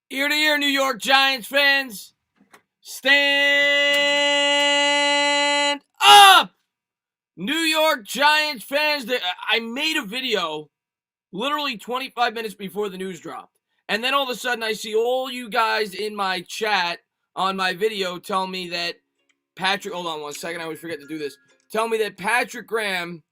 Ear to ear, New York Giants fans, stand up! New York Giants fans, I made a video literally 25 minutes before the news dropped. And then all of a sudden I see all you guys in my chat on my video tell me that hold on one second, I always forget to do this. Tell me that Patrick Graham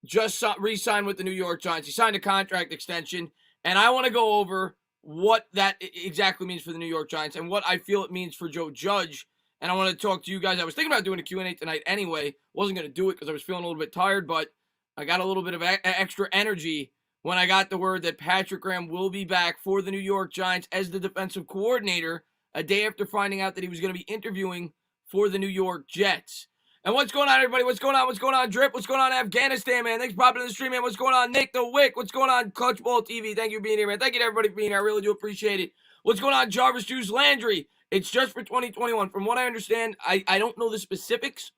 just re-signed with the New York Giants. He signed a contract extension, and I want to go over what that exactly means for the New York Giants and what I feel it means for Joe Judge. And I want to talk to you guys. I was thinking about doing a Q&A tonight anyway. Wasn't going to do it because I was feeling a little bit tired, but I got a little bit of extra energy when I got the word that Patrick Graham will be back for the New York Giants as the defensive coordinator a day after finding out that he was going to be interviewing for the New York Jets. And what's going on, everybody? What's going on? What's going on, Drip? What's going on, Afghanistan, man? Thanks for popping in the stream, man. What's going on, Nick the Wick? What's going on, Clutchball TV? Thank you for being here, man. Thank you to everybody for being here. I really do appreciate it. What's going on, Jarvis Juice Landry? It's just for 2021. From what I understand, I don't know the specifics.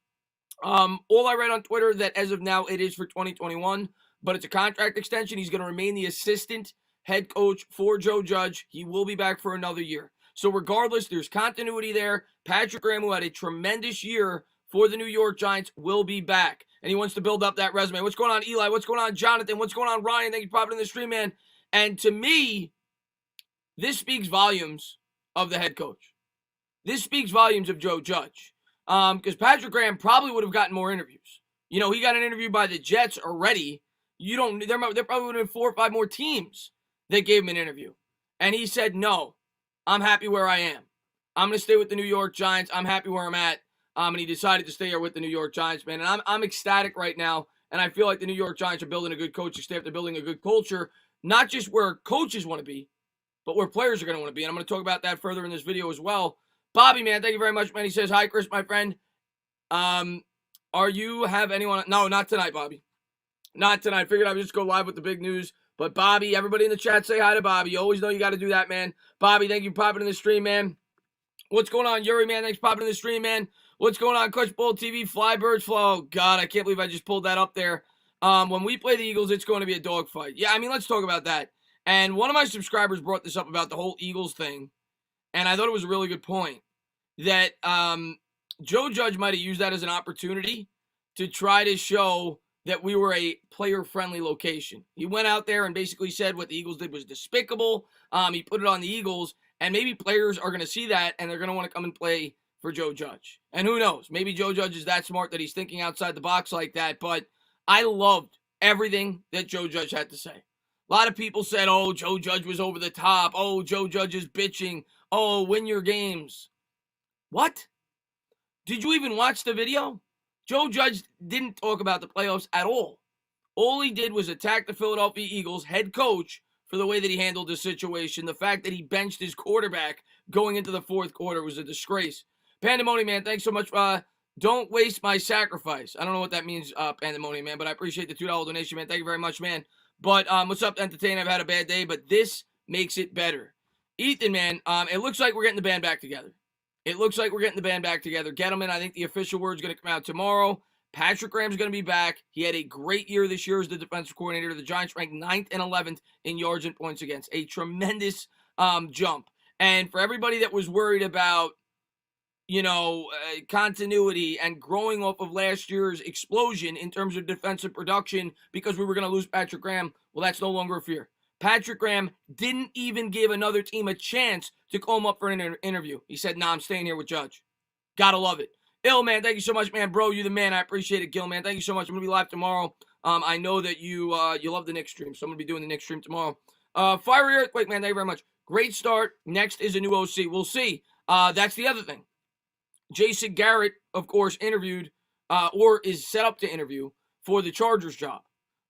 All I read on Twitter that as of now, it is for 2021, but it's a contract extension. He's going to remain the assistant head coach for Joe Judge. He will be back for another year. So regardless, there's continuity there. Patrick Graham, who had a tremendous year for the New York Giants, will be back. And he wants to build up that resume. What's going on, Eli? What's going on, Jonathan? What's going on, Ryan? Thank you for popping in the stream, man. And to me, this speaks volumes of the head coach. This speaks volumes of Joe Judge. Because Patrick Graham probably would have gotten more interviews. You know, he got an interview by the Jets already. There probably would have been 4 or 5 more teams that gave him an interview. And he said, no, I'm happy where I am. I'm going to stay with the New York Giants. I'm happy where I'm at. And he decided to stay here with the New York Giants, man. And I'm ecstatic right now. And I feel like the New York Giants are building a good coaching staff. They're building a good culture, not just where coaches want to be, but where players are going to want to be. And I'm going to talk about that further in this video as well. Bobby, man, thank you very much, man. He says, hi, Chris, my friend. Are you have anyone? No, not tonight, Bobby. Not tonight. I figured I would just go live with the big news. But Bobby, everybody in the chat, say hi to Bobby. You always know you got to do that, man. Bobby, thank you for popping in the stream, man. What's going on, Yuri, man? Thanks for popping in the stream, man. What's going on, Clutch Bowl TV? Flybirds Flow. Oh, God, I can't believe I just pulled that up there. When we play the Eagles, it's going to be a dogfight. Yeah, I mean, let's talk about that. And one of my subscribers brought this up about the whole Eagles thing. And I thought it was a really good point. That Joe Judge might have used that as an opportunity to try to show that we were a player-friendly location. He went out there and basically said what the Eagles did was despicable. He put it on the Eagles. And maybe players are going to see that, and they're going to want to come and play for Joe Judge. And who knows? Maybe Joe Judge is that smart that he's thinking outside the box like that. But I loved everything that Joe Judge had to say. A lot of people said, oh, Joe Judge was over the top. Oh, Joe Judge is bitching. Oh, win your games. What? Did you even watch the video? Joe Judge didn't talk about the playoffs at all. All he did was attack the Philadelphia Eagles head coach for the way that he handled the situation. The fact that he benched his quarterback going into the fourth quarter was a disgrace. Pandemonium, man, thanks so much. Don't waste my sacrifice. I don't know what that means, Pandemonium, man, but I appreciate the $2 donation, man. Thank you very much, man. But what's up, Entertain? I've had a bad day, but this makes it better. Ethan, man, it looks like we're getting the band back together. Gettleman, I think the official word is going to come out tomorrow. Patrick Graham's going to be back. He had a great year this year as the defensive coordinator. The Giants ranked 9th and 11th in yards and points against. A tremendous jump. And for everybody that was worried about, continuity and growing off of last year's explosion in terms of defensive production because we were going to lose Patrick Graham, well, that's no longer a fear. Patrick Graham didn't even give another team a chance to call him up for an interview. He said, nah, I'm staying here with Judge. Gotta love it. Ill, man, thank you so much, man. Bro, you the man. I appreciate it, Gil, man. Thank you so much. I'm going to be live tomorrow. I know that you love the Knicks stream, so I'm going to be doing the Knicks stream tomorrow. Fiery Earthquake, man, thank you very much. Great start. Next is a new OC. We'll see. That's the other thing. Jason Garrett, of course, interviewed or is set up to interview for the Chargers job.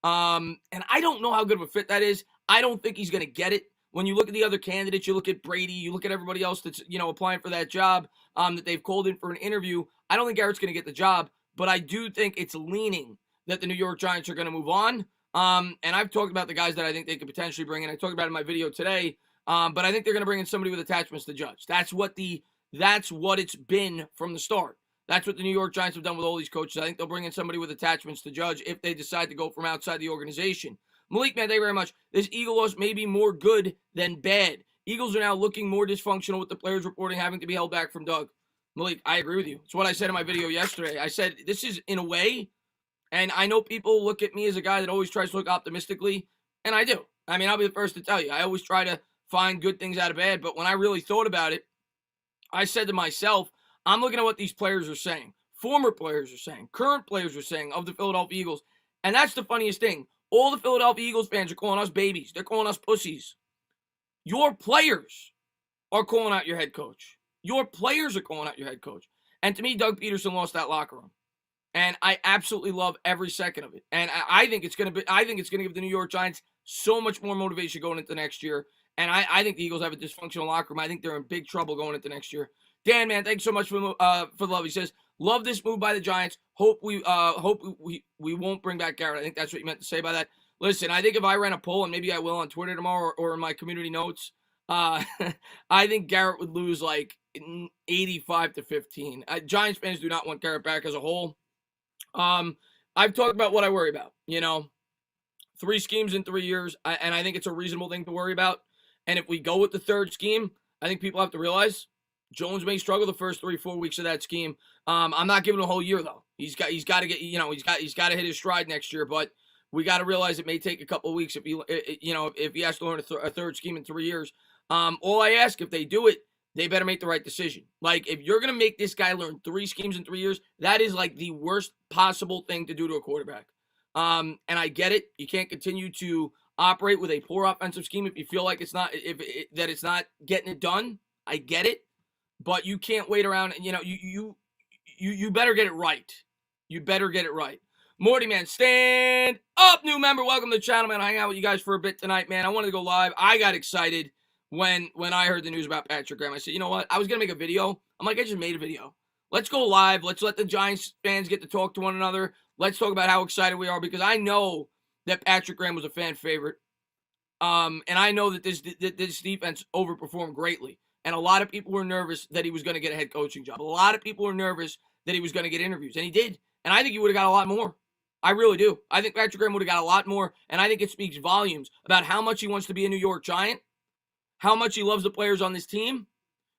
And I don't know how good of a fit that is. I don't think he's going to get it. When you look at the other candidates, you look at Brady, you look at everybody else that's, applying for that job that they've called in for an interview. I don't think Garrett's going to get the job, but I do think it's leaning that the New York Giants are going to move on. And I've talked about the guys that I think they could potentially bring in. I talked about it in my video today, but I think they're going to bring in somebody with attachments to Judge. That's what it's been from the start. That's what the New York Giants have done with all these coaches. I think they'll bring in somebody with attachments to Judge if they decide to go from outside the organization. Malik, man, thank you very much. This Eagle loss may be more good than bad. Eagles are now looking more dysfunctional with the players reporting having to be held back from Doug. Malik, I agree with you. It's what I said in my video yesterday. I said this is, in a way, and I know people look at me as a guy that always tries to look optimistically, and I do. I mean, I'll be the first to tell you. I always try to find good things out of bad, but when I really thought about it, I said to myself, I'm looking at what these players are saying. Former players are saying, current players are saying of the Philadelphia Eagles. And that's the funniest thing. All the Philadelphia Eagles fans are calling us babies. They're calling us pussies. Your players are calling out your head coach. Your players are calling out your head coach. And to me, Doug Peterson lost that locker room. And I absolutely love every second of it. And I think it's going to give the New York Giants so much more motivation going into next year. And I think the Eagles have a dysfunctional locker room. I think they're in big trouble going into next year. Dan, man, thanks so much for the love. He says, love this move by the Giants. Hope we won't bring back Garrett. I think that's what you meant to say by that. Listen, I think if I ran a poll, and maybe I will on Twitter tomorrow or in my community notes, I think Garrett would lose like 85-15. Giants fans do not want Garrett back as a whole. I've talked about what I worry about. 3 schemes in 3 years, and I think it's a reasonable thing to worry about. And if we go with the third scheme, I think people have to realize Jones may struggle the first 3-4 weeks of that scheme. I'm not giving him a whole year though. He's got to get, he's got to hit his stride next year. But we got to realize it may take a couple of weeks if he has to learn a third scheme in 3 years. All I ask, if they do it, they better make the right decision. Like, if you're going to make this guy learn 3 schemes in 3 years, that is like the worst possible thing to do to a quarterback. And I get it. You can't continue to operate with a poor offensive scheme if you feel like it's not getting it done. I get it, but you can't wait around. You better get it right. You better get it right. Morty, man, stand up, new member. Welcome to the channel, man. I hang out with you guys for a bit tonight, man. I wanted to go live. I got excited when I heard the news about Patrick Graham. I said, you know what? I was gonna make a video. I'm like, I just made a video. Let's go live. Let's let the Giants fans get to talk to one another. Let's talk about how excited we are, because I know that Patrick Graham was a fan favorite. And I know that this defense overperformed greatly. And a lot of people were nervous that he was going to get a head coaching job. A lot of people were nervous that he was going to get interviews. And he did. And I think he would have got a lot more. I really do. I think Patrick Graham would have got a lot more. And I think it speaks volumes about how much he wants to be a New York Giant, how much he loves the players on this team,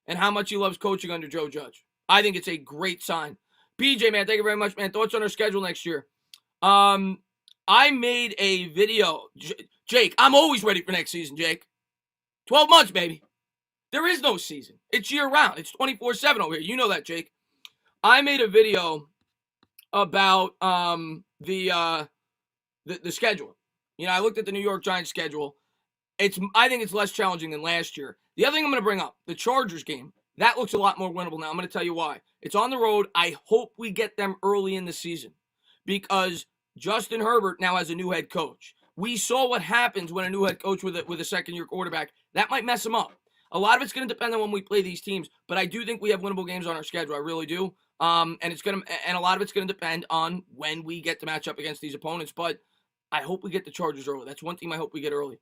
and how much he loves coaching under Joe Judge. I think it's a great sign. PJ, man, thank you very much, man. Thoughts on our schedule next year? I made a video. Jake, I'm always ready for next season, Jake. 12 months, baby. There is no season. It's year-round. It's 24/7 over here. You know that, Jake. I made a video about the schedule. I looked at the New York Giants schedule. I think it's less challenging than last year. The other thing I'm going to bring up, the Chargers game, that looks a lot more winnable now. I'm going to tell you why. It's on the road. I hope we get them early in the season, because Justin Herbert now has a new head coach. We saw what happens when a new head coach with a second-year quarterback. That might mess him up. A lot of it's going to depend on when we play these teams, but I do think we have winnable games on our schedule. I really do. And a lot of it's going to depend on when we get to match up against these opponents. But I hope we get the Chargers early. That's one team I hope we get early.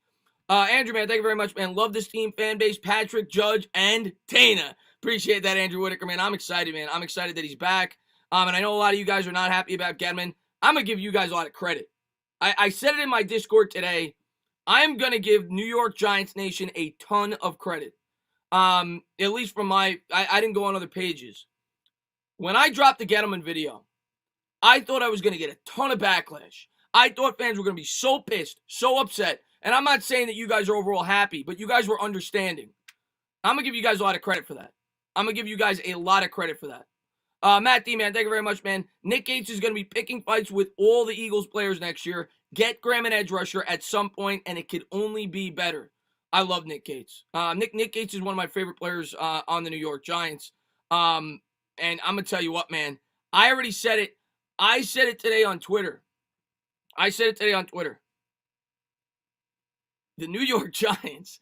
Andrew, man, thank you very much, man. Love this team, fan base, Patrick, Judge, and Tana. Appreciate that, Andrew Whitaker, man. I'm excited, man. I'm excited that he's back. And I know a lot of you guys are not happy about Gedman. I'm going to give you guys a lot of credit. I said it in my Discord today. I'm going to give New York Giants Nation a ton of credit. At least from I didn't go on other pages. When I dropped the Gettleman video, I thought I was going to get a ton of backlash. I thought fans were going to be so pissed, so upset. And I'm not saying that you guys are overall happy, but you guys were understanding. I'm going to give you guys a lot of credit for that. I'm going to give you guys a lot of credit for that. Matt D, man, thank you very much, man. Nick Gates is going to be picking fights with all the Eagles players next year. Get Graham an edge rusher at some point, and it could only be better. I love Nick Gates. Nick Gates is one of my favorite players on the New York Giants. And I'm going to tell you what, man. I already said it. I said it today on Twitter. The New York Giants.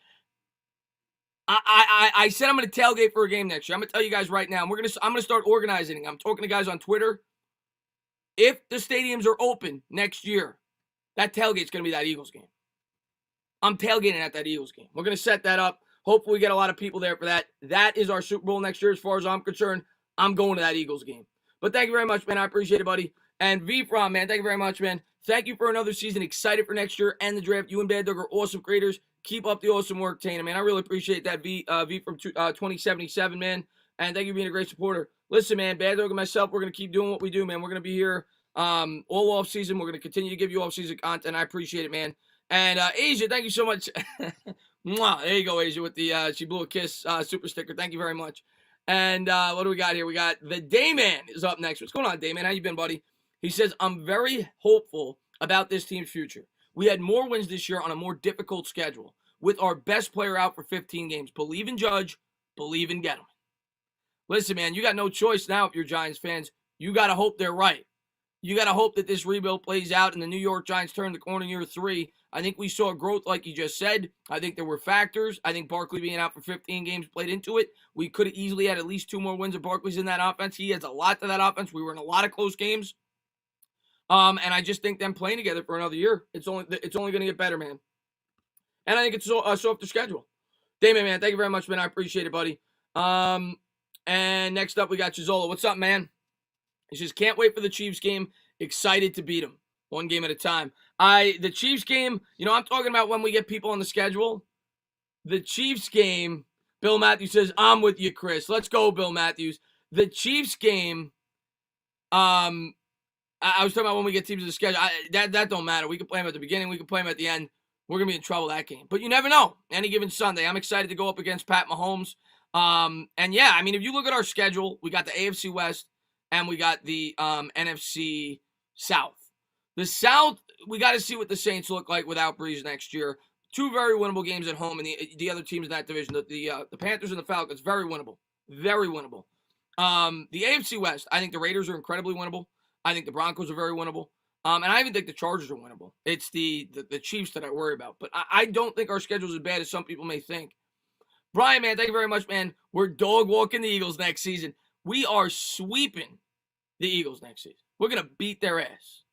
I said I'm going to tailgate for a game next year. I'm going to tell you guys right now. I'm going to start organizing. I'm talking to guys on Twitter. If the stadiums are open next year, that tailgate's going to be that Eagles game. I'm tailgating at that Eagles game. We're going to set that up. Hopefully we get a lot of people there for that. That is our Super Bowl next year as far as I'm concerned. I'm going to that Eagles game. But thank you very much, man. I appreciate it, buddy. And V-From, man, thank you very much, man. Thank you for another season. Excited for next year and the draft. You and Bad Dog are awesome creators. Keep up the awesome work, Tana, man. I really appreciate that V from 2077, man. And thank you for being a great supporter. Listen, man, Bad Dog and myself, we're going to keep doing what we do, man. We're going to be here all off season. We're going to continue to give you off season content. I appreciate it, man. And Asia, thank you so much. Mwah. There you go, Asia, with the she blew a kiss super sticker. Thank you very much. And what do we got here? We got the Dayman is up next. What's going on, Dayman? How you been, buddy? He says, I'm very hopeful about this team's future. We had more wins this year on a more difficult schedule with our best player out for 15 games. Believe in Judge. Believe in Gettleman. Listen, man, you got no choice now if you're Giants fans. You got to hope they're right. You got to hope that this rebuild plays out and the New York Giants turn the corner in year 3. I think we saw growth like you just said. I think there were factors. I think Barkley being out for 15 games played into it. We could have easily had at least 2 more wins if Barkley's in that offense. He adds a lot to that offense. We were in a lot of close games. And I just think them playing together for another year, it's only going to get better, man. And I think it's so off the schedule. Damon, man, thank you very much, man. I appreciate it, buddy. And next up, we got Chizola. What's up, man? He says, can't wait for the Chiefs game. Excited to beat them. One game at a time. The Chiefs game, I'm talking about when we get people on the schedule. The Chiefs game, Bill Matthews says, I'm with you, Chris. Let's go, Bill Matthews. The Chiefs game, I was talking about when we get teams to the schedule. That don't matter. We can play them at the beginning. We can play them at the end. We're going to be in trouble that game. But you never know. Any given Sunday. I'm excited to go up against Pat Mahomes. And yeah, I mean, if you look at our schedule, we got the AFC West and we got the NFC South. The South, we got to see what the Saints look like without Breeze next year. 2 very winnable games at home, and the other teams in that division, the Panthers and the Falcons, very winnable. Very winnable. The AFC West, I think the Raiders are incredibly winnable. I think the Broncos are very winnable. And I even think the Chargers are winnable. It's the Chiefs that I worry about. But I don't think our schedule is as bad as some people may think. Brian, man, thank you very much, man. We're dog walking the Eagles next season. We are sweeping the Eagles next season. We're going to beat their ass.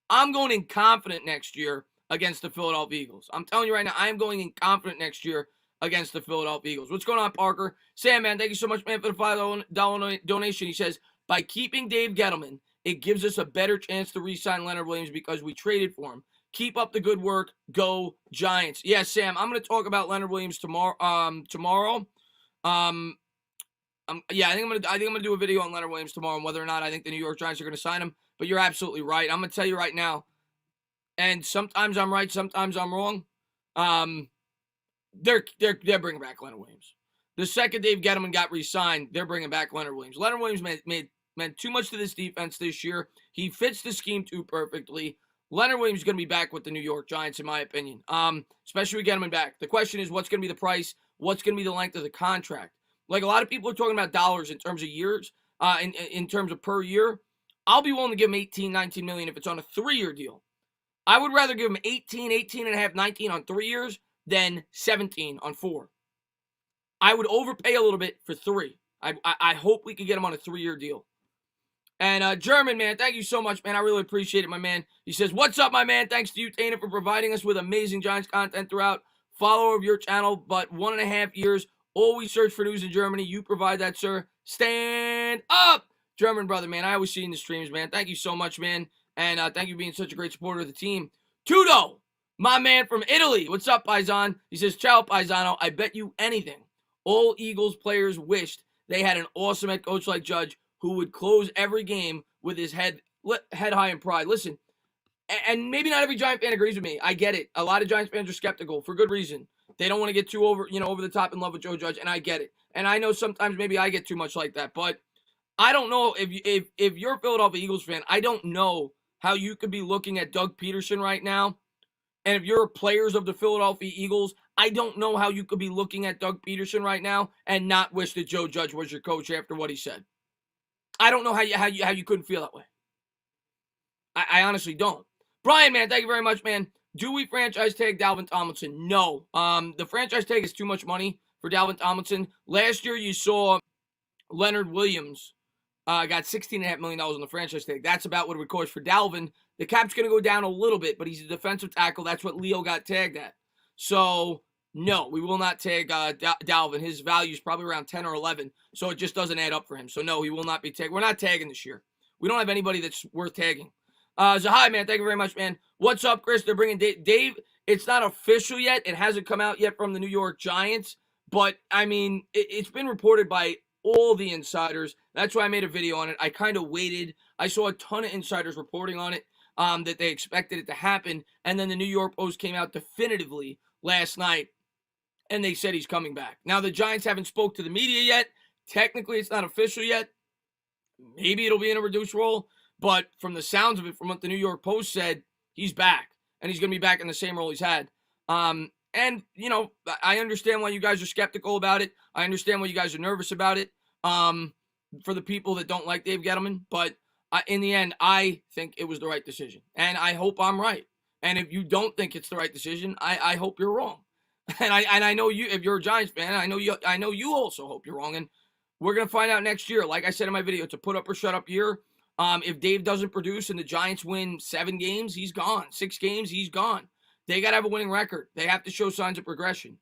I'm going in confident next year against the Philadelphia Eagles. I'm telling you right now, I am going in confident next year against the Philadelphia Eagles. What's going on, Parker? Sam, man, thank you so much, man, for the $5 donation. He says, by keeping Dave Gettleman, it gives us a better chance to re-sign Leonard Williams because we traded for him. Keep up the good work. Go Giants. Yeah, Sam, I'm going to talk about Leonard Williams tomorrow. Yeah, I think I'm gonna do a video on Leonard Williams tomorrow and whether or not I think the New York Giants are going to sign him. But you're absolutely right. I'm going to tell you right now, and sometimes I'm right, sometimes I'm wrong. They're bringing back Leonard Williams. The second Dave Gettleman got re-signed, they're bringing back Leonard Williams. Leonard Williams meant too much to this defense this year. He fits the scheme too perfectly. Leonard Williams is going to be back with the New York Giants, in my opinion. Especially with Gettleman back. The question is, what's going to be the price? What's going to be the length of the contract? Like a lot of people are talking about dollars in terms of years, in terms of per year. I'll be willing to give him 18, 19 million if it's on a 3-year deal. I would rather give him 18 and a half, 19 on 3 years than 17 on 4. I would overpay a little bit for 3. I hope we could get him on a 3-year deal. And German, man, thank you so much, man. I really appreciate it, my man. He says, what's up, my man? Thanks to you, Tana, for providing us with amazing Giants content throughout. Follower of your channel, but 1.5 years. Always search for news in Germany. You provide that, sir. Stand up, German brother, man. I always see you in the streams, man. Thank you so much, man. And thank you for being such a great supporter of the team. Tudo, my man from Italy. What's up, Paisan? He says, ciao, Paisano. I bet you anything. All Eagles players wished they had an awesome head coach like Judge who would close every game with his head high in pride. Listen, and maybe not every Giant fan agrees with me. I get it. A lot of Giants fans are skeptical for good reason. They don't want to get too over the top in love with Joe Judge, and I get it. And I know sometimes maybe I get too much like that, but I don't know if you're a Philadelphia Eagles fan, I don't know how you could be looking at Doug Peterson right now. And if you're players of the Philadelphia Eagles, I don't know how you could be looking at Doug Peterson right now and not wish that Joe Judge was your coach after what he said. I don't know how you couldn't feel that way. I honestly don't. Brian, man, thank you very much, man. Do we franchise tag Dalvin Tomlinson? No. The franchise tag is too much money for Dalvin Tomlinson. Last year, you saw Leonard Williams got $16.5 million on the franchise tag. That's about what it would cost for Dalvin. The cap's going to go down a little bit, but he's a defensive tackle. That's what Leo got tagged at. So, no, we will not tag Dalvin. His value is probably around 10 or 11, so it just doesn't add up for him. So, no, he will not be tagged. We're not tagging this year. We don't have anybody that's worth tagging. So hi, man. Thank you very much, man. What's up, Chris? They're bringing Dave. It's not official yet. It hasn't come out yet from the New York Giants. But, I mean, it's been reported by all the insiders. That's why I made a video on it. I kind of waited. I saw a ton of insiders reporting on it, that they expected it to happen. And then the New York Post came out definitively last night, and they said he's coming back. Now, the Giants haven't spoke to the media yet. Technically, it's not official yet. Maybe it'll be in a reduced role. But from the sounds of it, from what the New York Post said, he's back. And he's going to be back in the same role he's had. And, you know, I understand why you guys are skeptical about it. I understand why you guys are nervous about it, for the people that don't like Dave Gettleman. But in the end, I think it was the right decision. And I hope I'm right. And if you don't think it's the right decision, I hope you're wrong. And I know you, if you're a Giants fan, I know you also hope you're wrong. And we're going to find out next year. Like I said in my video, it's a put up or shut up year. If Dave doesn't produce and the Giants win 7 games, he's gone. 6 games, he's gone. They got to have a winning record. They have to show signs of progression.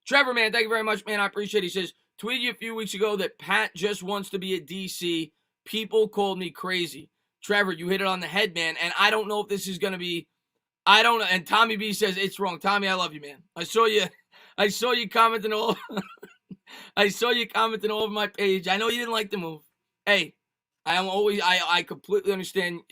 Trevor, man, thank you very much, man. I appreciate it. He says, tweeted you a few weeks ago that Pat just wants to be at DC. People called me crazy. Trevor, you hit it on the head, man. And I don't know if this is going to be, I don't know. And Tommy B says, it's wrong. Tommy, I love you, man. I saw you commenting all, I saw you commenting all over my page. I know you didn't like the move. Hey, I completely understand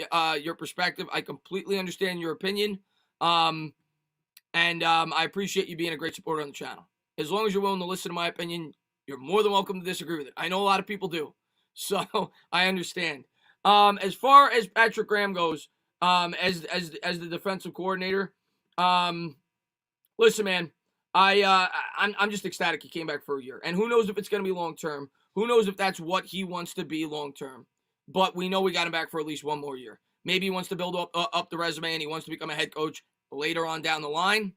your perspective. I completely understand your opinion. And I appreciate you being a great supporter on the channel. As long as you're willing to listen to my opinion, you're more than welcome to disagree with it. I know a lot of people do. So I understand. As far as Patrick Graham goes, as the defensive coordinator, listen, man, I'm just ecstatic he came back for a year. And who knows if it's going to be long term. Who knows if that's what he wants to be long term. But we know we got him back for at least one more year. Maybe he wants to build up the resume and he wants to become a head coach later on down the line.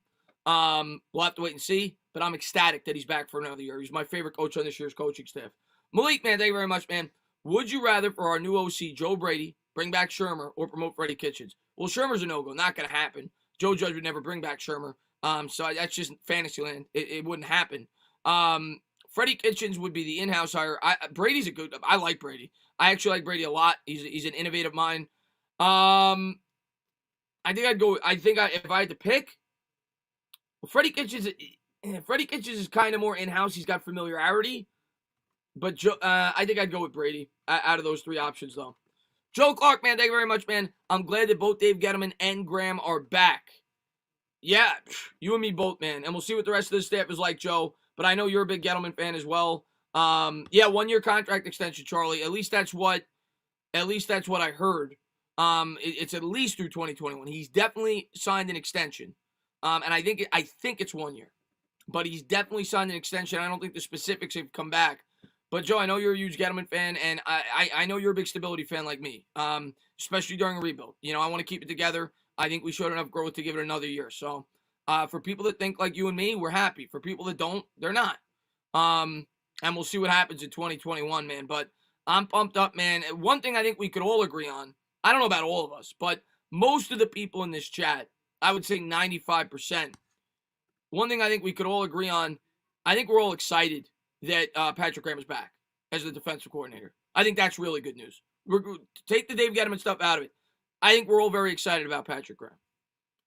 We'll have to wait and see. But I'm ecstatic that he's back for another year. He's my favorite coach on this year's coaching staff. Malik, man, thank you very much, man. Would you rather for our new OC, Joe Brady, bring back Shermer or promote Freddie Kitchens? Well, Shermer's a no-go. Not going to happen. Joe Judge would never bring back Shermer. So that's just fantasy land. It wouldn't happen. Freddie Kitchens would be the in-house hire. Brady's a good. I like Brady. I actually like Brady a lot. He's an innovative mind. I think I'd go. If I had to pick, well, Freddie Kitchens is kind of more in-house. He's got familiarity. But I think I'd go with Brady out of those 3 options, though. Joe Clark, man, thank you very much, man. I'm glad that both Dave Gettleman and Graham are back. Yeah, you and me both, man. And we'll see what the rest of the staff is like, Joe. But I know you're a big Gettleman fan as well. Yeah, 1-year contract extension, Charlie. At least that's what I heard. It's at least through 2021. He's definitely signed an extension. And I think it's 1 year. But he's definitely signed an extension. I don't think the specifics have come back. But Joe, I know you're a huge Gettleman fan, and I know you're a big stability fan like me. Especially during a rebuild. You know, I want to keep it together. I think we showed enough growth to give it another year. So, for people that think like you and me, we're happy. For people that don't, they're not. And we'll see what happens in 2021, man. But I'm pumped up, man. One thing I think we could all agree on, I don't know about all of us, but most of the people in this chat, I would say 95%. One thing I think we could all agree on, I think we're all excited that Patrick Graham is back as the defensive coordinator. I think that's really good news. Take the Dave Gettleman stuff out of it. I think we're all very excited about Patrick Graham.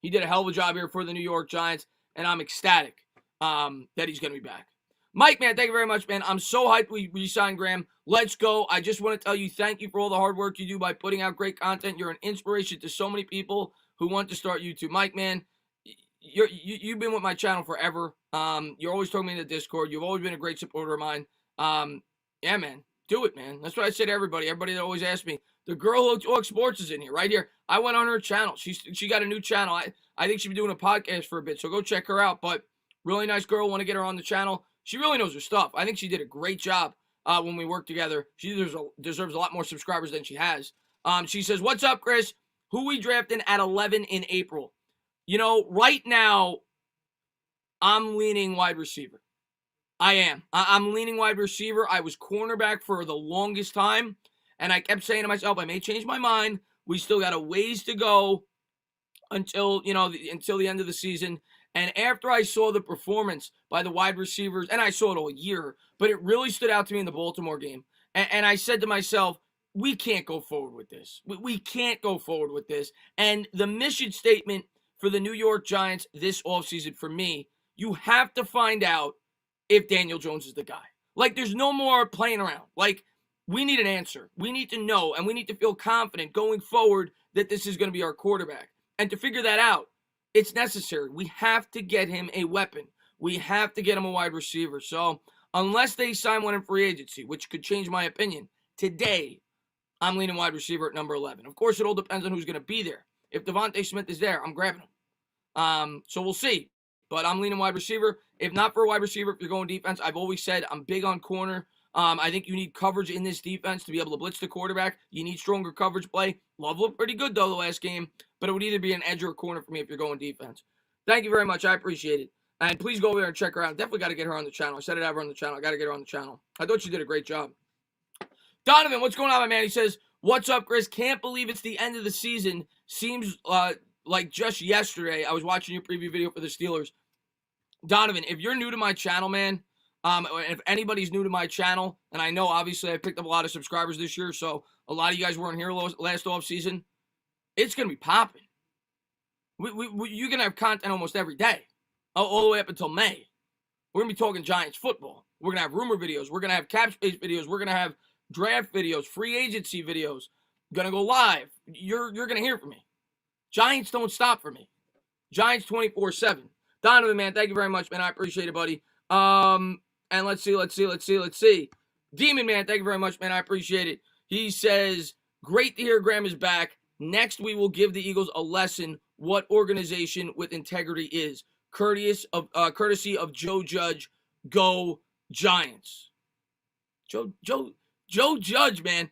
He did a hell of a job here for the New York Giants, and I'm ecstatic that he's going to be back. Mike, man, thank you very much, man. I'm so hyped we re-signed Graham. Let's go. I just want to tell you thank you for all the hard work you do by putting out great content. You're an inspiration to so many people who want to start YouTube. Mike, man, you've been with my channel forever. You're always talking me in the Discord. You've always been a great supporter of mine. Yeah, man, do it, man. That's what I say to everybody. Everybody that always asks me. The girl who talks sports is in here, right here. I went on her channel. She got a new channel. I think she's been doing a podcast for a bit, so go check her out. But really nice girl. Want to get her on the channel. She really knows her stuff. I think she did a great job when we worked together. She deserves a lot more subscribers than she has. She says, what's up, Chris? Who we drafting at 11 in April? You know, right now, I'm leaning wide receiver. I am. I'm leaning wide receiver. I was cornerback for the longest time. And I kept saying to myself, I may change my mind. We still got a ways to go until the end of the season. And after I saw the performance by the wide receivers, and I saw it all year, but it really stood out to me in the Baltimore game. And I said to myself, we can't go forward with this. We can't go forward with this. And the mission statement for the New York Giants this offseason, for me, you have to find out if Daniel Jones is the guy. Like, there's no more playing around. Like, we need an answer. We need to know, and we need to feel confident going forward that this is going to be our quarterback. And to figure that out, it's necessary. We have to get him a weapon. We have to get him a wide receiver. So, unless they sign one in free agency, which could change my opinion, today, I'm leaning wide receiver at number 11. Of course, it all depends on who's going to be there. If Devontae Smith is there, I'm grabbing him. So we'll see. But I'm leaning wide receiver. If not for a wide receiver, if you're going defense, I've always said I'm big on corner. I think you need coverage in this defense to be able to blitz the quarterback. You need stronger coverage play. Love looked pretty good, though, the last game. But it would either be an edge or a corner for me if you're going defense. Thank you very much. I appreciate it. And please go over there and check her out. Definitely got to get her on the channel. I said it ever on the channel. I got to get her on the channel. I thought she did a great job. Donovan, what's going on, my man? He says, what's up, Chris? Can't believe it's the end of the season. Seems like just yesterday I was watching your preview video for the Steelers. Donovan, if you're new to my channel, man, if anybody's new to my channel, and I know, obviously, I picked up a lot of subscribers this year, so a lot of you guys weren't here last offseason. It's going to be popping. You're going to have content almost every day, all the way up until May. We're going to be talking Giants football. We're going to have rumor videos. We're going to have cap space videos. We're going to have draft videos, free agency videos. Going to go live. You're going to hear from me. Giants don't stop for me. Giants 24/7. Donovan, man, thank you very much, man. I appreciate it, buddy. And let's see. Demon, man, thank you very much, man. I appreciate it. He says, great to hear Graham is back. Next, we will give the Eagles a lesson what organization with integrity is. Courtesy of Joe Judge. Go Giants. Joe Judge, man.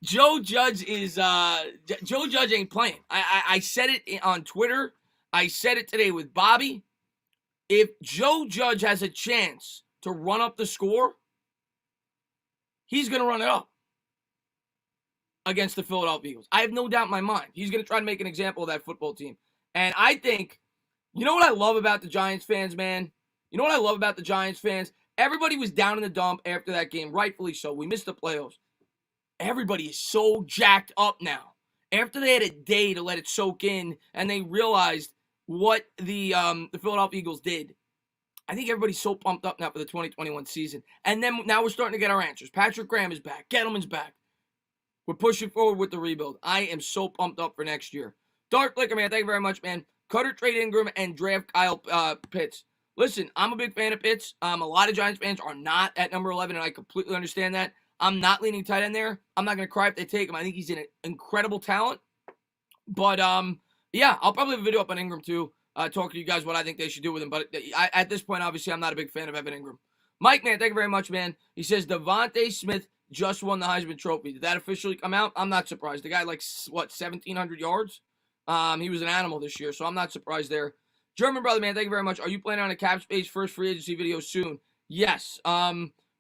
Joe Judge is Joe Judge ain't playing. I said it on Twitter. I said it today with Bobby. If Joe Judge has a chance to run up the score, he's going to run it up against the Philadelphia Eagles. I have no doubt in my mind. He's going to try to make an example of that football team. And I think, you know what I love about the Giants fans, man? You know what I love about the Giants fans? Everybody was down in the dump after that game, rightfully so. We missed the playoffs. Everybody is so jacked up now. After they had a day to let it soak in and they realized what the Philadelphia Eagles did, I think everybody's so pumped up now for the 2021 season. And then now we're starting to get our answers. Patrick Graham is back. Gettleman's back. We're pushing forward with the rebuild. I am so pumped up for next year. Dark Liquor, man, thank you very much, man. Cutter, trade Ingram, and draft Kyle Pitts. Listen, I'm a big fan of Pitts. A lot of Giants fans are not at number 11, and I completely understand that. I'm not leaning tight end there. I'm not going to cry if they take him. I think he's an incredible talent. But, yeah, I'll probably have a video up on Ingram, too, talking to you guys what I think they should do with him. But at this point, obviously, I'm not a big fan of Evan Ingram. Mike, man, thank you very much, man. He says, Devontae Smith just won the Heisman Trophy. Did that officially come out? I'm not surprised. The guy, 1,700 yards? He was an animal this year, so I'm not surprised there. German brother, man, thank you very much. Are you planning on a cap space first free agency video soon? Yes.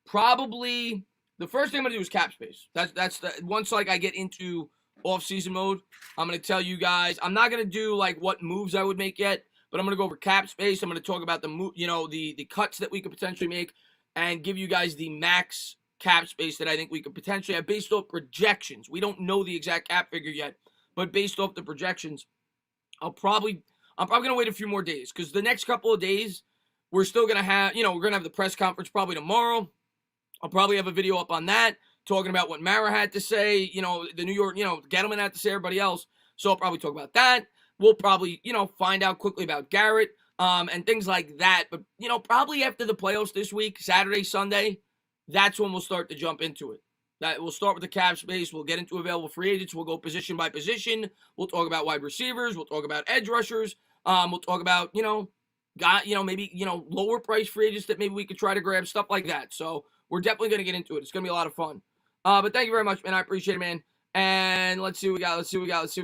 Probably the first thing I'm gonna do is cap space. That's the once I get into off-season mode, I'm gonna tell you guys. I'm not gonna do what moves I would make yet, but I'm gonna go over cap space. I'm gonna talk about the cuts that we could potentially make, and give you guys the max cap space that I think we could potentially have based off projections. We don't know the exact cap figure yet, but based off the projections, I'm probably going to wait a few more days because the next couple of days, we're still going to have, we're going to have the press conference probably tomorrow. I'll probably have a video up on that talking about what Mara had to say, the New York, Gettleman had to say, everybody else. So I'll probably talk about that. We'll probably, find out quickly about Garrett and things like that. But, probably after the playoffs this week, Saturday, Sunday, that's when we'll start to jump into it. That we'll start with the cap space. We'll get into available free agents. We'll go position by position. We'll talk about wide receivers. We'll talk about edge rushers. We'll talk about, maybe, lower price free agents that maybe we could try to grab, stuff like that. So we're definitely going to get into it. It's going to be a lot of fun. But thank you very much, man. I appreciate it, man. And let's see what we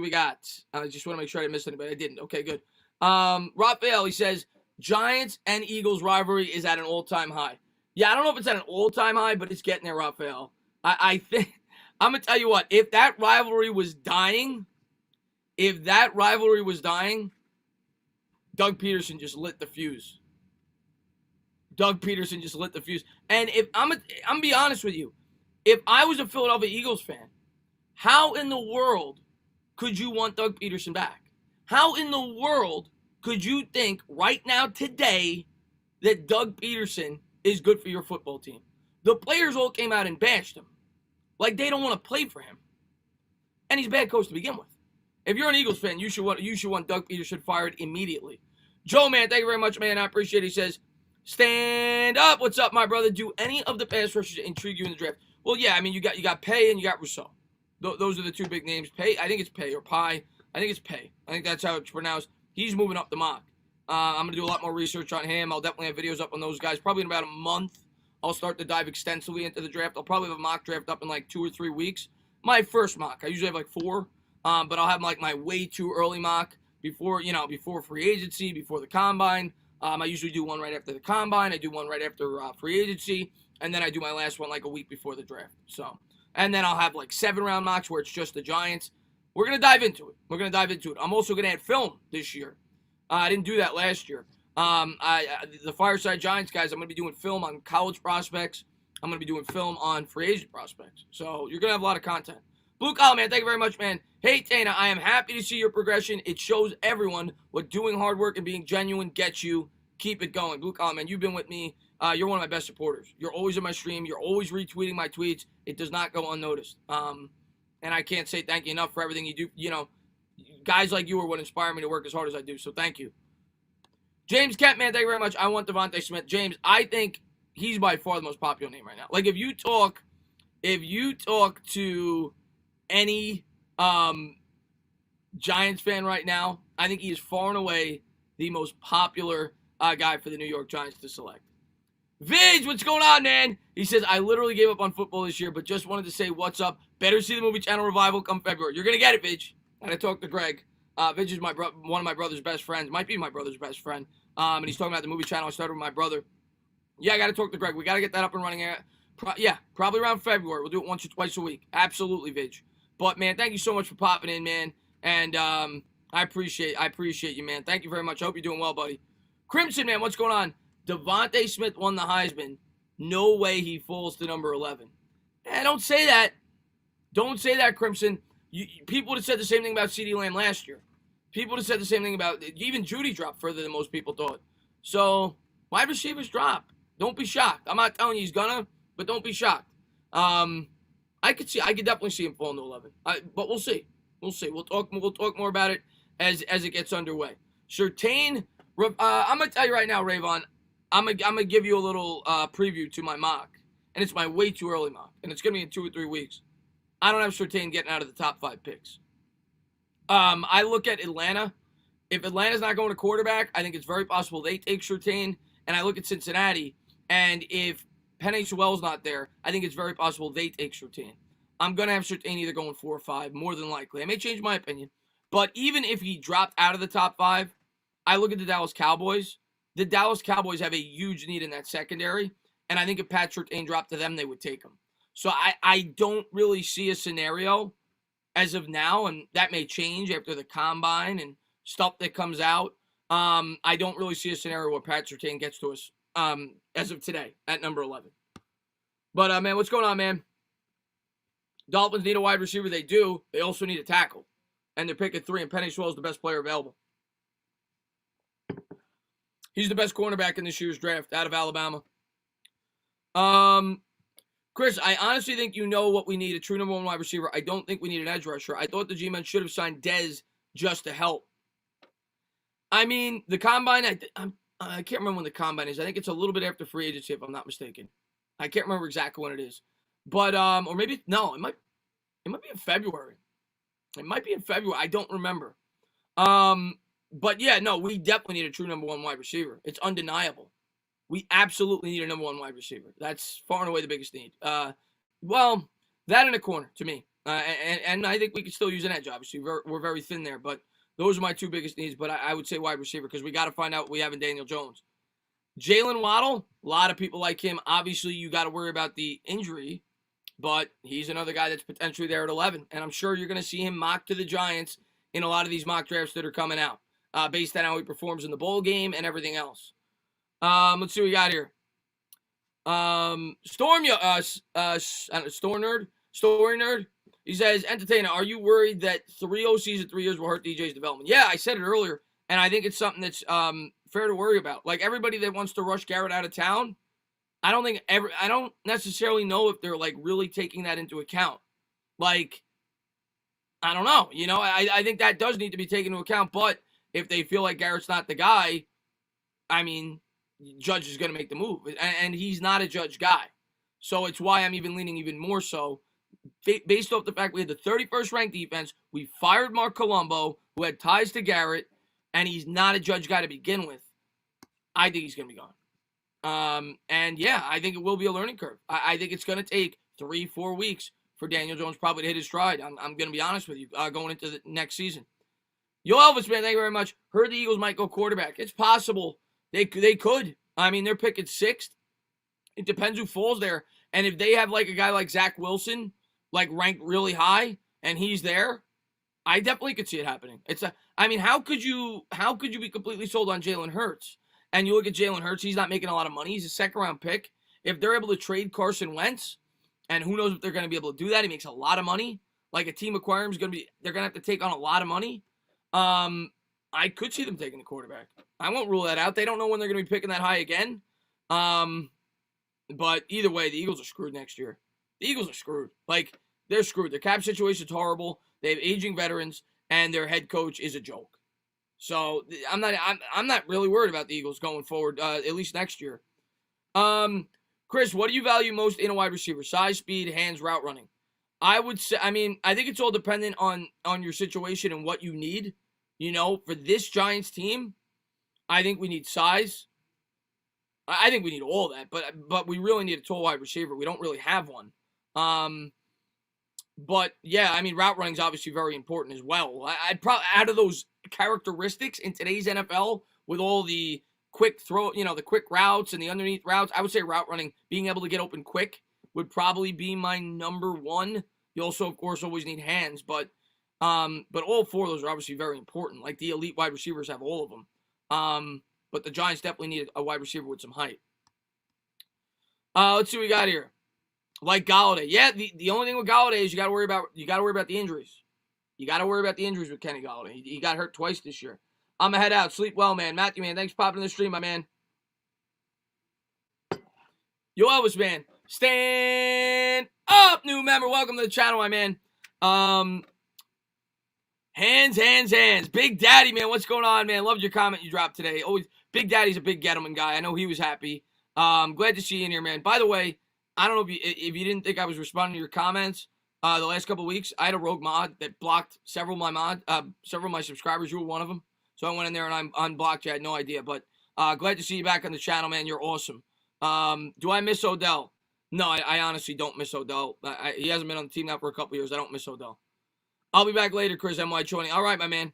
got. I just want to make sure I didn't miss anybody. I didn't. Okay, good. Raphael, he says, Giants and Eagles rivalry is at an all-time high. Yeah, I don't know if it's at an all-time high, but it's getting there, Raphael. I think, I'm going to tell you what, if that rivalry was dying, Doug Peterson just lit the fuse. And if I'm going to be honest with you, if I was a Philadelphia Eagles fan, how in the world could you want Doug Peterson back? How in the world could you think right now, today, that Doug Peterson is good for your football team? The players all came out and bashed him. Like they don't want to play for him. And he's a bad coach to begin with. If you're an Eagles fan, you should want Doug Peterson fired immediately. Joe, man, thank you very much, man. I appreciate it. He says, stand up. What's up, my brother? Do any of the pass rushers intrigue you in the draft? Well, yeah, I mean, you got Pay and you got Rousseau. Those are the two big names. Pay, I think it's Pay or Pie. I think it's Pay. I think that's how it's pronounced. He's moving up the mock. I'm going to do a lot more research on him. I'll definitely have videos up on those guys. Probably in about a month, I'll start to dive extensively into the draft. I'll probably have a mock draft up in like 2 or 3 weeks. My first mock. I usually have like 4. But I'll have like my way too early mock before free agency, before the combine. I usually do one right after the combine. I do one right after free agency. And then I do my last one like a week before the draft. So, and then I'll have like 7-round mocks where it's just the Giants. We're going to dive into it. I'm also going to add film this year. I didn't do that last year. The Fireside Giants guys, I'm going to be doing film on college prospects. I'm going to be doing film on free agent prospects. So you're going to have a lot of content. Blue Collar, man, thank you very much, man. Hey, Tana, I am happy to see your progression. It shows everyone what doing hard work and being genuine gets you. Keep it going. Blue Collar, man, you've been with me. You're one of my best supporters. You're always in my stream. You're always retweeting my tweets. It does not go unnoticed. And I can't say thank you enough for everything you do. You know, guys like you are what inspire me to work as hard as I do, so thank you. James Kent, man, thank you very much. I want Devontae Smith. James, I think he's by far the most popular name right now. Like, if you talk to any Giants fan right now, I think he is far and away the most popular guy for the New York Giants to select. Vidge, what's going on, man? He says, I literally gave up on football this year, but just wanted to say what's up. Better see the movie channel revival come February. You're going to get it, Vidge. And I talked to Greg. Vidge is one of my brother's best friends. Might be my brother's best friend. And he's talking about the movie channel. I started with my brother. Yeah, I got to talk to Greg. We got to get that up and running. Probably around February. We'll do it once or twice a week. Absolutely, Vidge. But, man, thank you so much for popping in, man. And I appreciate you, man. Thank you very much. I hope you're doing well, buddy. Crimson, man, what's going on? Devontae Smith won the Heisman. No way he falls to number 11. Don't say that. Don't say that, Crimson. People would have said the same thing about CeeDee Lamb last year. People would have said the same thing about, even Judy dropped further than most people thought. So, wide receivers drop. Don't be shocked. I'm not telling you he's gonna, but don't be shocked. I could definitely see him falling to 11. But we'll see. We'll see. We'll talk more about it as it gets underway. Surtain, I'm gonna tell you right now, Rayvon, I'm gonna give you a little preview to my mock, and it's my way too early mock, and it's gonna be in 2 or 3 weeks. I don't have Surtain getting out of the top 5 picks. I look at Atlanta. If Atlanta's not going to quarterback, I think it's very possible they take Surtain. And I look at Cincinnati, and if Penei Sewell's not there, I think it's very possible they take Surtain. I'm going to have Surtain either going 4 or 5, more than likely. I may change my opinion. But even if he dropped out of the top 5, I look at the Dallas Cowboys. The Dallas Cowboys have a huge need in that secondary. And I think if Pat Surtain dropped to them, they would take him. So I don't really see a scenario as of now, and that may change after the combine and stuff that comes out. I don't really see a scenario where Pat Surtain gets to us as of today at number 11. But, man, what's going on, man? Dolphins need a wide receiver. They do. They also need a tackle. And they're picking 3, and Penei Sewell is the best player available. He's the best cornerback in this year's draft out of Alabama. Chris, I honestly think you know what we need, a true number 1 wide receiver. I don't think we need an edge rusher. I thought the G-Men should have signed Dez just to help. I mean, the combine, I can't remember when the combine is. I think it's a little bit after free agency, if I'm not mistaken. I can't remember exactly when it is. But, or maybe, no, it might be in February. It might be in February. I don't remember. But, yeah, no, we definitely need a true number 1 wide receiver. It's undeniable. We absolutely need a number 1 wide receiver. That's far and away the biggest need. Well, that in a corner, to me. And I think we could still use an edge, obviously. We're very thin there, but those are my 2 biggest needs. But I would say wide receiver because we got to find out what we have in Daniel Jones. Jalen Waddle, a lot of people like him. Obviously, you got to worry about the injury, but he's another guy that's potentially there at 11. And I'm sure you're going to see him mocked to the Giants in a lot of these mock drafts that are coming out based on how he performs in the bowl game and everything else. Let's see what we got here. Story Nerd. He says, Entertainer, are you worried that 3 OCs in 3 years will hurt DJ's development? Yeah, I said it earlier, and I think it's something that's fair to worry about. Like, everybody that wants to rush Garrett out of town, I don't necessarily know if they're, like, really taking that into account. Like, I don't know. You know, I think that does need to be taken into account, but if they feel like Garrett's not the guy, I mean, Judge is going to make the move, and he's not a Judge guy. So it's why I'm even leaning even more so, based off the fact we had the 31st ranked defense, we fired Mark Colombo, who had ties to Garrett, and he's not a Judge guy to begin with. I think he's going to be gone. And yeah, I think it will be a learning curve. I think it's going to take 3-4 weeks for Daniel Jones probably to hit his stride. I'm going to be honest with you, going into the next season. Yo, Elvis, man, thank you very much. Heard the Eagles might go quarterback. It's possible. They could. I mean, they're picking 6th. It depends who falls there. And if they have like a guy like Zach Wilson, like ranked really high, and he's there, I definitely could see it happening. I mean, how could you be completely sold on Jalen Hurts? And you look at Jalen Hurts, he's not making a lot of money. He's a 2nd-round pick. If they're able to trade Carson Wentz, and who knows if they're going to be able to do that, he makes a lot of money. Like a team acquiring him they're going to have to take on a lot of money. I could see them taking the quarterback. I won't rule that out. They don't know when they're going to be picking that high again. But either way, the Eagles are screwed next year. The Eagles are screwed. Like, they're screwed. Their cap situation's horrible. They have aging veterans, and their head coach is a joke. So I'm not really worried about the Eagles going forward, at least next year. Chris, what do you value most in a wide receiver? Size, speed, hands, route running? I would say, I think it's all dependent on your situation and what you need. You know, for this Giants team, I think we need size. I think we need all that, but we really need a tall wide receiver. We don't really have one. But yeah, I mean, route running is obviously very important as well. I'd probably, out of those characteristics in today's NFL, with all the quick throw, you know, the quick routes and the underneath routes, I would say route running, being able to get open quick, would probably be my number one. You also, of course, always need hands, but all 4 of those are obviously very important. Like the elite wide receivers have all of them. But the Giants definitely need a wide receiver with some height. Let's see what we got here. Like Golladay. Yeah, the only thing with Golladay is you gotta worry about the injuries. You gotta worry about the injuries with Kenny Golladay. He got hurt twice this year. I'm gonna head out. Sleep well, man. Matthew, man, thanks for popping in the stream, my man. Yo, Elvis, man. Stand up, new member. Welcome to the channel, my man. Hands. Big Daddy, man. What's going on, man? Loved your comment you dropped today. Always, Big Daddy's a big gentleman guy. I know he was happy. Glad to see you in here, man. By the way, I don't know if you didn't think I was responding to your comments the last couple of weeks. I had a rogue mod that blocked several of my subscribers. You were one of them. So I went in there and I unblocked you. I had no idea. But glad to see you back on the channel, man. You're awesome. Do I miss Odell? No, I honestly don't miss Odell. He hasn't been on the team now for a couple of years. I don't miss Odell. I'll be back later, Chris M.Y. Choney. All right, my man.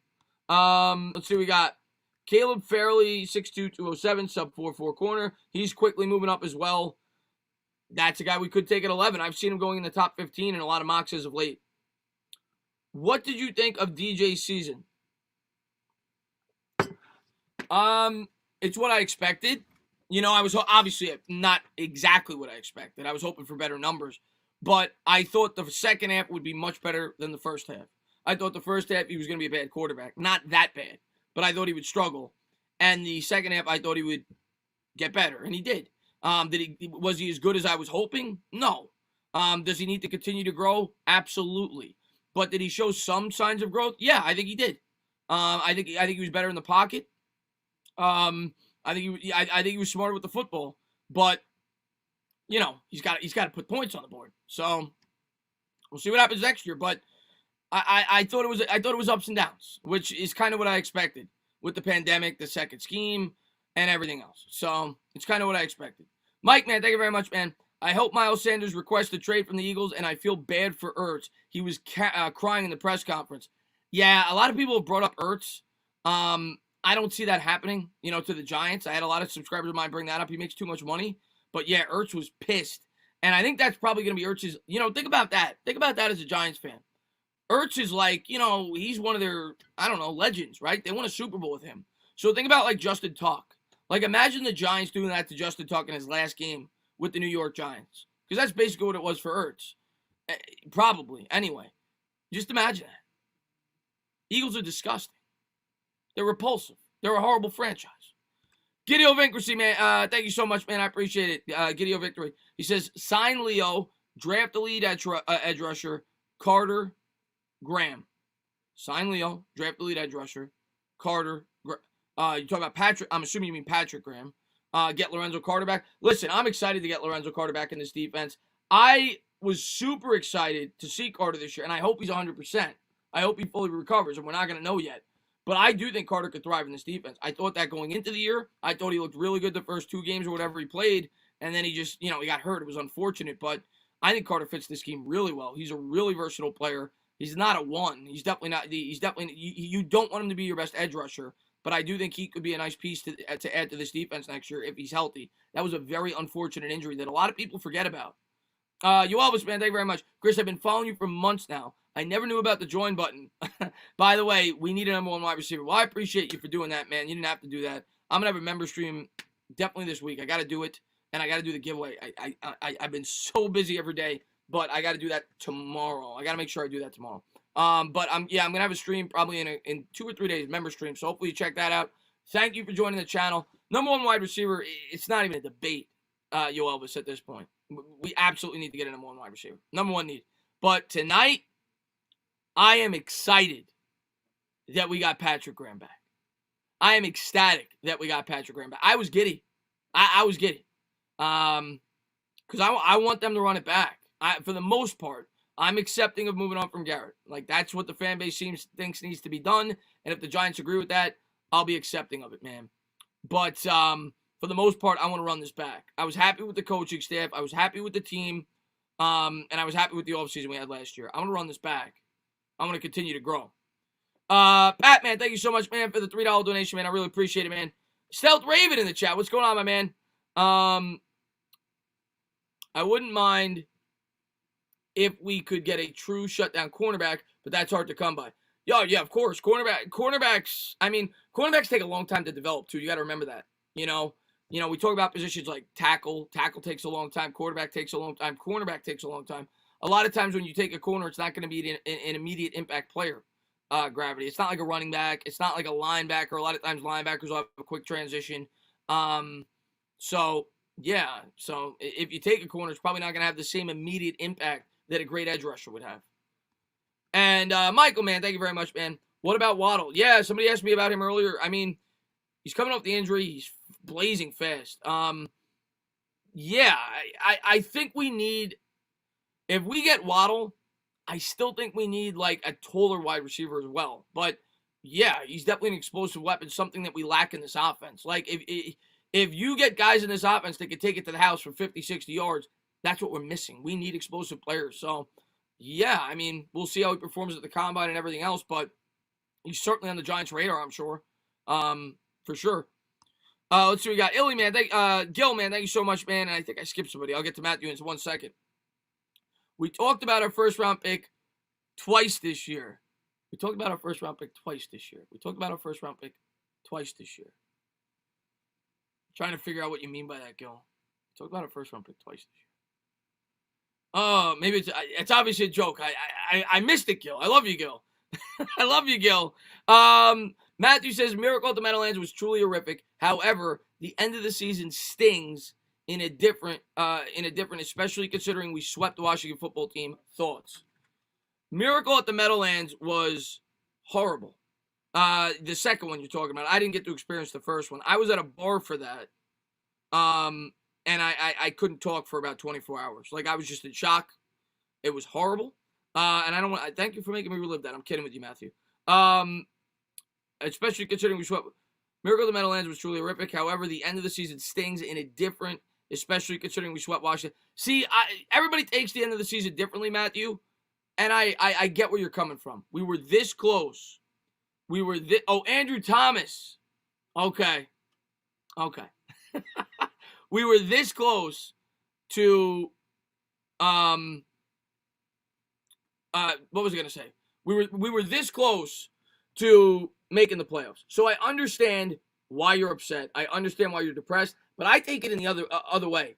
Let's see what we got. Caleb Fairley, 6'2", 207, sub 4'4" corner. He's quickly moving up as well. That's a guy we could take at 11. I've seen him going in the top 15 in a lot of mocks as of late. What did you think of DJ's season? It's what I expected. You know, I was obviously not exactly what I expected. I was hoping for better numbers. But I thought the second half would be much better than the first half. I thought the first half he was going to be a bad quarterback. Not that bad, but I thought he would struggle. And the second half, I thought he would get better, and he did. Was he as good as I was hoping? No. Does he need to continue to grow? Absolutely. But did he show some signs of growth? Yeah, I think he did. I think he was better in the pocket. I think he was smarter with the football. But you know, he's got to put points on the board. So we'll see what happens next year. But I thought it was ups and downs, which is kind of what I expected with the pandemic, the second scheme, and everything else. So it's kind of what I expected. Mike, man, thank you very much, man. I hope Miles Sanders requests a trade from the Eagles, and I feel bad for Ertz. He was crying in the press conference. Yeah, a lot of people have brought up Ertz. I don't see that happening, you know, to the Giants. I had a lot of subscribers of mine bring that up. He makes too much money. But yeah, Ertz was pissed. And I think that's probably going to be Ertz's, you know, think about that. Think about that as a Giants fan. Ertz is like, you know, he's one of their, I don't know, legends, right? They won a Super Bowl with him. So think about like Justin Tuck. Like imagine the Giants doing that to Justin Tuck in his last game with the New York Giants. Because that's basically what it was for Ertz. Probably. Anyway, just imagine that. Eagles are disgusting. They're repulsive. They're a horrible franchise. Gideon Victory, man. Thank you so much, man. I appreciate it. Gideon Victory. He says, sign Leo, draft the lead edge rusher, Carter, Graham. Sign Leo, draft the lead edge rusher, Carter, you talk about Patrick. I'm assuming you mean Patrick Graham. Get Lorenzo Carter back. Listen, I'm excited to get Lorenzo Carter back in this defense. I was super excited to see Carter this year, and I hope he's 100%. I hope he fully recovers, and we're not going to know yet. But I do think Carter could thrive in this defense. I thought that going into the year. I thought he looked really good the first 2 games or whatever he played, and then he just, he got hurt. It was unfortunate, but I think Carter fits this scheme really well. He's a really versatile player. He's not a 1. He's definitely not. You don't want him to be your best edge rusher, but I do think he could be a nice piece to add to this defense next year if he's healthy. That was a very unfortunate injury that a lot of people forget about. You Elvis, man, thank you very much. Chris, I've been following you for months now. I never knew about the join button. By the way, we need a number 1 wide receiver. Well, I appreciate you for doing that, man. You didn't have to do that. I'm going to have a member stream definitely this week. I got to do it, and I got to do the giveaway. I've been so busy every day, but I got to do that tomorrow. I got to make sure I do that tomorrow. But I'm going to have a stream probably in 2 or 3 days, member stream. So hopefully you check that out. Thank you for joining the channel. Number 1 wide receiver, it's not even a debate, Yo Elvis, at this point. We absolutely need to get a number 1 wide receiver. Number 1 need. But tonight, I am excited that we got Patrick Graham back. I am ecstatic that we got Patrick Graham back. I was giddy. I was giddy. Because I want them to run it back. For the most part, I'm accepting of moving on from Garrett. Like, that's what the fan base thinks needs to be done. And if the Giants agree with that, I'll be accepting of it, man. But for the most part, I want to run this back. I was happy with the coaching staff. I was happy with the team. And I was happy with the offseason we had last year. I want to run this back. I want to continue to grow. Pat, man, thank you so much, man, for the $3 donation, man. I really appreciate it, man. Stealth Raven in the chat. What's going on, my man? I wouldn't mind if we could get a true shutdown cornerback, but that's hard to come by. Yeah, of course. Cornerbacks, cornerbacks take a long time to develop, too. You got to remember that. We talk about positions like tackle. Tackle takes a long time. Quarterback takes a long time. Cornerback takes a long time. A lot of times when you take a corner, it's not going to be an immediate impact player, Gravity. It's not like a running back. It's not like a linebacker. A lot of times linebackers will have a quick transition. So if you take a corner, it's probably not going to have the same immediate impact that a great edge rusher would have. And Michael, man, thank you very much, man. What about Waddle? Yeah, somebody asked me about him earlier. He's coming off the injury. He's blazing fast. I think we need... If we get Waddle, I still think we need like a taller wide receiver as well. But yeah, he's definitely an explosive weapon, something that we lack in this offense. Like if you get guys in this offense that can take it to the house for 50, 60 yards, that's what we're missing. We need explosive players. So yeah, we'll see how he performs at the combine and everything else, but he's certainly on the Giants' radar, I'm sure. For sure. Let's see, we got Illy, man. Gil, man, thank you so much, man. And I think I skipped somebody. I'll get to Matthew in 1 second. We talked about our first-round pick twice this year. Trying to figure out what you mean by that, Gil. We talked about our first-round pick twice this year. Oh, maybe it's obviously a joke. I missed it, Gil. I love you, Gil. I love you, Gil. Matthew says, Miracle at the Meadowlands was truly horrific. However, the end of the season stings in a different, especially considering we swept the Washington football team. Thoughts? Miracle at the Meadowlands was horrible. The second one you're talking about, I didn't get to experience the first one. I was at a bar for that, and I couldn't talk for about 24 hours. Like, I was just in shock. It was horrible, and I don't want. Thank you for making me relive that. I'm kidding with you, Matthew. Especially considering we swept. Miracle at the Meadowlands was truly horrific. However, the end of the season stings in a different. Especially considering we swept Washington. See, everybody takes the end of the season differently, Matthew. And I get where you're coming from. We were this close. Andrew Thomas. Okay. We were this close to, what was I going to say? We were this close to making the playoffs. So I understand why you're upset. I understand why you're depressed. But I take it in the other way.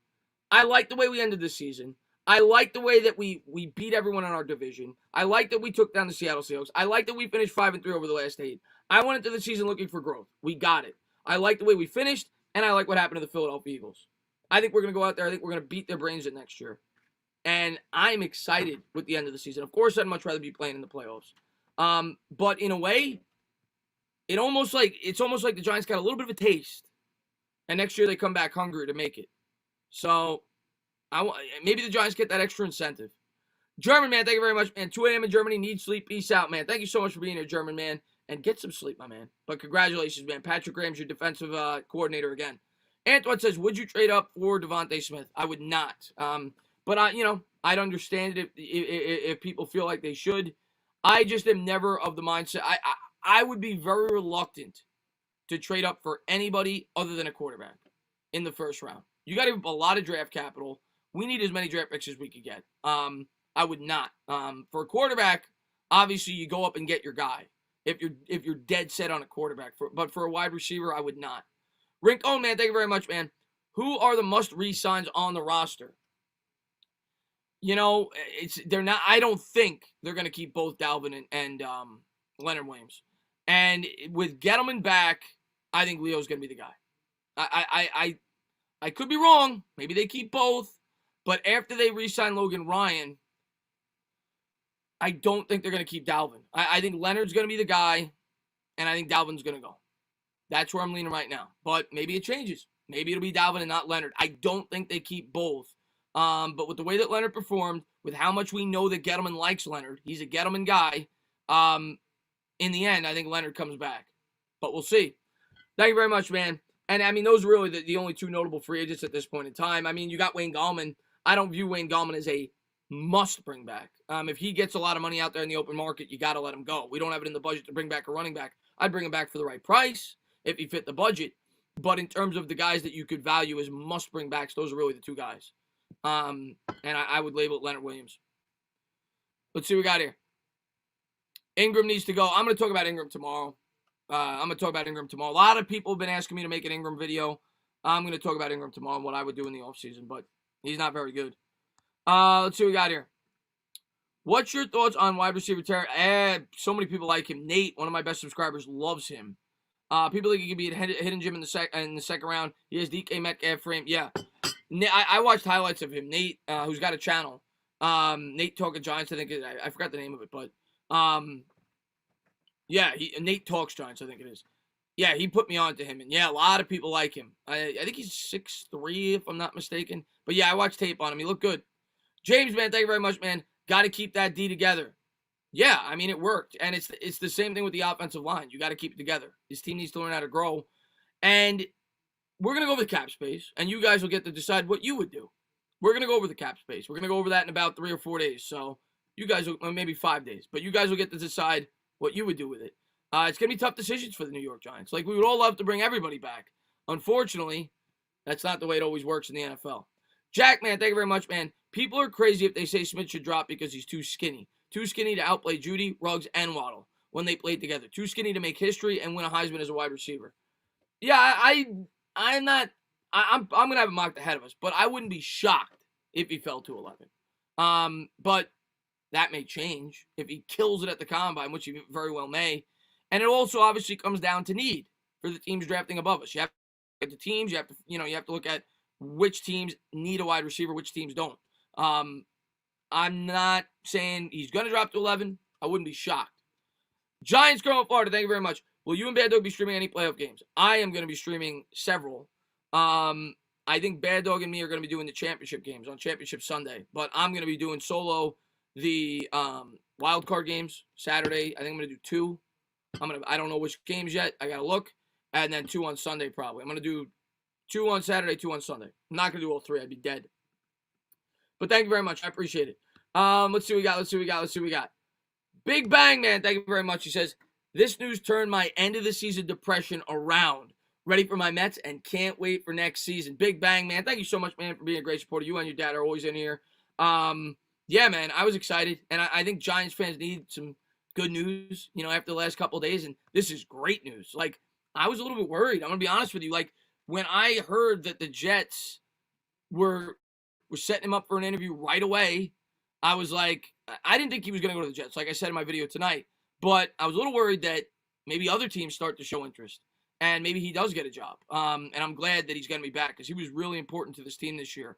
I like the way we ended the season. I like the way that we beat everyone in our division. I like that we took down the Seattle Seahawks. I like that we finished 5-3 over the last 8. I went into the season looking for growth. We got it. I like the way we finished, and I like what happened to the Philadelphia Eagles. I think we're going to go out there. I think we're going to beat their brains in next year. And I'm excited with the end of the season. Of course, I'd much rather be playing in the playoffs. But in a way, it's almost like the Giants got a little bit of a taste. And next year they come back hungry to make it. So maybe the Giants get that extra incentive. German man, thank you very much, man. 2 a.m. in Germany, need sleep. Peace out, man. Thank you so much for being here, German man. And get some sleep, my man. But congratulations, man. Patrick Graham's your defensive coordinator again. Antoine says, would you trade up for Devontae Smith? I would not. But I'd understand it if people feel like they should. I just am never of the mindset. I would be very reluctant to trade up for anybody other than a quarterback in the first round. You got to have a lot of draft capital. We need as many draft picks as we could get. I would not. For a quarterback, obviously you go up and get your guy if you're dead set on a quarterback. But for a wide receiver, I would not. Rink, oh man, thank you very much, man. Who are the must re-signs on the roster? They're not. I don't think they're going to keep both Dalvin and Leonard Williams. And with Gettleman back, I think Leo's going to be the guy. I could be wrong. Maybe they keep both. But after they re-sign Logan Ryan, I don't think they're going to keep Dalvin. I think Leonard's going to be the guy, and I think Dalvin's going to go. That's where I'm leaning right now. But maybe it changes. Maybe it'll be Dalvin and not Leonard. I don't think they keep both. But with the way that Leonard performed, with how much we know that Gettleman likes Leonard, he's a Gettleman guy, in the end, I think Leonard comes back. But we'll see. Thank you very much, man. And, I mean, those are really the only 2 notable free agents at this point in time. I mean, you got Wayne Gallman. I don't view Wayne Gallman as a must bring back. If he gets a lot of money out there in the open market, you got to let him go. We don't have it in the budget to bring back a running back. I'd bring him back for the right price if he fit the budget. But in terms of the guys that you could value as must bring backs, those are really the 2 guys. And I would label it Leonard Williams. Let's see what we got here. Ingram needs to go. I'm going to talk about Ingram tomorrow. A lot of people have been asking me to make an Ingram video. I'm going to talk about Ingram tomorrow and what I would do in the offseason, but he's not very good. Let's see what we got here. What's your thoughts on wide receiver Terry? So many people like him. Nate, one of my best subscribers, loves him. People think he could be a hidden gem in the second round. He has DK Metcalf frame. Yeah. I watched highlights of him. Nate, who's got a channel. Nate Talking Giants, I think. I forgot the name of it, but yeah, Nate Talks Giants, I think it is. Yeah, he put me on to him, and yeah, a lot of people like him. I think he's 6'3", if I'm not mistaken. But yeah, I watched tape on him. He looked good. James, man, thank you very much, man. Got to keep that D together. Yeah, I mean, it worked. And it's the same thing with the offensive line. You got to keep it together. This team needs to learn how to grow. And we're going to go over the cap space, and you guys will get to decide what you would do. We're going to go over the cap space. We're going to go over that in about 3 or 4 days. So you guys will, maybe 5 days. But you guys will get to decide what you would do with it. It's going to be tough decisions for the New York Giants. Like, we would all love to bring everybody back. Unfortunately, that's not the way it always works in the NFL. Jack, man, thank you very much, man. People are crazy if they say Smith should drop because he's too skinny. Too skinny to outplay Judy, Ruggs, and Waddle when they played together. Too skinny to make history and win a Heisman as a wide receiver. Yeah, I'm going to have him mocked ahead of us, but I wouldn't be shocked if he fell to 11. But that may change if he kills it at the combine, which he very well may. And it also obviously comes down to need for the teams drafting above us. You have to look at the teams. You have to look at which teams need a wide receiver, which teams don't. I'm not saying he's going to drop to 11. I wouldn't be shocked. Giants growing Florida, thank you very much. Will you and Bad Dog be streaming any playoff games? I am going to be streaming several. I think Bad Dog and me are going to be doing the championship games on Championship Sunday. But I'm going to be doing solo the wild card games Saturday. I think I'm going to do 2. I don't know which games yet. I got to look. And then 2 on Sunday probably. I'm going to do 2 on Saturday, 2 on Sunday. I'm not going to do all 3. I'd be dead. But thank you very much. I appreciate it. Let's see what we got. Big Bang, man. Thank you very much. He says, this news turned my end of the season depression around. Ready for my Mets and can't wait for next season. Big Bang, man. Thank you so much, man, for being a great supporter. You and your dad are always in here. Yeah, man, I was excited. And I think Giants fans need some good news, after the last couple of days. And this is great news. Like, I was a little bit worried. I'm going to be honest with you. Like, when I heard that the Jets were was setting him up for an interview right away. I was like, I didn't think he was going to go to the Jets, like I said in my video tonight. But I was a little worried that maybe other teams start to show interest. And maybe he does get a job. And I'm glad that he's going to be back because he was really important to this team this year.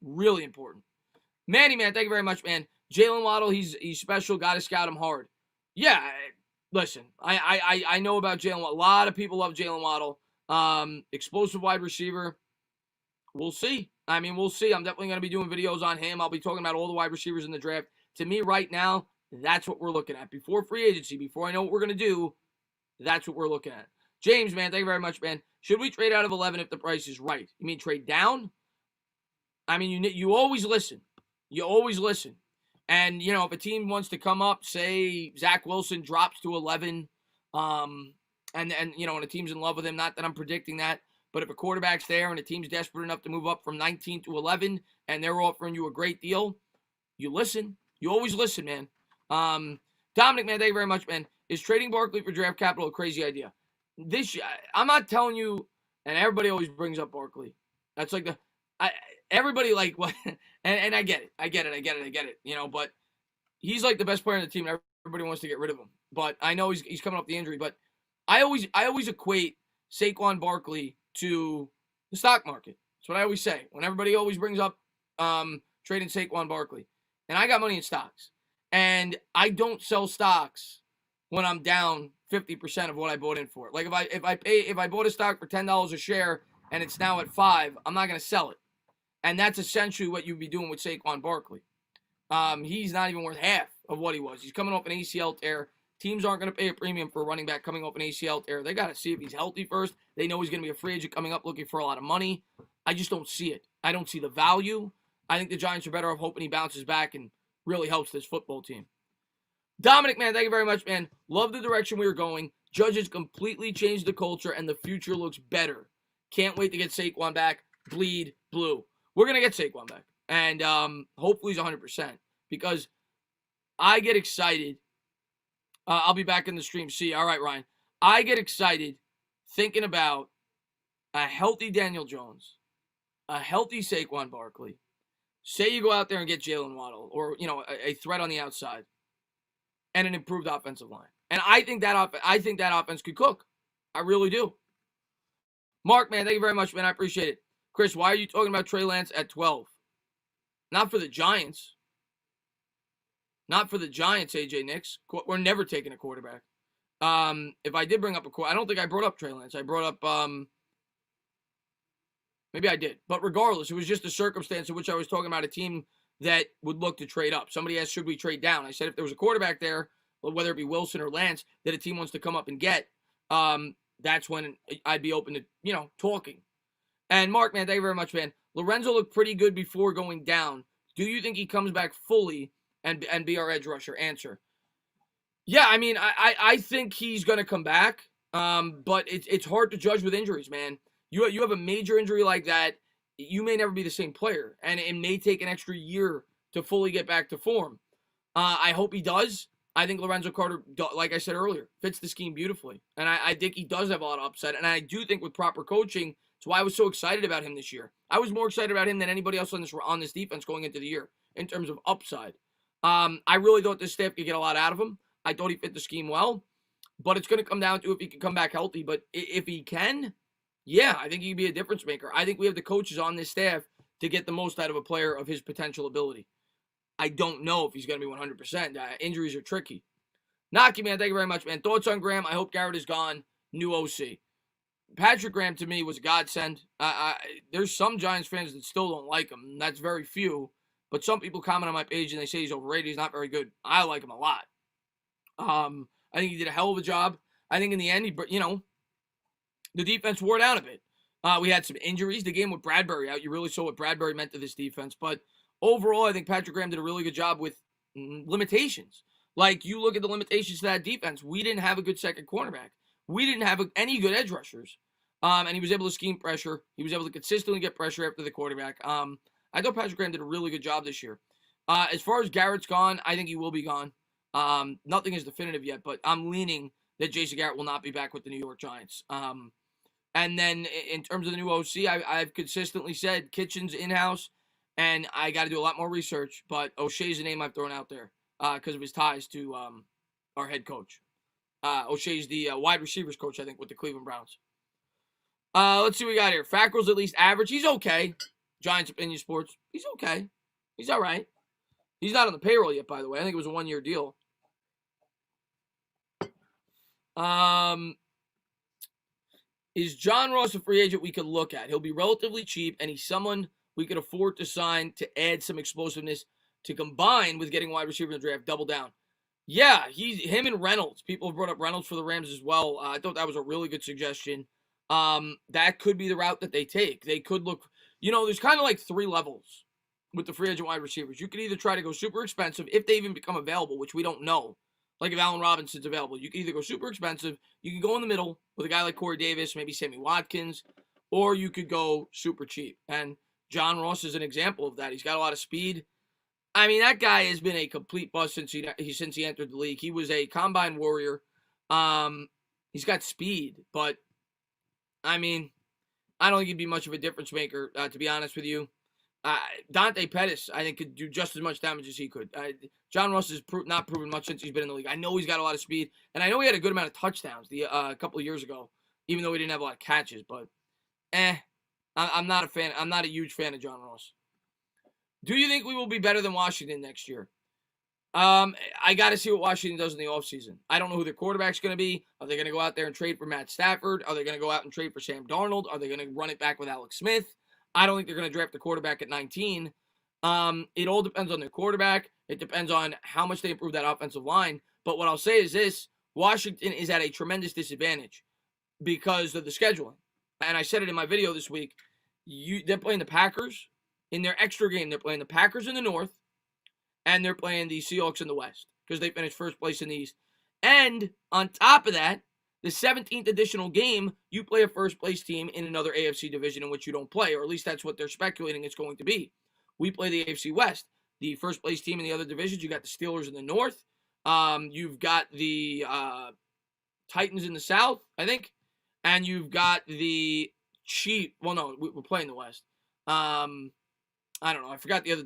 Really important. Manny, man, thank you very much, man. Jalen Waddle, he's special. Got to scout him hard. Yeah, listen, I know about Jalen Waddle. A lot of people love Jalen Waddle. Explosive wide receiver. We'll see. I mean, we'll see. I'm definitely going to be doing videos on him. I'll be talking about all the wide receivers in the draft. To me, right now, that's what we're looking at. Before free agency, before I know what we're going to do, that's what we're looking at. James, man, thank you very much, man. Should we trade out of 11 if the price is right? You mean trade down? I mean, you always listen. You always listen. And, you know, if a team wants to come up, say Zach Wilson drops to 11, and you know, and a team's in love with him, not that I'm predicting that, but if a quarterback's there and a team's desperate enough to move up from 19 to 11 and they're offering you a great deal, you listen. You always listen, man. Dominic, man, thank you very much, man. Is trading Barkley for draft capital a crazy idea? I'm not telling you, and everybody always brings up Barkley. That's like everybody like what, and I get it. You know, but he's like the best player on the team. And everybody wants to get rid of him, but I know he's coming off the injury. But I always equate Saquon Barkley to the stock market. That's what I always say when everybody always brings up trading Saquon Barkley. And I got money in stocks, and I don't sell stocks when I'm down 50% of what I bought in for it. Like if I bought a stock for $10 a share and it's now at $5, I'm not going to sell it. And that's essentially what you'd be doing with Saquon Barkley. He's not even worth half of what he was. He's coming off an ACL tear. Teams aren't going to pay a premium for a running back coming off an ACL tear. They got to see if he's healthy first. They know he's going to be a free agent coming up looking for a lot of money. I just don't see it. I don't see the value. I think the Giants are better off hoping he bounces back and really helps this football team. Dominic, man, thank you very much, man. Love the direction we were going. Judges completely changed the culture, and the future looks better. Can't wait to get Saquon back. Bleed blue. We're going to get Saquon back. And hopefully he's 100%. Because I get excited. I'll be back in the stream. See, all right, Ryan. I get excited thinking about a healthy Daniel Jones, a healthy Saquon Barkley. Say you go out there and get Jalen Waddle or, you know, a threat on the outside and an improved offensive line. And I think that offense could cook. I really do. Mark, man, thank you very much, man. I appreciate it. Chris, why are you talking about Trey Lance at 12? Not for the Giants. Not for the Giants, AJ Nix. We're never taking a quarterback. If I did bring up I don't think I brought up Trey Lance. I brought up, maybe I did. But regardless, it was just a circumstance in which I was talking about a team that would look to trade up. Somebody asked, should we trade down? I said if there was a quarterback there, whether it be Wilson or Lance, that a team wants to come up and get, that's when I'd be open to, you know, talking. And Mark, man, thank you very much, man. Lorenzo looked pretty good before going down. Do you think he comes back fully and be our edge rusher? Answer. Yeah, I mean, I think he's going to come back, but it's hard to judge with injuries, man. You have a major injury like that, you may never be the same player, and it may take an extra year to fully get back to form. I hope he does. I think Lorenzo Carter, like I said earlier, fits the scheme beautifully, and I think he does have a lot of upside, and I do think with proper coaching, that's why I was so excited about him this year. I was more excited about him than anybody else on this defense going into the year in terms of upside. I really thought this staff could get a lot out of him. I thought he fit the scheme well, but it's going to come down to if he can come back healthy. But if he can, yeah, I think he can be a difference maker. I think we have the coaches on this staff to get the most out of a player of his potential ability. I don't know if he's going to be 100%. Injuries are tricky. Naki, man, thank you very much, man. Thoughts on Graham? I hope Garrett is gone. New OC. Patrick Graham, to me, was a godsend. There's some Giants fans that still don't like him. That's very few. But some people comment on my page and they say he's overrated. He's not very good. I like him a lot. I think he did a hell of a job. I think in the end, the defense wore down a bit. We had some injuries. The game with Bradbury out, you really saw what Bradbury meant to this defense. But overall, I think Patrick Graham did a really good job with limitations. Like, you look at the limitations to that defense. We didn't have a good second cornerback. We didn't have any good edge rushers. And he was able to scheme pressure. He was able to consistently get pressure after the quarterback. I thought Patrick Graham did a really good job this year. As far as Garrett's gone, I think he will be gone. Nothing is definitive yet, but I'm leaning that Jason Garrett will not be back with the New York Giants. And then in terms of the new OC, I've consistently said Kitchen's in-house, and I got to do a lot more research, but O'Shea's a name I've thrown out there because of his ties to our head coach. O'Shea's the wide receivers coach, I think, with the Cleveland Browns. Let's see what we got here. Fackrell's at least average. He's okay. Giants Opinion Sports. He's okay. He's all right. He's not on the payroll yet, by the way. I think it was a 1-year deal. Is John Ross a free agent we could look at? He'll be relatively cheap, and he's someone we could afford to sign to add some explosiveness to combine with getting wide receiver in the draft. Double down. Yeah, him and Reynolds. People have brought up Reynolds for the Rams as well. I thought that was a really good suggestion. That could be the route that they take. They could look, there's kind of like 3 levels with the free agent wide receivers. You could either try to go super expensive if they even become available, which we don't know. Like if Allen Robinson's available, you can either go super expensive, you can go in the middle with a guy like Corey Davis, maybe Sammy Watkins, or you could go super cheap. And John Ross is an example of that. He's got a lot of speed. I mean, that guy has been a complete bust since he entered the league. He was a combine warrior. He's got speed, but I mean, I don't think he'd be much of a difference maker, to be honest with you. Dante Pettis, I think, could do just as much damage as he could. John Ross has not proven much since he's been in the league. I know he's got a lot of speed, and I know he had a good amount of touchdowns a couple of years ago, even though he didn't have a lot of catches. But, I'm not a fan. I'm not a huge fan of John Ross. Do you think we will be better than Washington next year? I got to see what Washington does in the offseason. I don't know who their quarterback's going to be. Are they going to go out there and trade for Matt Stafford? Are they going to go out and trade for Sam Darnold? Are they going to run it back with Alex Smith? I don't think they're going to draft a quarterback at 19. It all depends on their quarterback. It depends on how much they improve that offensive line. But what I'll say is this: Washington is at a tremendous disadvantage because of the scheduling. And I said it in my video this week. They're playing the Packers. In their extra game, they're playing the Packers in the North, and they're playing the Seahawks in the West because they finished first place in the East. And on top of that, the 17th additional game, you play a first-place team in another AFC division in which you don't play, or at least that's what they're speculating it's going to be. We play the AFC West. The first-place team in the other divisions, you got the Steelers in the North. You've got the Titans in the South, I think. And you've got the Chiefs. Well, no, we're playing the West. I don't know. I forgot the other.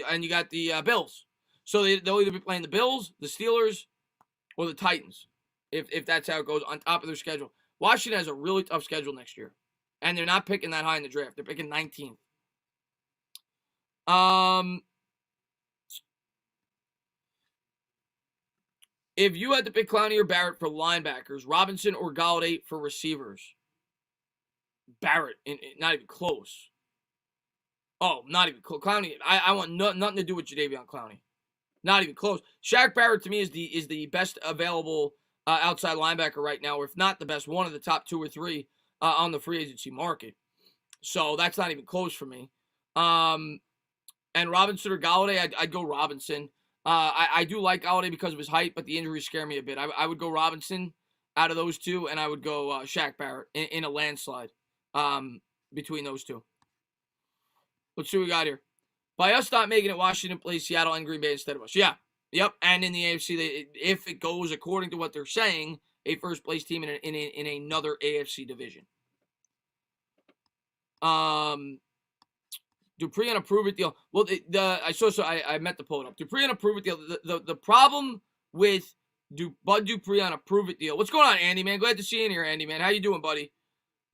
And you got the Bills. So they'll either be playing the Bills, the Steelers, or the Titans. If that's how it goes on top of their schedule. Washington has a really tough schedule next year. And they're not picking that high in the draft. They're picking 19th. If you had to pick Clowney or Barrett for linebackers, Robinson or Galladay for receivers, Barrett, not even close. Oh, not even close. Clowney, I want nothing to do with Jadeveon Clowney. Not even close. Shaq Barrett to me is the best available outside linebacker right now, or if not the best, one of the top 2 or 3 on the free agency market. So that's not even close for me. And Robinson or Galladay, I'd go Robinson. I do like Galladay because of his height, but the injuries scare me a bit. I would go Robinson out of those 2, and I would go Shaq Barrett in a landslide between those 2. Let's see what we got here. By us not making it, Washington plays Seattle and Green Bay instead of us. Yeah. Yep. And in the AFC, if it goes according to what they're saying, a first-place team in another AFC division. Dupree on a prove-it deal. Well, I meant to pull it up. Dupree on a prove-it deal. The problem with Bud Dupree on a prove-it deal. What's going on, Andy, man? Glad to see you in here, Andy, man. How you doing, buddy?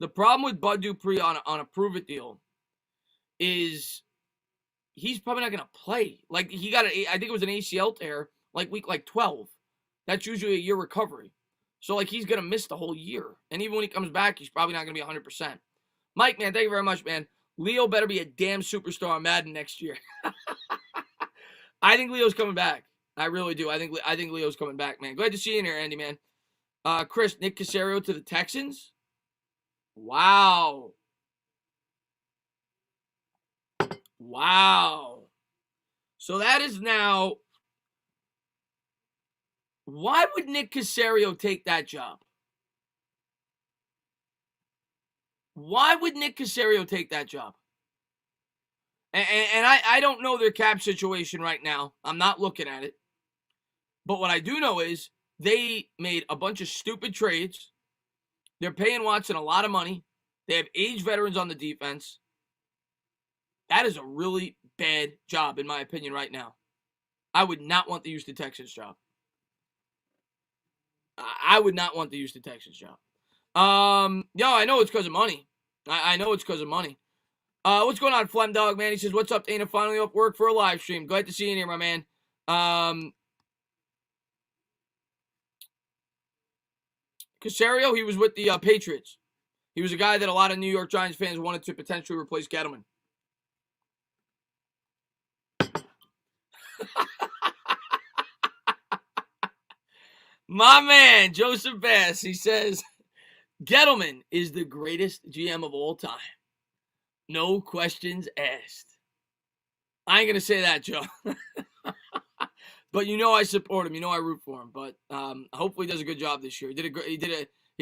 The problem with Bud Dupree on a prove-it deal is he's probably not going to play. Like, he got I think it was an ACL tear, week 12. That's usually a year recovery. So, he's going to miss the whole year. And even when he comes back, he's probably not going to be 100%. Mike, man, thank you very much, man. Leo better be a damn superstar on Madden next year. I think Leo's coming back. I really do. I think Leo's coming back, man. Glad to see you in here, Andy, man. Chris, Nick Caserio to the Texans? Wow. So that is now. Why would Nick Caserio take that job? Why would Nick Caserio take that job? And I don't know their cap situation right now. I'm not looking at it. But what I do know is they made a bunch of stupid trades. They're paying Watson a lot of money. They have aged veterans on the defense. That is a really bad job, in my opinion, right now. I would not want the Houston Texans job. I would not want the Houston Texans job. Yo, I know it's because of money. I know it's because of money. What's going on, Flem Dog, man? He says, what's up, Dana? Finally off work for a live stream. Glad to see you in here, my man. Casario, he was with the Patriots. He was a guy that a lot of New York Giants fans wanted to potentially replace Gettleman. My man, Joseph Bass, he says, Gettleman is the greatest GM of all time. No questions asked. I ain't going to say that, Joe. But you know I support him. You know I root for him. But hopefully he does a good job this year. He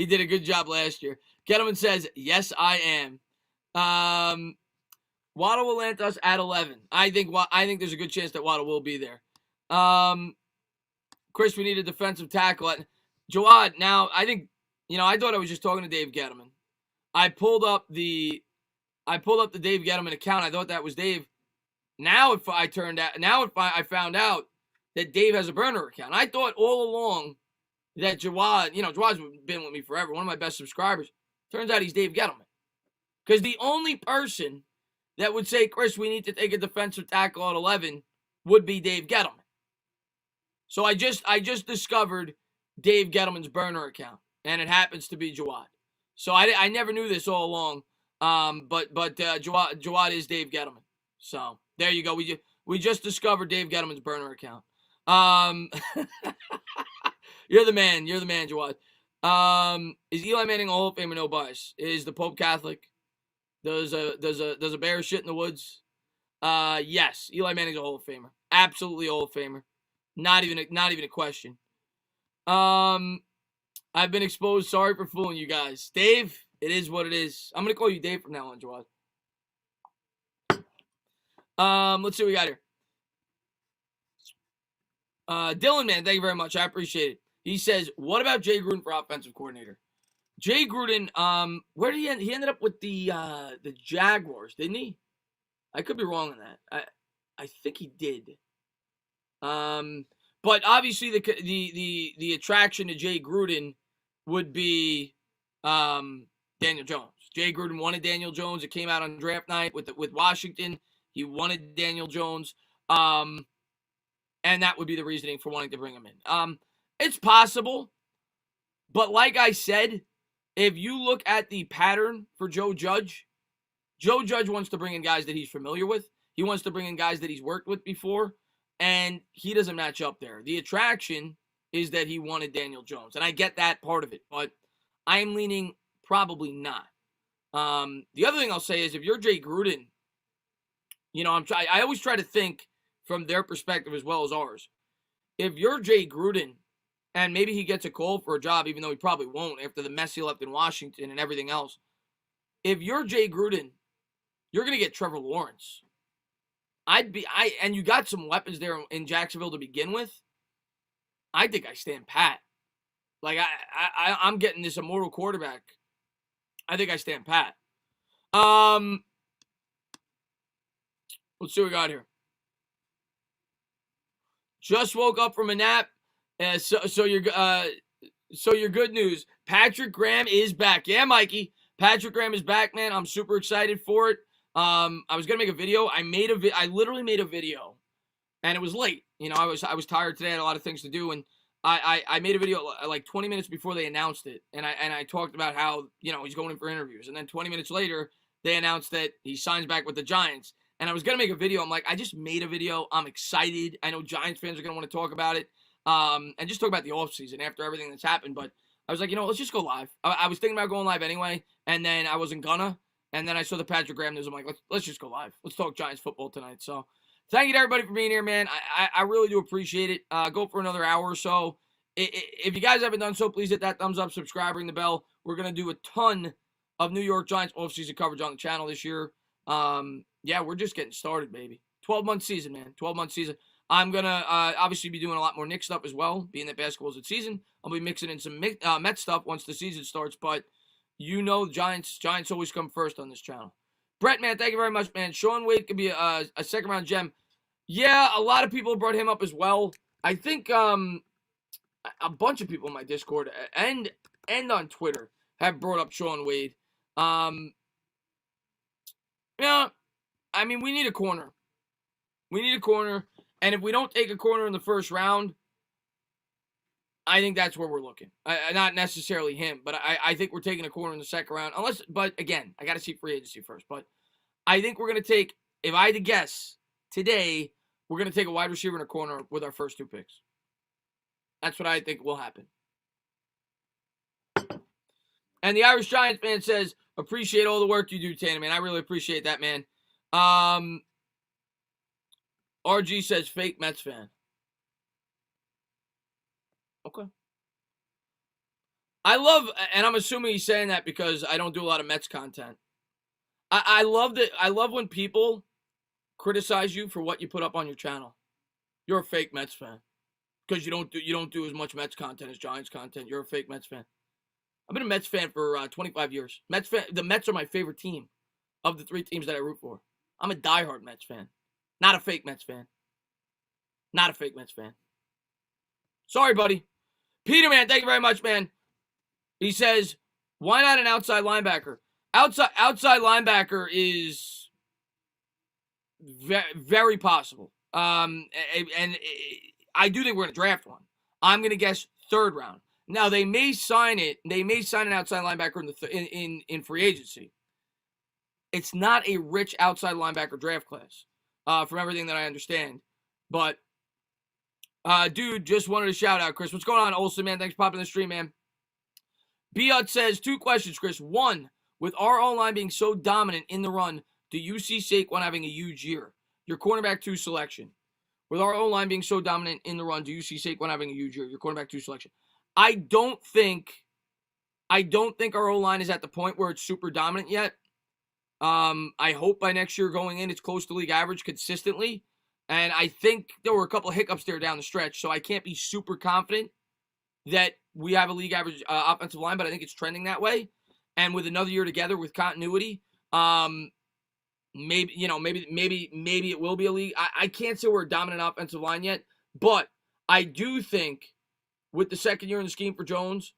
did a good job last year. Gettleman says, yes, I am. Waddle will land us at 11. I think there's a good chance that Waddle will be there. Chris, we need a defensive tackle. Jawad, now, I think, I thought I was just talking to Dave Gettleman. I pulled up the Dave Gettleman account. I thought that was Dave. Now I found out that Dave has a burner account. I thought all along that Jawad, Jawad's been with me forever, one of my best subscribers. Turns out he's Dave Gettleman. Because the only person that would say, Chris, we need to take a defensive tackle at 11 would be Dave Gettleman. So I just discovered Dave Gettleman's burner account, and it happens to be Jawad. So I never knew this all along, but Jawad is Dave Gettleman. So there you go. We just discovered Dave Gettleman's burner account. You're the man, Jawad. Is Eli Manning a Hall of Famer? No bias. Is the Pope Catholic? Does a bear shit in the woods? Yes, Eli Manning's a Hall of Famer. Absolutely a Hall of Famer. Not even a question. I've been exposed. Sorry for fooling you guys. Dave, it is what it is. I'm gonna call you Dave from now on, Jawad. Let's see what we got here. Dylan, man, thank you very much. I appreciate it. He says, what about Jay Gruden for offensive coordinator? Jay Gruden, where did he end? He ended up with the Jaguars, didn't he? I could be wrong on that. I think he did. But obviously the attraction to Jay Gruden would be Daniel Jones. Jay Gruden wanted Daniel Jones. It came out on draft night with Washington. He wanted Daniel Jones. And that would be the reasoning for wanting to bring him in. It's possible. But like I said, if you look at the pattern for Joe Judge wants to bring in guys that he's familiar with. He wants to bring in guys that he's worked with before. And he doesn't match up there. The attraction is that he wanted Daniel Jones. And I get that part of it. But I'm leaning probably not. The other thing I'll say is if you're Jay Gruden, I always try to think from their perspective as well as ours. If you're Jay Gruden, and maybe he gets a call for a job, even though he probably won't after the mess he left in Washington and everything else. If you're Jay Gruden, you're going to get Trevor Lawrence. And you got some weapons there in Jacksonville to begin with. I think I stand pat. Like, I'm getting this immortal quarterback. I think I stand pat. Let's see what we got here. Just woke up from a nap. So your good news. Patrick Graham is back. Yeah, Mikey. Patrick Graham is back, man. I'm super excited for it. I was gonna make a video. I literally made a video, and it was late. I was tired today. I had a lot of things to do, and I made a video like 20 minutes before they announced it, and I talked about how he's going in for interviews, and then 20 minutes later they announced that he signs back with the Giants. And I was gonna make a video. I'm like, I just made a video. I'm excited. I know Giants fans are gonna want to talk about it, and just talk about the offseason after everything that's happened. But I was like, let's just go live. I was thinking about going live anyway, and then I wasn't gonna. And then I saw the Patrick Graham news. I'm like, let's just go live. Let's talk Giants football tonight. So thank you to everybody for being here, man. I really do appreciate it. Go for another hour or so. If you guys haven't done so, please hit that thumbs up, subscribe, ring the bell. We're going to do a ton of New York Giants offseason coverage on the channel this year. Yeah, we're just getting started, baby. 12-month season, man. 12-month season. I'm going to obviously be doing a lot more Knicks stuff as well, being that basketball's in season. I'll be mixing in some Mets stuff once the season starts, but Giants always come first on this channel. Brett, man, thank you very much, man. Sean Wade could be a second-round gem. Yeah, a lot of people brought him up as well. I think a bunch of people in my Discord and on Twitter have brought up Sean Wade. Yeah, I mean, we need a corner. We need a corner. And if we don't take a corner in the first round, I think that's where we're looking. Not necessarily him, but I think we're taking a corner in the second round. But again, I got to see free agency first. But I think we're going to take, if I had to guess, today, we're going to take a wide receiver in a corner with our first 2 picks. That's what I think will happen. And the Irish Giants fan says, appreciate all the work you do, Tanner, man. I really appreciate that, man. RG says, fake Mets fan. Okay. I love, and I'm assuming he's saying that because I don't do a lot of Mets content. I love that. I love when people criticize you for what you put up on your channel. You're a fake Mets fan because you don't do as much Mets content as Giants content. You're a fake Mets fan. I've been a Mets fan for 25 years. The Mets are my favorite team of the 3 teams that I root for. I'm a diehard Mets fan, not a fake Mets fan. Not a fake Mets fan. Sorry, buddy. Peter, man, thank you very much, man. He says, why not an outside linebacker? Outside linebacker is very possible. And I do think we're going to draft one. I'm going to guess 3rd round. Now, they may sign it. They may sign an outside linebacker in free agency. It's not a rich outside linebacker draft class, from everything that I understand. But, dude, just wanted to shout out, Chris. What's going on, Olsen, man? Thanks for popping the stream, man. Biot says, 2 questions, Chris. 1, with our O-line being so dominant in the run, do you see Saquon having a huge year? Your cornerback 2 selection. With our O-line being so dominant in the run, do you see Saquon having a huge year? Your cornerback 2 selection. I don't think our O-line is at the point where it's super dominant yet. I hope by next year going in, it's close to league average consistently. And I think there were a couple of hiccups there down the stretch, so I can't be super confident that we have a league average offensive line, but I think it's trending that way. And with another year together with continuity, maybe it will be a league. I can't say we're a dominant offensive line yet, but I do think with the second year in the scheme for Jones,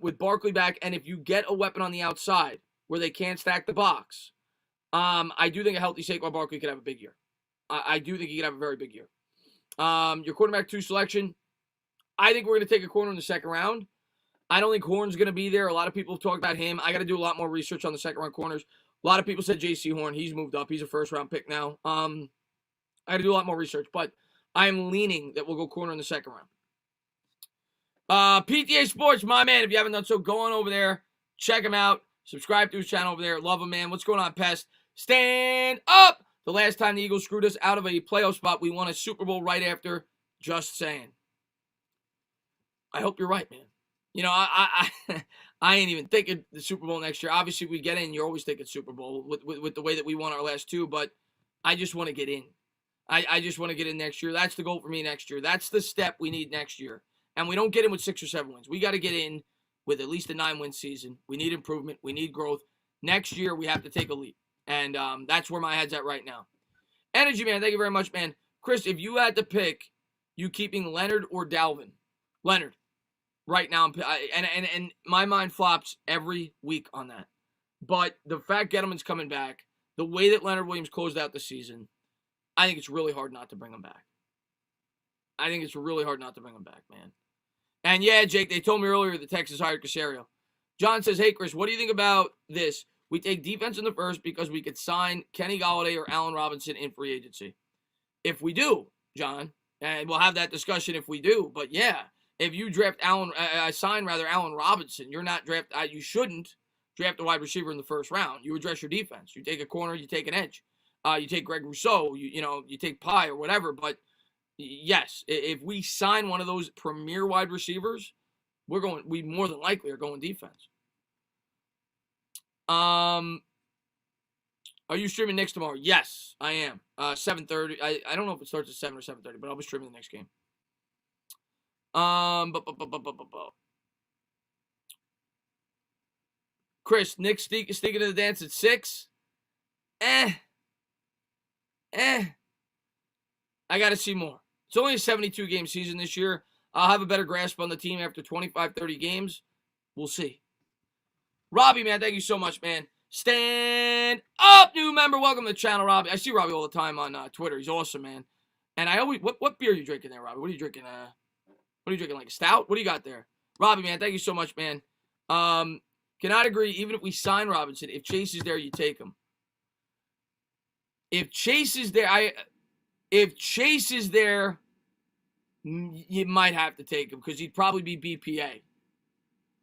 with Barkley back, and if you get a weapon on the outside where they can't stack the box, I do think a healthy Saquon Barkley could have a big year. I do think he could have a very big year. Your quarterback 2 selection, I think we're going to take a corner in the second round. I don't think Horn's going to be there. A lot of people have talked about him. I got to do a lot more research on the second round corners. A lot of people said J.C. Horn. He's moved up. He's a first round pick now. I got to do a lot more research, but I'm leaning that we'll go corner in the second round. PTA Sports, my man, if you haven't done so, go on over there. Check him out. Subscribe to his channel over there. Love him, man. What's going on, Pest? Stand up! The last time the Eagles screwed us out of a playoff spot, we won a Super Bowl right after. Just saying. I hope you're right, man. You know, I ain't even thinking the Super Bowl next year. Obviously, we get in. You're always thinking Super Bowl with the way that we won our last 2, but I just want to get in. I just want to get in next year. That's the goal for me next year. That's the step we need next year. And we don't get in with 6 or 7 wins. We got to get in with at least a 9-win season. We need improvement. We need growth. Next year, we have to take a leap. And that's where my head's at right now. Energy, man. Thank you very much, man. Chris, if you had to pick, you keeping Leonard or Dalvin? Leonard. Right now, and my mind flops every week on that. But the fact Gettleman's coming back, the way that Leonard Williams closed out the season, I think it's really hard not to bring him back. Man. And yeah, Jake, they told me earlier the Texans hired Caserio. John says, hey, Chris, what do you think about this? We take defense in the first because we could sign Kenny Golladay or Allen Robinson in free agency. If we do, John, and we'll have that discussion if we do, but yeah. If you draft Allen Robinson, you shouldn't draft a wide receiver in the first round. You address your defense. You take a corner, you take an edge. You take Greg Rousseau, you take Pye or whatever. But yes, if we sign one of those premier wide receivers, we more than likely are going defense. Are you streaming Knicks tomorrow? Yes, I am. 7:30. I don't know if it starts at 7 or 7:30, but I'll be streaming the next game. Chris, Nick sneaking to the dance at 6. eh. I got to see more. It's only a 72-game season this year. I'll have a better grasp on the team after 25, 30 games. We'll see. Robbie, man, thank you so much, man. Stand up, new member. Welcome to the channel, Robbie. I see Robbie all the time on Twitter. He's awesome, man. And I always, what beer are you drinking there, Robbie? What are you drinking? Like a stout? What do you got there? Robbie, man, thank you so much, man. Cannot agree. Even if we sign Robinson, if Chase is there, you take him. If Chase is there, you might have to take him because he'd probably be BPA.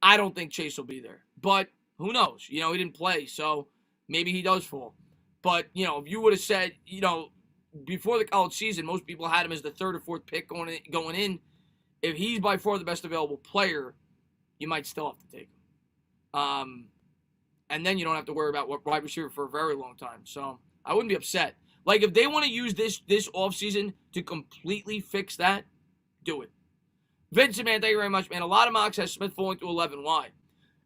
I don't think Chase will be there, but who knows? You know, he didn't play, so maybe he does fall. But, you know, if you would have said, you know, before the college season, most people had him as the third or fourth pick going in. If he's by far the best available player, you might still have to take him. And then you don't have to worry about what wide receiver for a very long time. So I wouldn't be upset. Like, if they want to use this offseason to completely fix that, do it. Vincent, man, thank you very much, man. A lot of mocks has Smith falling to 11. Why?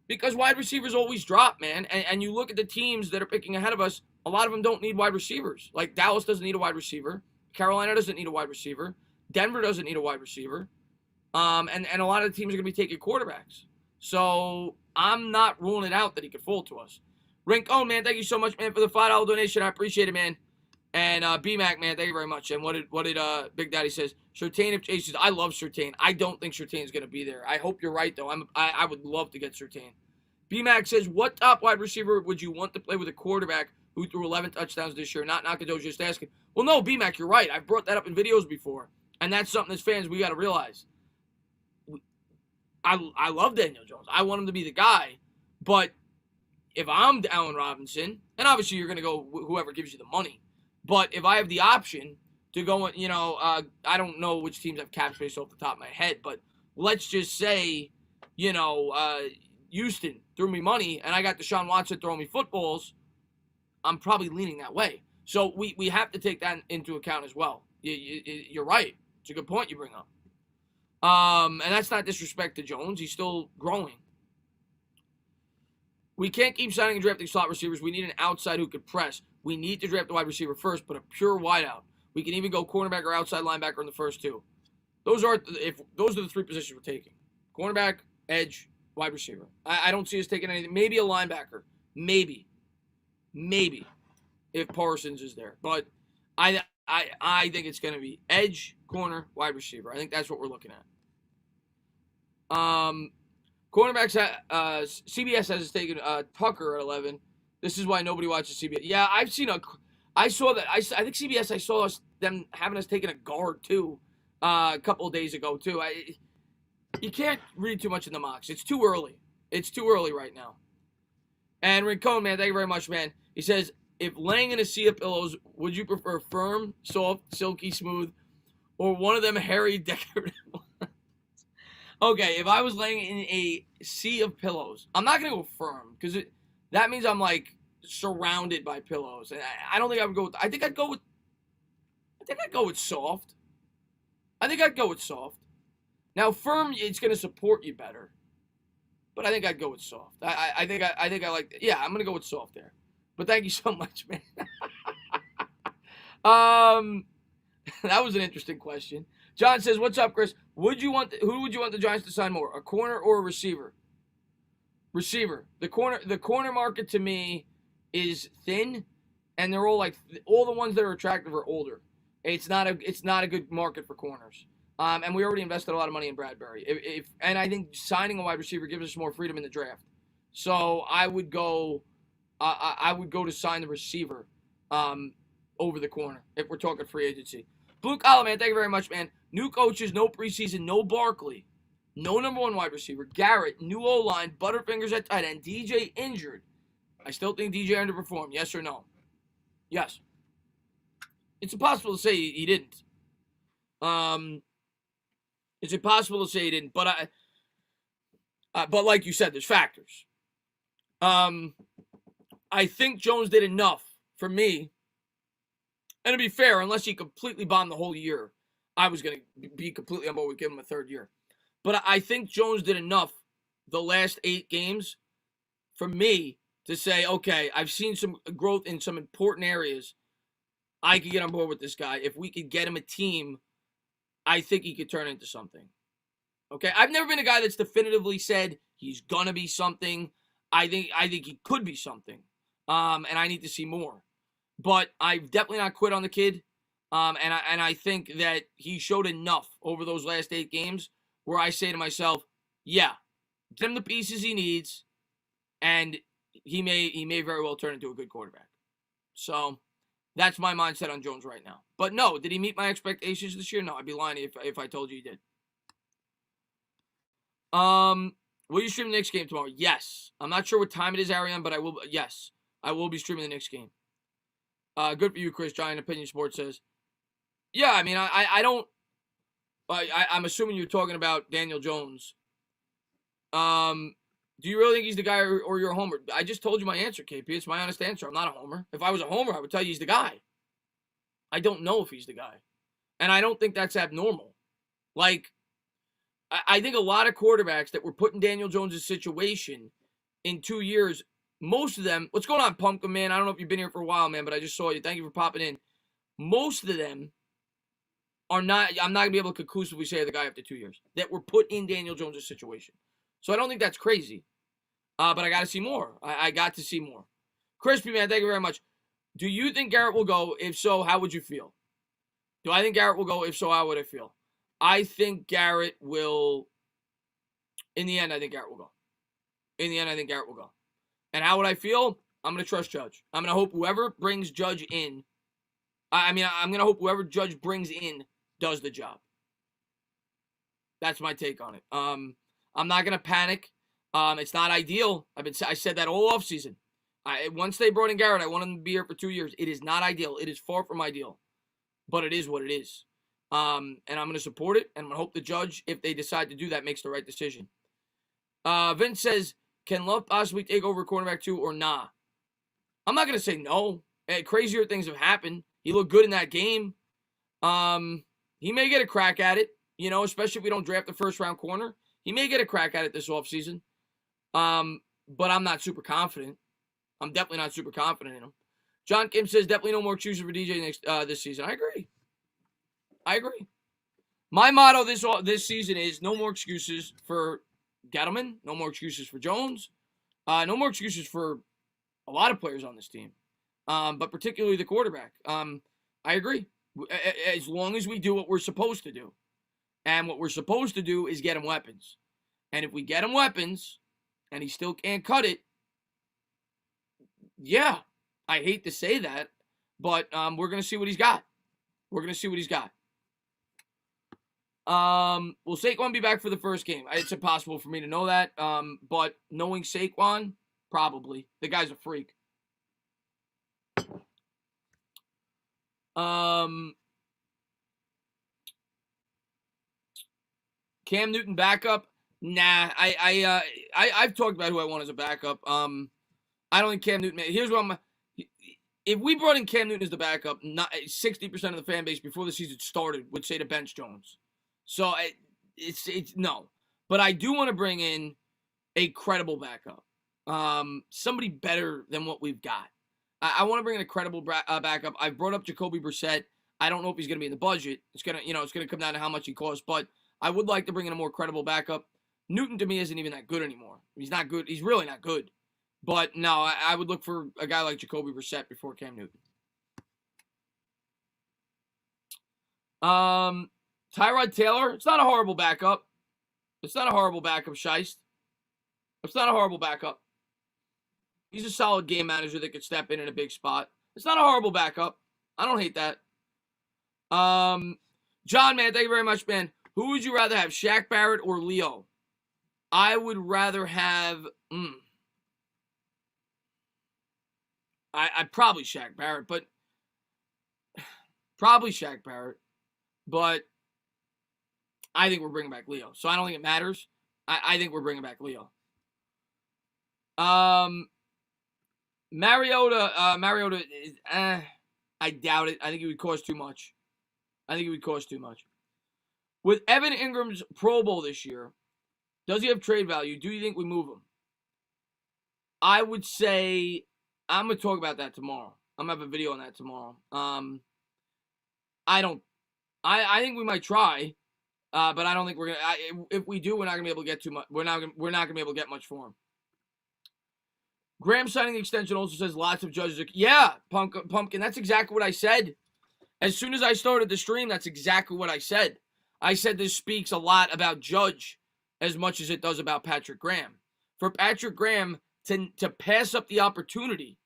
Because wide receivers always drop, man. And you look at the teams that are picking ahead of us, a lot of them don't need wide receivers. Like, Dallas doesn't need a wide receiver. Carolina doesn't need a wide receiver. Denver doesn't need a wide receiver. And a lot of the teams are going to be taking quarterbacks. So I'm not ruling it out that he could fall to us. Rincon, man, thank you so much, man, for the $5 donation. I appreciate it, man. And B-Mac, man, thank you very much. And what did Big Daddy says? Surtain if Chase is. I love Surtain. I don't think Surtain's going to be there. I hope you're right, though. I would love to get Surtain. B-Mac says, what top wide receiver would you want to play with a quarterback who threw 11 touchdowns this year? Not Nakado's just asking. Well, no, B-Mac, you're right. I've brought that up in videos before. And that's something as fans we got to realize. I love Daniel Jones. I want him to be the guy. But if I'm Allen Robinson, and obviously you're going to go whoever gives you the money. But if I have the option to go, you know, I don't know which teams have cap space off the top of my head, but let's just say, you know, Houston threw me money and I got Deshaun Watson throwing me footballs, I'm probably leaning that way. So we have to take that into account as well. You're right. It's a good point you bring up. And that's not disrespect to Jones. He's still growing. We can't keep signing and drafting slot receivers. We need an outside who could press. We need to draft a wide receiver first, but a pure wideout. We can even go cornerback or outside linebacker in the first two. Those are the three positions we're taking. Cornerback, edge, wide receiver. I don't see us taking anything. Maybe a linebacker. Maybe. If Parsons is there. But I think it's going to be edge, corner, wide receiver. I think that's what we're looking at. Cornerbacks, CBS has us taking Tucker at 11. This is why nobody watches CBS. Yeah, I saw that. I think CBS, I saw them having us taking a guard, too, a couple of days ago, too. You can't read too much in the mocks. It's too early. It's too early right now. And Rincon, man, thank you very much, man. He says, if laying in a sea of pillows, would you prefer firm, soft, silky, smooth, or one of them hairy, decorative ones? Okay, if I was laying in a sea of pillows, I'm not going to go firm, because that means I'm, like, surrounded by pillows. And I don't think I would go with, I think I'd go with soft. Now, firm, it's going to support you better. But I think I'd go with soft. I think I like, yeah, I'm going to go with soft there. But thank you so much, man. That was an interesting question. John says, what's up, Chris? Who would you want the Giants to sign more? A corner or a receiver? Receiver. The corner market to me is thin, and they're all the ones that are attractive are older. It's not a good market for corners. And we already invested a lot of money in Bradbury. And I think signing a wide receiver gives us more freedom in the draft. So I would go to sign the receiver over the corner if we're talking free agency. Blue collar, man, thank you very much, man. New coaches, no preseason, no Barkley, no number one wide receiver. Garrett, new O-line, Butterfingers at tight end. DJ injured. I still think DJ underperformed. Yes or no? Yes. It's impossible to say he didn't. It's impossible to say he didn't. But but like you said, there's factors. I think Jones did enough for me. And to be fair, unless he completely bombed the whole year, I was going to be completely on board with giving him a third year. But I think Jones did enough the last 8 games for me to say, okay, I've seen some growth in some important areas. I could get on board with this guy. If we could get him a team, I think he could turn into something. Okay, I've never been a guy that's definitively said he's gonna be something. I think he could be something, and I need to see more. But I've definitely not quit on the kid, and I think that he showed enough over those last 8 games where I say to myself, yeah, get him the pieces he needs, and he may very well turn into a good quarterback. So that's my mindset on Jones right now. But no, did he meet my expectations this year? No, I'd be lying if I told you he did. Will you stream the Knicks game tomorrow? Yes. I'm not sure what time it is, Ariane, but I will. Yes, I will be streaming the Knicks game. Good for you, Chris. Giant Opinion Sports says. Yeah, I mean, I don't. I'm assuming you're talking about Daniel Jones. Do you really think he's the guy, or you're a homer? I just told you my answer, KP. It's my honest answer. I'm not a homer. If I was a homer, I would tell you he's the guy. I don't know if he's the guy, and I don't think that's abnormal. Like, I think a lot of quarterbacks that were put in Daniel Jones' situation in 2 years, most of them, what's going on, Pumpkin Man? I don't know if you've been here for a while, man, but I just saw you. Thank you for popping in. Most of them are not, I'm not going to be able to conclusively say the guy after 2 years, that were put in Daniel Jones' situation. So I don't think that's crazy. But I got to see more. I got to see more. Crispy Man, thank you very much. Do you think Garrett will go? If so, how would you feel? Do I think Garrett will go? If so, how would I feel? I think Garrett will, in the end, I think Garrett will go. In the end, I think Garrett will go. And how would I feel? I'm going to trust Judge. I'm going to hope whoever brings Judge in, I'm going to hope whoever Judge brings in does the job. That's my take on it. I'm not going to panic. It's not ideal. I said that all offseason. Once they brought in Garrett, I want him to be here for 2 years. It is not ideal. It is far from ideal. But it is what it is. And I'm going to support it, and I'm going to hope the Judge, if they decide to do that, makes the right decision. Vince says, can Love possibly take over cornerback 2 or nah? I'm not going to say no. Crazier things have happened. He looked good in that game. He may get a crack at it, especially if we don't draft the first-round corner. He may get a crack at it this offseason. But I'm not super confident. I'm definitely not super confident in him. John Kim says, definitely no more excuses for DJ this season. I agree. My motto this season is no more excuses for Gettleman, no more excuses for Jones, no more excuses for a lot of players on this team, but particularly the quarterback. I agree. As long as we do what we're supposed to do. And what we're supposed to do is get him weapons. And if we get him weapons and he still can't cut it, yeah, I hate to say that, but we're going to see what he's got. Will Saquon be back for the first game? It's impossible for me to know that, but knowing Saquon, probably. The guy's a freak. Cam Newton backup? Nah, I've talked about who I want as a backup. I don't think Cam Newton. Here's what if we brought in Cam Newton as the backup, 60% of the fan base before the season started would say to bench Jones. So it's no. But I do want to bring in a credible backup. Somebody better than what we've got. I want to bring in a credible backup. I've brought up Jacoby Brissett. I don't know if he's going to be in the budget. It's going to come down to how much he costs, but I would like to bring in a more credible backup. Newton to me isn't even that good anymore. He's not good. He's really not good. But no, I would look for a guy like Jacoby Brissett before Cam Newton. Tyrod Taylor, it's not a horrible backup. Shiest. It's not a horrible backup. He's a solid game manager that could step in a big spot. It's not a horrible backup. I don't hate that. John, man, thank you very much, man. Who would you rather have, Shaq Barrett or Leo? I would rather have... I'd probably Shaq Barrett, but... But I think we're bringing back Leo. So I don't think it matters. I think we're bringing back Leo. Mariota is... I doubt it. I think it would cost too much. With Evan Ingram's Pro Bowl this year, does he have trade value? Do you think we move him? I would say I'm going to talk about that tomorrow. I'm going to have a video on that tomorrow. I think we might try, but I don't think we're going to. If we do, we're not going to be able to get too much. We're not going to be able to get much for him. Graham signing the extension also says lots of judges. Yeah, Pumpkin, that's exactly what I said. As soon as I started the stream, that's exactly what I said. I said this speaks a lot about Judge as much as it does about Patrick Graham. For Patrick Graham to pass up the opportunity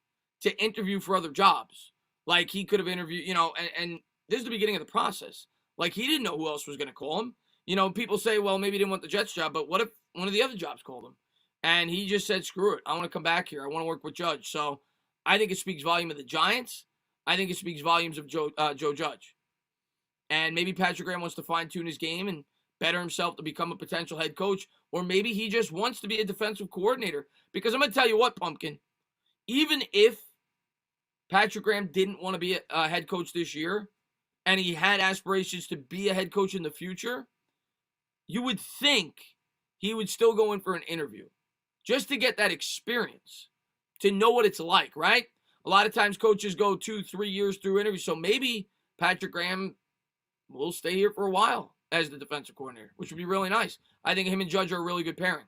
to interview for other jobs, like he could have interviewed, and this is the beginning of the process. Like, he didn't know who else was going to call him. People say, well, maybe he didn't want the Jets job, but what if one of the other jobs called him? And he just said, screw it. I want to come back here. I want to work with Judge. So I think it speaks volume of the Giants. I think it speaks volumes of Joe Judge. And maybe Patrick Graham wants to fine-tune his game and better himself to become a potential head coach. Or maybe he just wants to be a defensive coordinator. Because I'm going to tell you what, Pumpkin. Even if Patrick Graham didn't want to be a head coach this year, and he had aspirations to be a head coach in the future, you would think he would still go in for an interview. Just to get that experience. To know what it's like, right? A lot of times coaches go 2-3 years through interviews. So maybe Patrick Graham will stay here for a while as the defensive coordinator, which would be really nice. I think him and Judge are a really good pairing.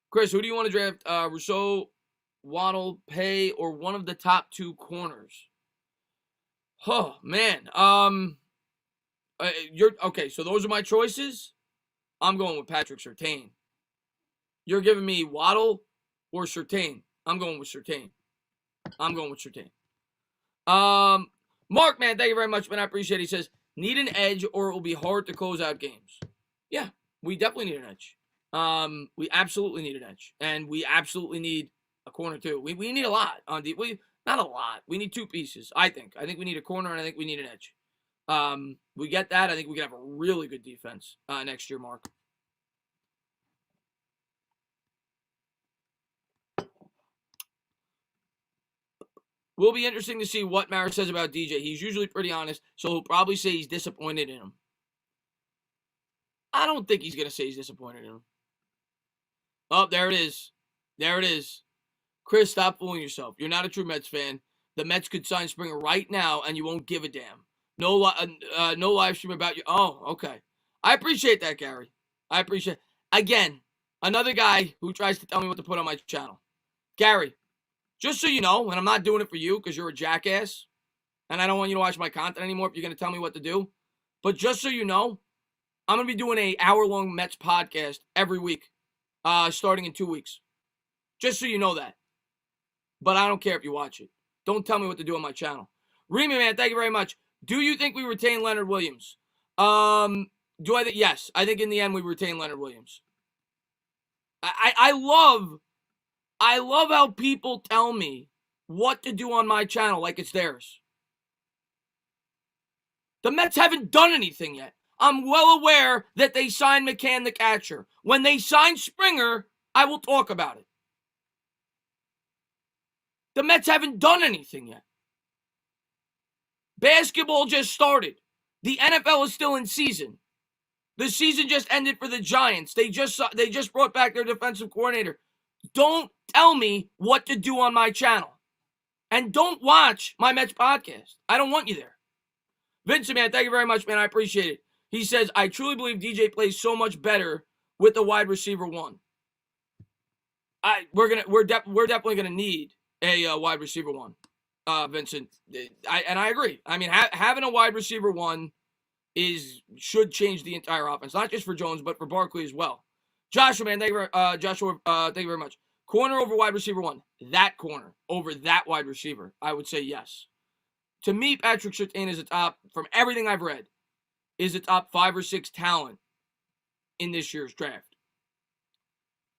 Chris, who do you want to draft? Rousseau, Waddle, Pay, or one of the top 2 corners? Oh, man. Okay, so those are my choices. I'm going with Patrick Surtain. You're giving me Waddle or Surtain. I'm going with Surtain. Mark, man, thank you very much, man. I appreciate it. He says, need an edge or it will be hard to close out games. Yeah, we definitely need an edge. We absolutely need an edge. And we absolutely need a corner, too. We need a lot on deep. Not a lot. We need 2 pieces, I think. I think we need a corner, and I think we need an edge. We get that. I think we can have a really good defense next year, Mark. Will be interesting to see what Mara says about DJ. He's usually pretty honest, so he'll probably say he's disappointed in him. I don't think he's going to say he's disappointed in him. Oh, there it is. There it is. Chris, stop fooling yourself. You're not a true Mets fan. The Mets could sign Springer right now, and you won't give a damn. No live stream about you. Oh, okay. I appreciate that, Gary. I appreciate it. Again, another guy who tries to tell me what to put on my channel. Gary, just so you know, and I'm not doing it for you because you're a jackass, and I don't want you to watch my content anymore if you're going to tell me what to do. But just so you know, I'm going to be doing an hour-long Mets podcast every week, starting in 2 weeks. Just so you know that. But I don't care if you watch it. Don't tell me what to do on my channel. Remy, man, thank you very much. Do you think we retain Leonard Williams? Do I think? Yes. I think in the end we retain Leonard Williams. I love how people tell me what to do on my channel like it's theirs. The Mets haven't done anything yet. I'm well aware that they signed McCann the catcher. When they sign Springer, I will talk about it. The Mets haven't done anything yet. Basketball just started. The NFL is still in season. The season just ended for the Giants. They just brought back their defensive coordinator. Don't tell me what to do on my channel. And don't watch my Mets podcast. I don't want you there. Vincent, man, thank you very much, man. I appreciate it. He says, I truly believe DJ plays so much better with the wide receiver 1. We're definitely gonna need a wide receiver 1. Vincent, I agree. I mean, having a wide receiver 1 should change the entire offense, not just for Jones, but for Barkley as well. Joshua, man, thank you very much. Corner over wide receiver 1. That corner over that wide receiver, I would say yes. To me, Patrick Surtain is a top, from everything I've read, is a top 5 or 6 talent in this year's draft.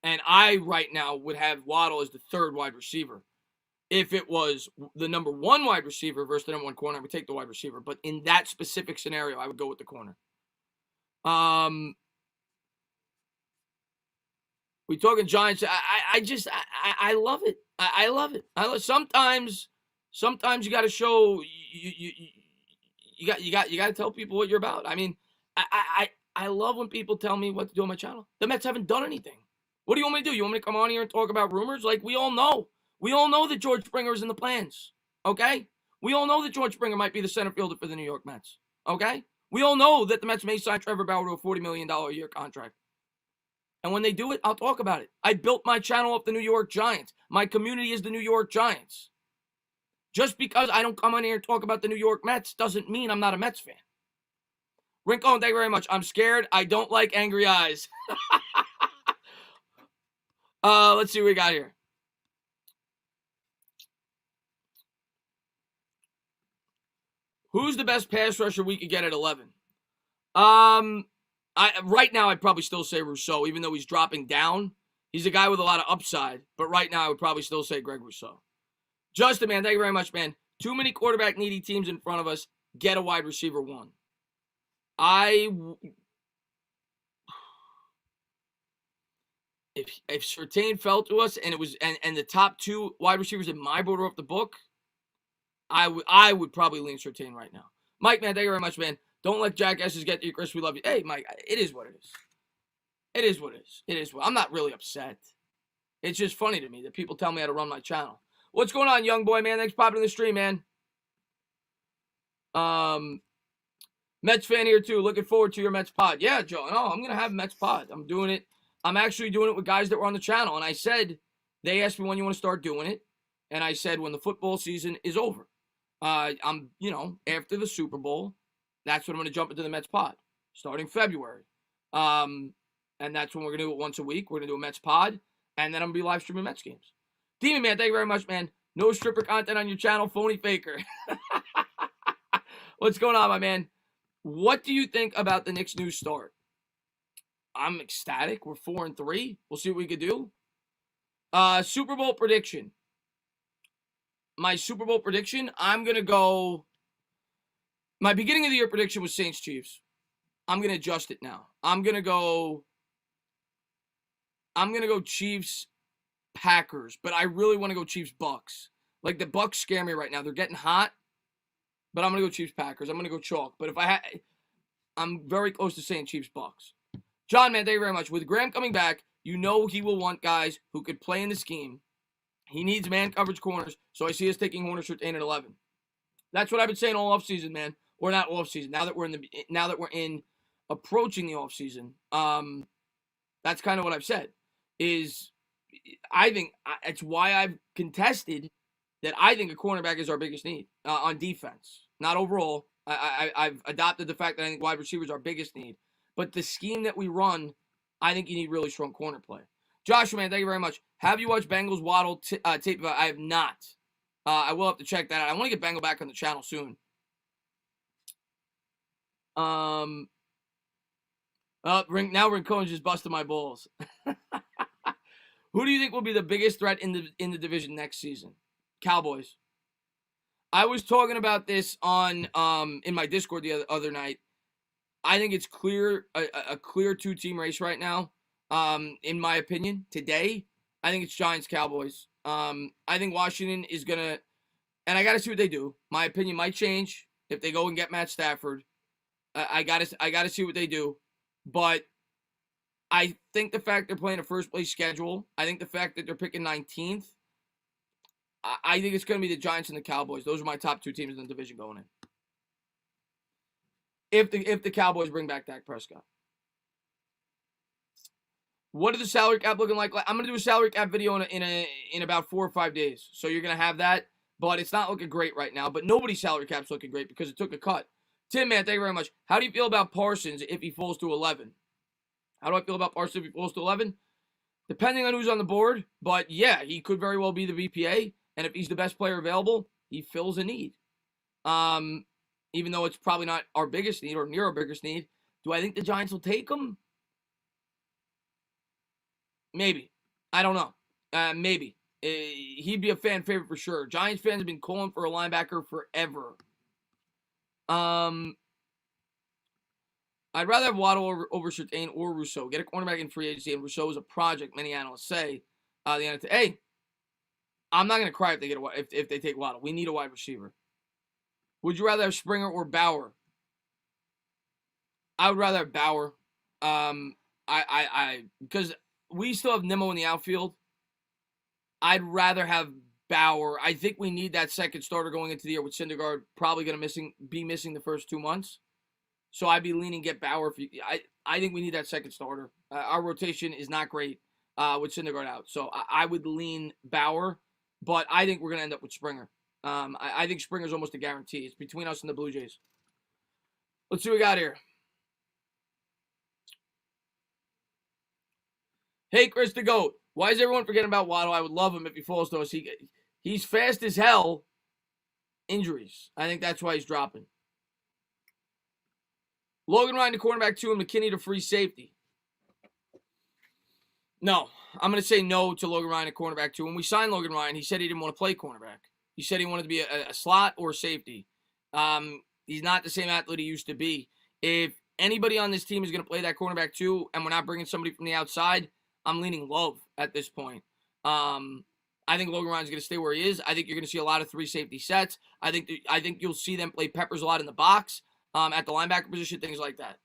And I, right now, would have Waddle as the 3rd wide receiver. If it was the number 1 wide receiver versus the number 1 corner, I would take the wide receiver. But in that specific scenario, I would go with the corner. We talking Giants. I love it. I love it. Sometimes you got to show you got to tell people what you're about. I mean, I love when people tell me what to do on my channel. The Mets haven't done anything. What do you want me to do? You want me to come on here and talk about rumors? Like, we all know. We all know that George Springer is in the plans. Okay? We all know that George Springer might be the center fielder for the New York Mets. Okay? We all know that the Mets may sign Trevor Bauer to a $40 million a year contract. And when they do it, I'll talk about it. I built my channel up the New York Giants. My community is the New York Giants. Just because I don't come on here and talk about the New York Mets doesn't mean I'm not a Mets fan. Rincon, thank you very much. I'm scared. I don't like angry eyes. Let's see what we got here. Who's the best pass rusher we could get at 11? Right now I'd probably still say Rousseau, even though he's dropping down. He's a guy with a lot of upside, but right now I would probably still say Greg Rousseau. Justin, man, thank you very much, man. Too many quarterback needy teams in front of us. Get a wide receiver one. If Surtain fell to us and it was and the top two wide receivers in my board were off the book, I would probably lean Surtain right now. Mike, man, thank you very much, man. Don't let jackasses get to you, Chris. We love you. Hey, Mike, it is what it is. It is what it is. It is what I'm not really upset. It's just funny to me that people tell me how to run my channel. What's going on, young boy, man? Thanks for popping in the stream, man. Mets fan here, too. Looking forward to your Mets pod. Yeah, Joe. No, I'm going to have Mets pod. I'm doing it. I'm actually doing it with guys that were on the channel. And I said, they asked me when you want to start doing it. And I said, when the football season is over. I'm, after the Super Bowl, that's when I'm going to jump into the Mets pod. Starting February. And that's when we're going to do it once a week. We're going to do a Mets pod. And then I'm going to be live streaming Mets games. Demon, man, thank you very much, man. No stripper content on your channel, phony faker. What's going on, my man? What do you think about the Knicks' new start? I'm ecstatic. We're 4-3. We'll see what we could do. Super Bowl prediction. My Super Bowl prediction, I'm going to go... My beginning of the year prediction was Saints-Chiefs. I'm going to adjust it now. I'm going to go Chiefs-Packers, but I really want to go Chiefs-Bucks. Like, the Bucks scare me right now. They're getting hot, but I'm going to go Chiefs-Packers. I'm going to go chalk. But if I'm very close to saying Chiefs-Bucks. John, man, thank you very much. With Graham coming back, you know he will want guys who could play in the scheme. He needs man coverage corners, so I see us taking Horner Surtain at 11. That's what I've been saying all offseason, man. Or not offseason. Now that we're in approaching the offseason, that's kind of what I've said. I think it's why I've contested that I think a cornerback is our biggest need on defense. Not overall. I've adopted the fact that I think wide receiver is our biggest need. But the scheme that we run, I think you need really strong corner play. Joshua, man, thank you very much. Have you watched Bengals Waddle tape? I have not. I will have to check that out. I want to get Bengal back on the channel soon. Now Rincon's just busted my balls. Who do you think will be the biggest threat in the division next season? Cowboys. I was talking about this on in my Discord the other night. I think it's a clear two-team race right now. In my opinion, today, I think it's Giants-Cowboys. I think Washington is gonna, and I gotta see what they do. My opinion might change if they go and get Matt Stafford. I gotta see what they do, but I think the fact they're playing a first-place schedule, I think the fact that they're picking 19th, I think it's going to be the Giants and the Cowboys. Those are my top two teams in the division going in. If the Cowboys bring back Dak Prescott. What is the salary cap looking like? I'm going to do a salary cap video in about 4 or 5 days. So you're going to have that, but it's not looking great right now. But nobody's salary cap's looking great because it took a cut. Tim, man, thank you very much. How do you feel about Parsons if he falls to 11? How do I feel about Parsons if he falls to 11? Depending on who's on the board, but yeah, he could very well be the VPA. And if he's the best player available, he fills a need. Even though it's probably not our biggest need or near our biggest need, do I think the Giants will take him? Maybe. I don't know. Maybe. He'd be a fan favorite for sure. Giants fans have been calling for a linebacker forever. I'd rather have Waddle over Surtain or Rousseau. Get a cornerback in free agency, and Rousseau is a project, many analysts say. Hey, I'm not going to cry if they take Waddle. We need a wide receiver. Would you rather have Springer or Bauer? I would rather have Bauer. Because we still have Nimmo in the outfield. I'd rather have Bauer. I think we need that second starter going into the year with Syndergaard probably going to be missing the first 2 months. So I'd be leaning get Bauer. I think we need that second starter. Our rotation is not great with Syndergaard out. So I would lean Bauer, but I think we're going to end up with Springer. I think Springer's almost a guarantee. It's between us and the Blue Jays. Let's see what we got here. Hey, Chris the GOAT. Why is everyone forgetting about Waddle? I would love him if he falls to us. He's fast as hell. Injuries. I think that's why he's dropping. Logan Ryan to cornerback 2 and McKinney to free safety. No. I'm going to say no to Logan Ryan to cornerback 2. When we signed Logan Ryan, he said he didn't want to play cornerback. He said he wanted to be a slot or safety. He's not the same athlete he used to be. If anybody on this team is going to play that cornerback 2 and we're not bringing somebody from the outside, I'm leaning Love at this point. I think Logan Ryan's going to stay where he is. I think you're going to see a lot of 3 safety sets. I think you'll see them play Peppers a lot in the box, at the linebacker position, things like that.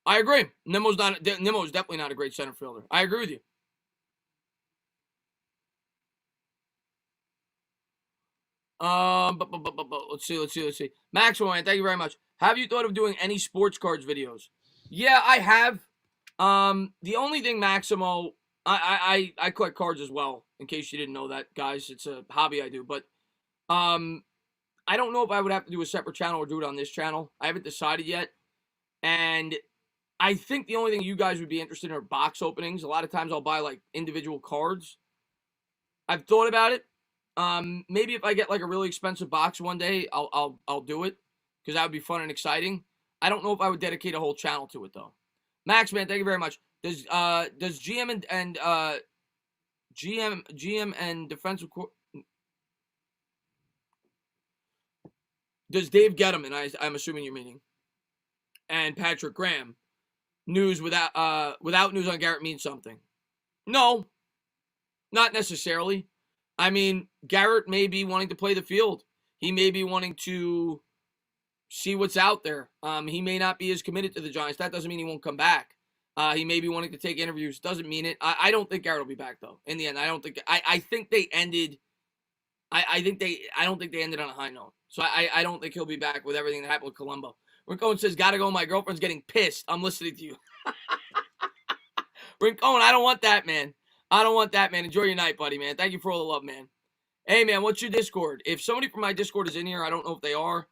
I agree. Nimmo's definitely not a great center fielder. I agree with you. Let's see. Maxwell, man, thank you very much. Have you thought of doing any sports cards videos? Yeah, I have. The only thing, Maximo, I collect cards as well. In case you didn't know that, guys, it's a hobby I do. But I don't know if I would have to do a separate channel or do it on this channel. I haven't decided yet. And I think the only thing you guys would be interested in are box openings. A lot of times I'll buy like individual cards. I've thought about it. Maybe if I get like a really expensive box one day, I'll do it because that would be fun and exciting. I don't know if I would dedicate a whole channel to it though. Max, man, thank you very much. Does GM and GM and defensive does Dave Gettleman, I'm assuming you're meaning, and Patrick Graham news without news on Garrett means something? No, not necessarily. I mean, Garrett may be wanting to play the field. He may be wanting to see what's out there. He may not be as committed to the Giants. That doesn't mean he won't come back. He may be wanting to take interviews. Doesn't mean it. I don't think Garrett will be back though. In the end, I don't think. I think they ended. I don't think they ended on a high note. So I don't think he'll be back with everything that happened with Colombo. Rincon says, "Gotta go. My girlfriend's getting pissed. I'm listening to you." Rincon, I don't want that, man. I don't want that, man. Enjoy your night, buddy, man. Thank you for all the love, man. Hey, man, what's your Discord? If somebody from my Discord is in here, I don't know if they are.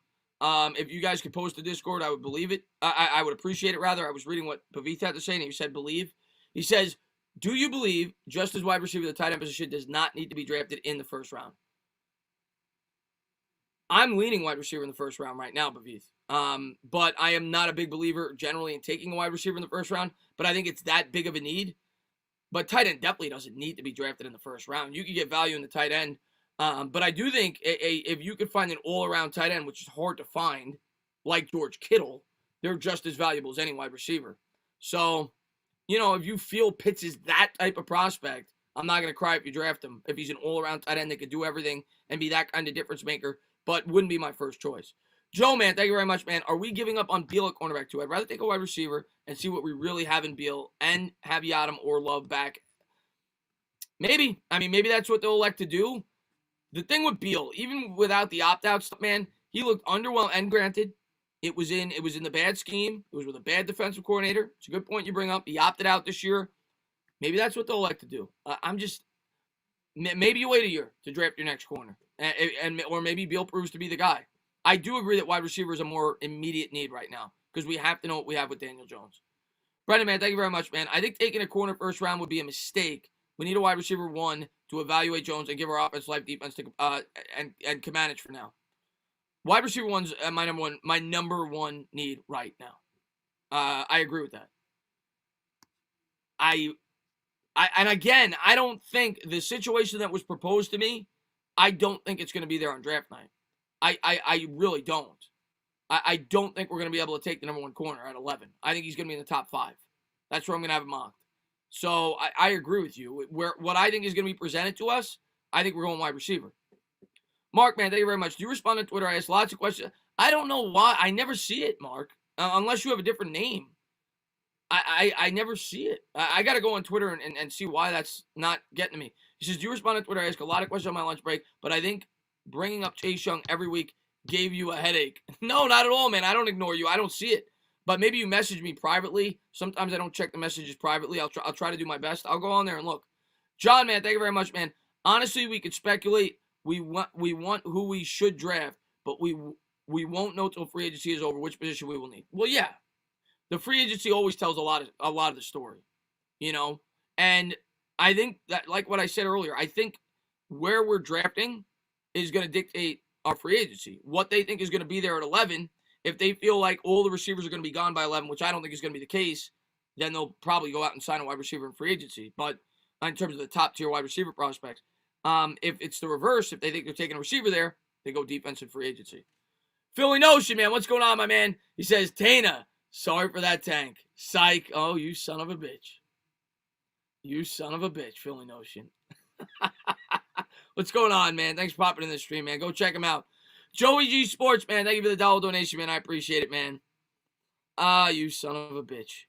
If you guys could post the Discord, I would believe it. I would appreciate it, rather. I was reading what Pavith had to say, and he said believe. He says, do you believe just as wide receiver, the tight end position does not need to be drafted in the first round? I'm leaning wide receiver in the first round right now, Pavith. But I am not a big believer generally in taking a wide receiver in the first round, but I think it's that big of a need. But tight end definitely doesn't need to be drafted in the first round. You can get value in the tight end. But I do think if you could find an all-around tight end, which is hard to find, like George Kittle, they're just as valuable as any wide receiver. So, if you feel Pitts is that type of prospect, I'm not going to cry if you draft him. If he's an all-around tight end that could do everything and be that kind of difference maker, but wouldn't be my first choice. Joe, man, thank you very much, man. Are we giving up on Beal at cornerback too? I'd rather take a wide receiver and see what we really have in Beal and have Yadam or Love back. Maybe. Maybe that's what they'll elect to do. The thing with Beal, even without the opt-out stuff, man, he looked underwhelmed. And granted, it was in the bad scheme. It was with a bad defensive coordinator. It's a good point you bring up. He opted out this year. Maybe that's what they'll elect to do. Maybe you wait a year to draft your next corner, or maybe Beal proves to be the guy. I do agree that wide receiver is a more immediate need right now because we have to know what we have with Daniel Jones. Brendan, man, thank you very much, man. I think taking a corner first round would be a mistake. We need a wide receiver 1 to evaluate Jones and give our offense life defense to and can manage for now. Wide receiver 1's my number one need right now. I agree with that. And again, I don't think the situation that was proposed to me, I don't think it's going to be there on draft night. I really don't. I don't think we're going to be able to take the number 1 corner at 11. I think he's going to be in the top 5. That's where I'm going to have him mocked. So I agree with you. What I think is going to be presented to us, I think we're going wide receiver. Mark, man, thank you very much. Do you respond on Twitter? I ask lots of questions. I don't know why. I never see it, Mark, unless you have a different name. I never see it. I got to go on Twitter and see why that's not getting to me. He says, do you respond on Twitter? I ask a lot of questions on my lunch break, but I think bringing up Chase Young every week gave you a headache. No, not at all, man. I don't ignore you. I don't see it. But maybe you message me privately. Sometimes I don't check the messages privately. I'll try to do my best. I'll go on there and look. John, man, thank you very much, man. Honestly, we could speculate. We want who we should draft, but we won't know till free agency is over which position we will need. Well, yeah. The free agency always tells a lot of the story, you know? And I think that, like what I said earlier, I think where we're drafting is going to dictate our free agency. What they think is going to be there at 11, if they feel like all the receivers are going to be gone by 11, which I don't think is going to be the case, then they'll probably go out and sign a wide receiver in free agency. But in terms of the top-tier wide receiver prospects, if it's the reverse, if they think they're taking a receiver there, they go defensive free agency. Philly Notion, man, what's going on, my man? He says, Tana, sorry for that tank. Psych. Oh, you son of a bitch. You son of a bitch, Philly Notion. What's going on, man? Thanks for popping in the stream, man. Go check him out. Joey G Sports, man. Thank you for the $1 donation, man. I appreciate it, man. You son of a bitch.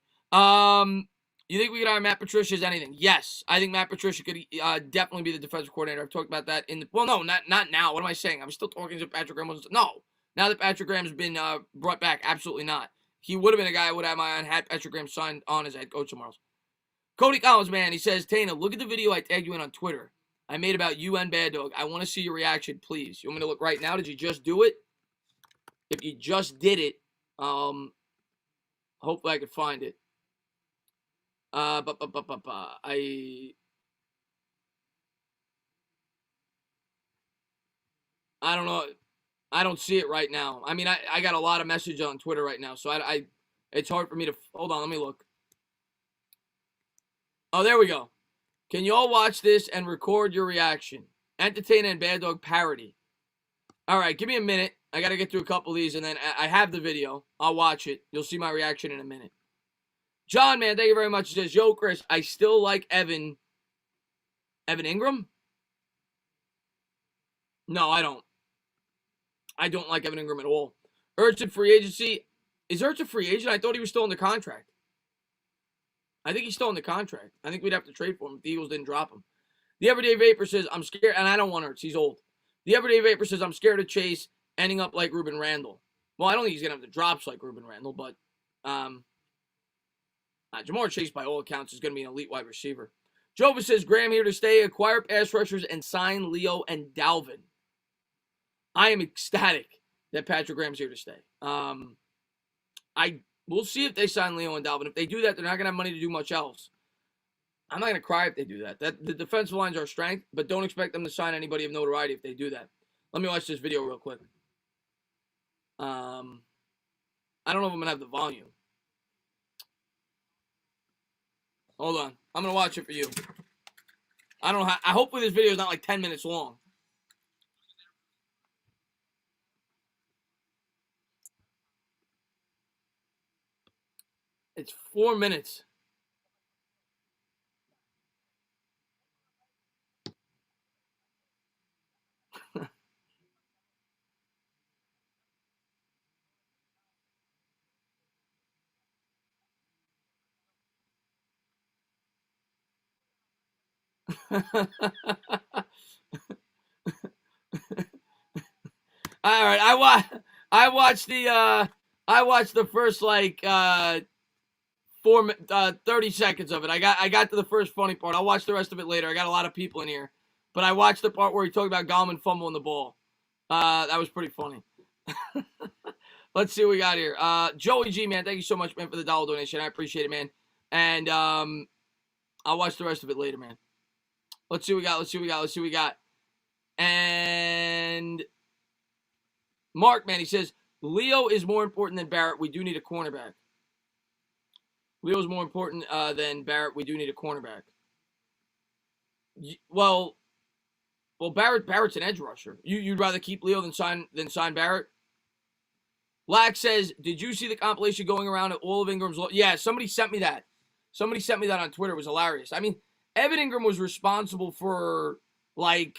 You think we could hire Matt Patricia as anything? Yes. I think Matt Patricia could definitely be the defensive coordinator. I've talked about that in the... Well, no, not now. What am I saying? I'm still talking to Patrick Graham. No. Now that Patrick Graham's been brought back, absolutely not. He would have been a guy I would have my eye on had Patrick Graham signed on as head coach tomorrow. Cody Collins, man, he says, Tana, look at the video I tagged you in on Twitter. I made about you and Bad Dog. I want to see your reaction, please. You want me to look right now? Did you just do it? If you just did it, hopefully I could find it. I don't know. I don't see it right now. I mean, I got a lot of messages on Twitter right now, so it's hard for me to... Hold on, let me look. Oh, there we go. Can you all watch this and record your reaction? Entertainer and Bad Dog parody. All right, give me a minute. I got to get through a couple of these, and then I have the video. I'll watch it. You'll see my reaction in a minute. John, man, thank you very much. He says, yo, Chris, I still like Evan Ingram? No, I don't. I don't like Evan Ingram at all. Ertz free agency. Is Ertz a free agent? I thought he was still in the contract. I think he's still in the contract. I think we'd have to trade for him if the Eagles didn't drop him. The Everyday Vapor says, I'm scared, and I don't want Ertz. He's old. The Everyday Vapor says, I'm scared of Chase ending up like Ruben Randall. Well, I don't think he's going to have the drops like Ruben Randall, but Jamar Chase, by all accounts, is going to be an elite wide receiver. Jova says, Graham here to stay, acquire pass rushers, and sign Leo and Dalvin. I am ecstatic that Patrick Graham's here to stay. We'll see if they sign Leo and Dalvin. If they do that, they're not going to have money to do much else. I'm not going to cry if they do that. The defensive line's our strength, but don't expect them to sign anybody of notoriety if they do that. Let me watch this video real quick. I don't know if I'm going to have the volume. Hold on. I'm going to watch it for you. I don't know how... hopefully this video is not like 10 minutes long. It's 4 minutes. All right, I watched the first like 30 seconds of it. I got to the first funny part. I'll watch the rest of it later. I got a lot of people in here, but I watched the part where he talked about Gallman fumbling the ball. That was pretty funny. Let's see what we got here. Joey G, man, thank you so much, man, for the $1 donation. I appreciate it, man. And I'll watch the rest of it later, man. Let's see what we got. And Mark, man, he says, Leo is more important than Barrett. We do need a cornerback. Leo's more important than Barrett. We do need a cornerback. Well, Barrett's an edge rusher. You'd rather keep Leo than sign Barrett? Lack says, did you see the compilation going around at all of Ingram's? Yeah, somebody sent me that. Somebody sent me that on Twitter. It was hilarious. I mean, Evan Ingram was responsible for, like,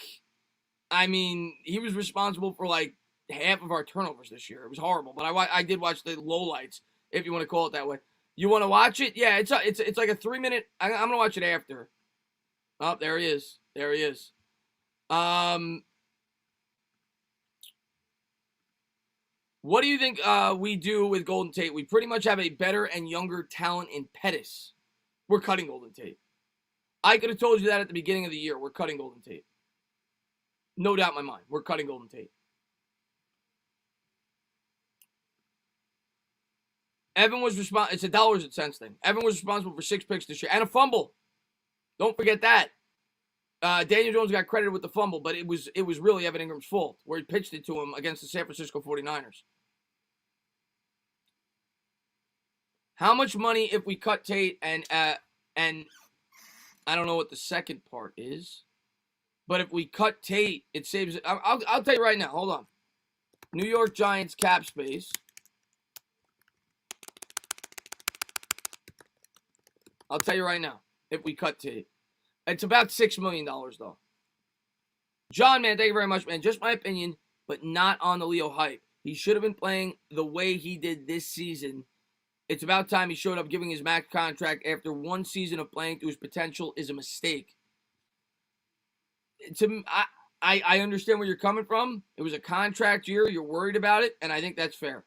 he was responsible for, like, half of our turnovers this year. It was horrible. But I did watch the lowlights, if you want to call it that way. You want to watch it? Yeah, it's like a 3-minute. I'm going to watch it after. Oh, there he is. There he is. What do you think we do with Golden Tate? We pretty much have a better and younger talent in Pettis. We're cutting Golden Tate. I could have told you that at the beginning of the year. We're cutting Golden Tate. No doubt in my mind. We're cutting Golden Tate. Evan was responsible. It's a dollars and cents thing. Evan was responsible for 6 picks this year and a fumble. Don't forget that. Daniel Jones got credited with the fumble, but it was really Evan Ingram's fault where he pitched it to him against the San Francisco 49ers. How much money if we cut Tate and I don't know what the second part is, but if we cut Tate, it saves. I'll tell you right now. Hold on. New York Giants cap space. I'll tell you right now. If we cut Tate, it's about $6 million though. John, man, thank you very much, man. Just my opinion, but not on the Leo hype. He should have been playing the way he did this season. It's about time he showed up giving his max contract after one season of playing to his potential is a mistake. I understand where you're coming from. It was a contract year. You're worried about it, and I think that's fair.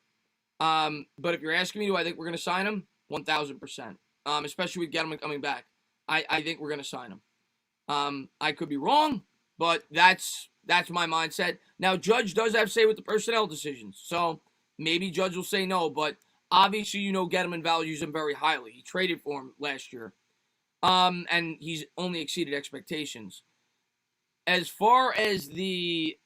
But if you're asking me, do I think we're going to sign him? 1,000%. Especially with Gettleman coming back. I think we're going to sign him. I could be wrong, but that's my mindset. Now, Judge does have say with the personnel decisions, so maybe Judge will say no, but obviously, Gettleman values him very highly. He traded for him last year. And he's only exceeded expectations. As far as the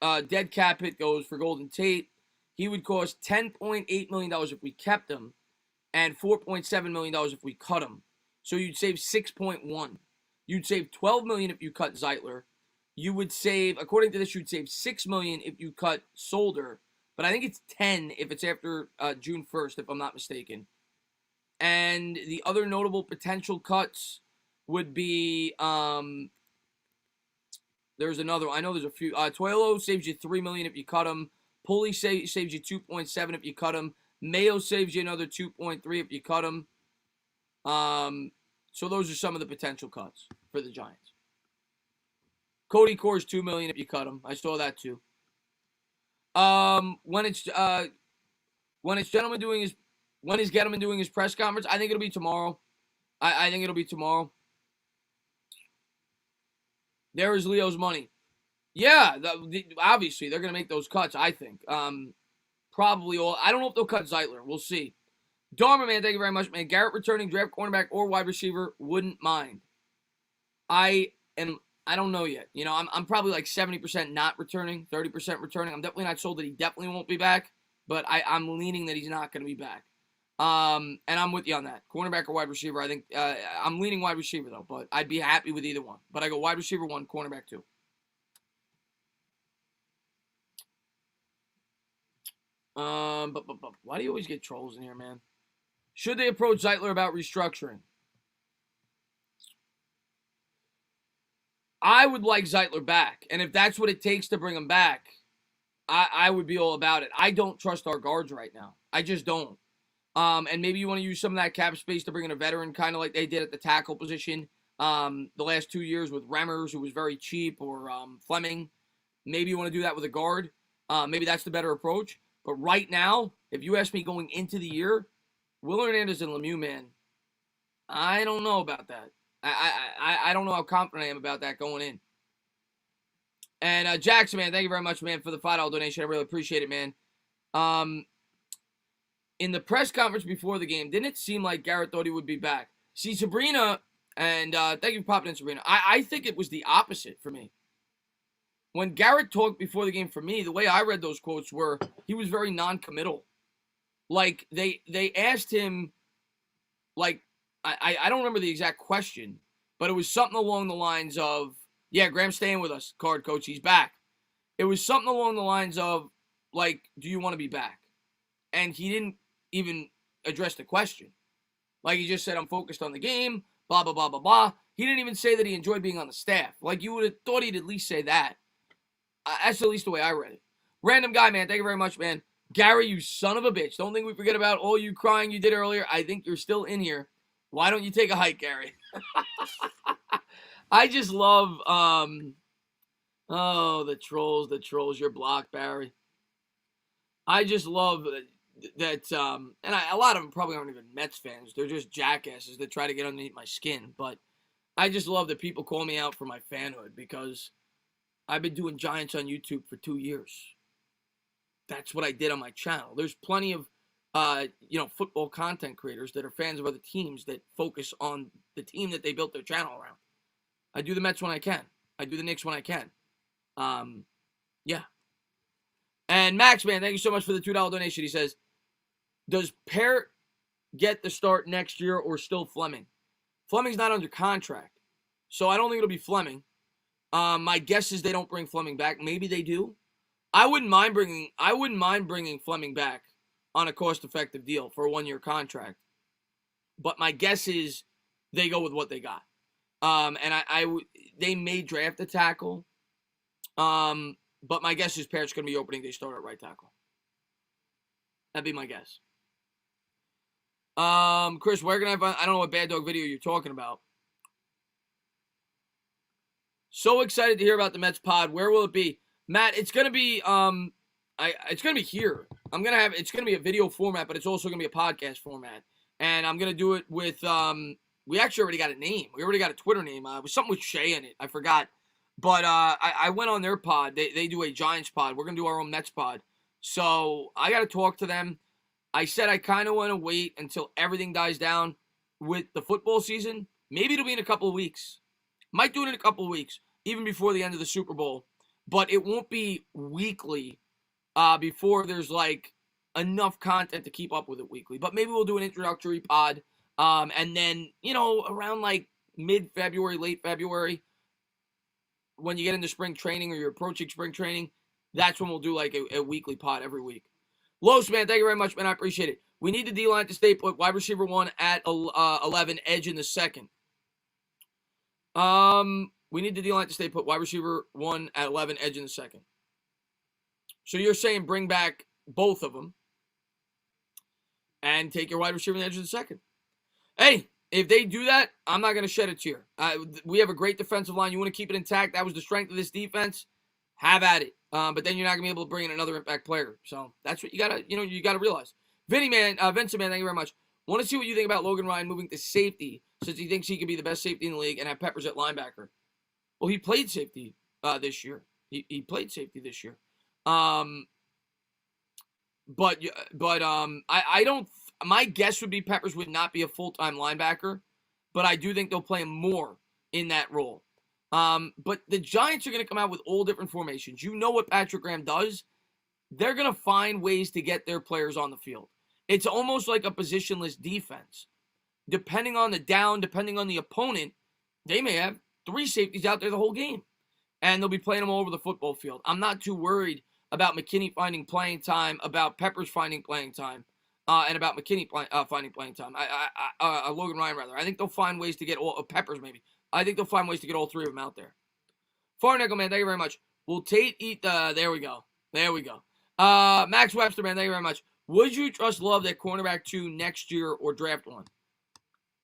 dead cap hit goes for Golden Tate, he would cost $10.8 million if we kept him and $4.7 million if we cut him. So you'd save 6.1. You'd save $12 million if you cut Zeitler. You would save, according to this, you'd save $6 million if you cut Solder. But I think it's 10 if it's after June 1st, if I'm not mistaken. And the other notable potential cuts would be, there's another one. I know there's a few. Tuelo saves you $3 million if you cut him. Pulley saves you 2.7 if you cut him. Mayo saves you another 2.3 if you cut him. So those are some of the potential cuts for the Giants. Cody Core's $2 million if you cut him. I saw that too. When is Gettleman doing his press conference? I think it'll be tomorrow. I think it'll be tomorrow. There is Leo's money. Yeah, obviously they're gonna make those cuts. I think. Probably all. I don't know if they'll cut Zeitler. We'll see. Dharma, man, thank you very much, man. Garrett returning, draft cornerback or wide receiver, wouldn't mind. I don't know yet. I'm probably like 70% not returning, 30% returning. I'm definitely not sold that he definitely won't be back, but I'm leaning that he's not going to be back. And I'm with you on that. Cornerback or wide receiver, I think I'm leaning wide receiver though, but I'd be happy with either one. But I go wide receiver 1, cornerback 2. But why do you always get trolls in here, man? Should they approach Zeitler about restructuring? I would like Zeitler back. And if that's what it takes to bring him back, I would be all about it. I don't trust our guards right now. I just don't. And maybe you want to use some of that cap space to bring in a veteran, kind of like they did at the tackle position the last 2 years with Remmers, who was very cheap, or Fleming. Maybe you want to do that with a guard. Maybe that's the better approach. But right now, if you ask me going into the year, Will Hernandez and Lemieux, man, I don't know about that. I don't know how confident I am about that going in. And Jackson, man, thank you very much, man, for the $5 donation. I really appreciate it, man. In the press conference before the game, didn't it seem like Garrett thought he would be back? See, Sabrina, and thank you for popping in, Sabrina. I think it was the opposite for me. When Garrett talked before the game, for me, the way I read those quotes were he was very non-committal. Like, they asked him, like, I don't remember the exact question, but it was something along the lines of, yeah, Graham's staying with us, card coach, he's back. It was something along the lines of, like, do you want to be back? And he didn't even address the question. Like he just said, I'm focused on the game, blah, blah, blah, blah, blah. He didn't even say that he enjoyed being on the staff. Like you would have thought he'd at least say that. That's at least the way I read it. Random guy, man. Thank you very much, man. Gary, you son of a bitch. Don't think we forget about all you crying you did earlier. I think you're still in here. Why don't you take a hike, Gary? I just love, the trolls. You're blocked, Barry. I just love that, a lot of them probably aren't even Mets fans. They're just jackasses that try to get underneath my skin. But I just love that people call me out for my fanhood because I've been doing Giants on YouTube for 2 years. That's what I did on my channel. There's plenty of, football content creators that are fans of other teams that focus on the team that they built their channel around. I do the Mets when I can. I do the Knicks when I can. Yeah. And Max, man, thank you so much for the $2 donation. He says, does Parrott get the start next year or still Fleming? Fleming's not under contract, so I don't think it'll be Fleming. My guess is they don't bring Fleming back. Maybe they do. I wouldn't mind bringing Fleming back on a cost-effective deal for a 1-year contract. But my guess is they go with what they got. They may draft a tackle. But my guess is Parrott's going to be opening day start at right tackle. That'd be my guess. Chris, we're going to have, I don't know what Bad Dog video you're talking about. So excited to hear about the Mets pod. Where will it be? Matt, it's going to be, it's going to be here. It's going to be a video format, but it's also going to be a podcast format. And I'm going to do it with, we actually already got a name. We already got a Twitter name. It was something with Shay in it. I forgot. But I went on their pod. They do a Giants pod. We're going to do our own Mets pod. So I got to talk to them. I said I kind of want to wait until everything dies down with the football season. Maybe it'll be in a couple of weeks. Might do it in a couple of weeks, even before the end of the Super Bowl. But it won't be weekly before there's, enough content to keep up with it weekly. But maybe we'll do an introductory pod. And then, around, mid-February, late February, when you get into spring training or you're approaching spring training, that's when we'll do a weekly pod every week. Los, man, thank you very much, man. I appreciate it. We need the D-line to stay put. Wide receiver 1 at 11, edge in the second. We need the D-line to stay put. Wide receiver 1 at 11, edge in the second. So you're saying bring back both of them and take your wide receiver in the edge in the second. Hey, if they do that, I'm not going to shed a tear. We have a great defensive line. You want to keep it intact. That was the strength of this defense. Have at it. But then you're not going to be able to bring in another impact player. So that's what you got to realize. Vincent, man, thank you very much. Want to see what you think about Logan Ryan moving to safety since he thinks he could be the best safety in the league and have Peppers at linebacker. Well, he played safety this year. He played safety this year. I don't. My guess would be Peppers would not be a full-time linebacker, but I do think they'll play him more in that role. But the Giants are going to come out with all different formations. You know what Patrick Graham does. They're going to find ways to get their players on the field. It's almost like a positionless defense. Depending on the down, depending on the opponent, they may have 3 safeties out there the whole game. And they'll be playing them all over the football field. I'm not too worried about McKinney finding playing time, about Peppers finding playing time, and about McKinney finding playing time. Logan Ryan, rather. I think they'll find ways to get all Peppers, maybe. I think they'll find ways to get all 3 of them out there. Farnickel, man, thank you very much. Will Tate eat the... There we go. Max Webster, man, thank you very much. Would you trust Love at cornerback 2 next year or draft 1?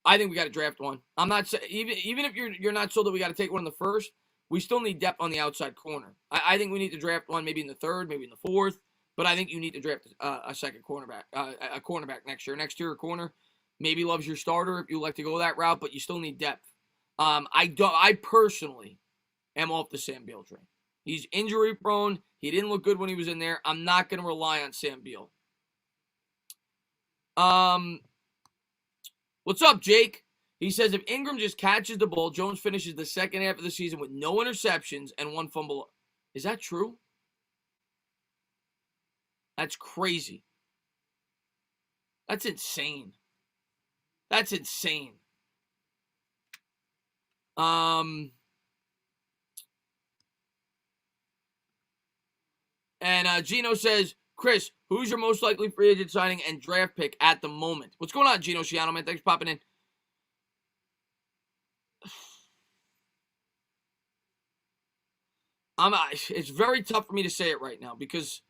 I think we got to draft 1. I'm not saying... Even if you're not sold that we got to take 1 in the first, we still need depth on the outside corner. I think we need to draft 1 maybe in the 3rd, maybe in the 4th, but I think you need to draft a second cornerback, a cornerback next year. Next year, a corner. Maybe Love's your starter if you like to go that route, but you still need depth. I personally am off the Sam Beal train. He's injury prone. He didn't look good when he was in there. I'm not going to rely on Sam Beal. What's up, Jake? He says if Ingram just catches the ball, Jones finishes the second half of the season with no interceptions and 1 fumble. Is that true? That's crazy. That's insane. And Gino says, Chris, who's your most likely free agent signing and draft pick at the moment? What's going on, Gino Ciano, man? Thanks for popping in. It's very tough for me to say it right now because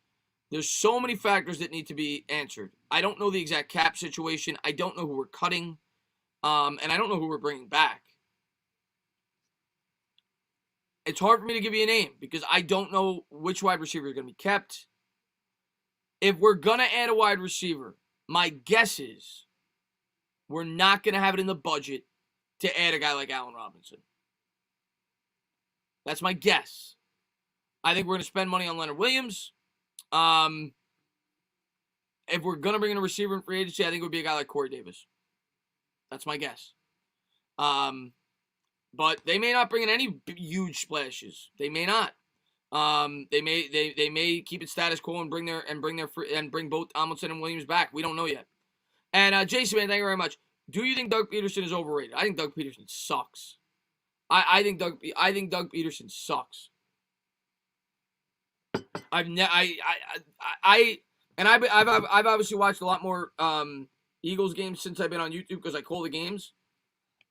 there's so many factors that need to be answered. I don't know the exact cap situation. I don't know who we're cutting. And I don't know who we're bringing back. It's hard for me to give you a name because I don't know which wide receiver is going to be kept. If we're going to add a wide receiver, my guess is we're not going to have it in the budget to add a guy like Allen Robinson. That's my guess. I think we're going to spend money on Leonard Williams. If we're going to bring in a receiver in free agency, I think it would be a guy like Corey Davis. That's my guess. But they may not bring in any huge splashes. They may not. They may keep it status quo and bring both Tomlinson and Williams back. We don't know yet. And Jason, man, thank you very much. Do you think Doug Peterson is overrated? I think Doug Peterson sucks. I think Doug Peterson sucks. I've obviously watched a lot more Eagles games since I've been on YouTube because I call the games.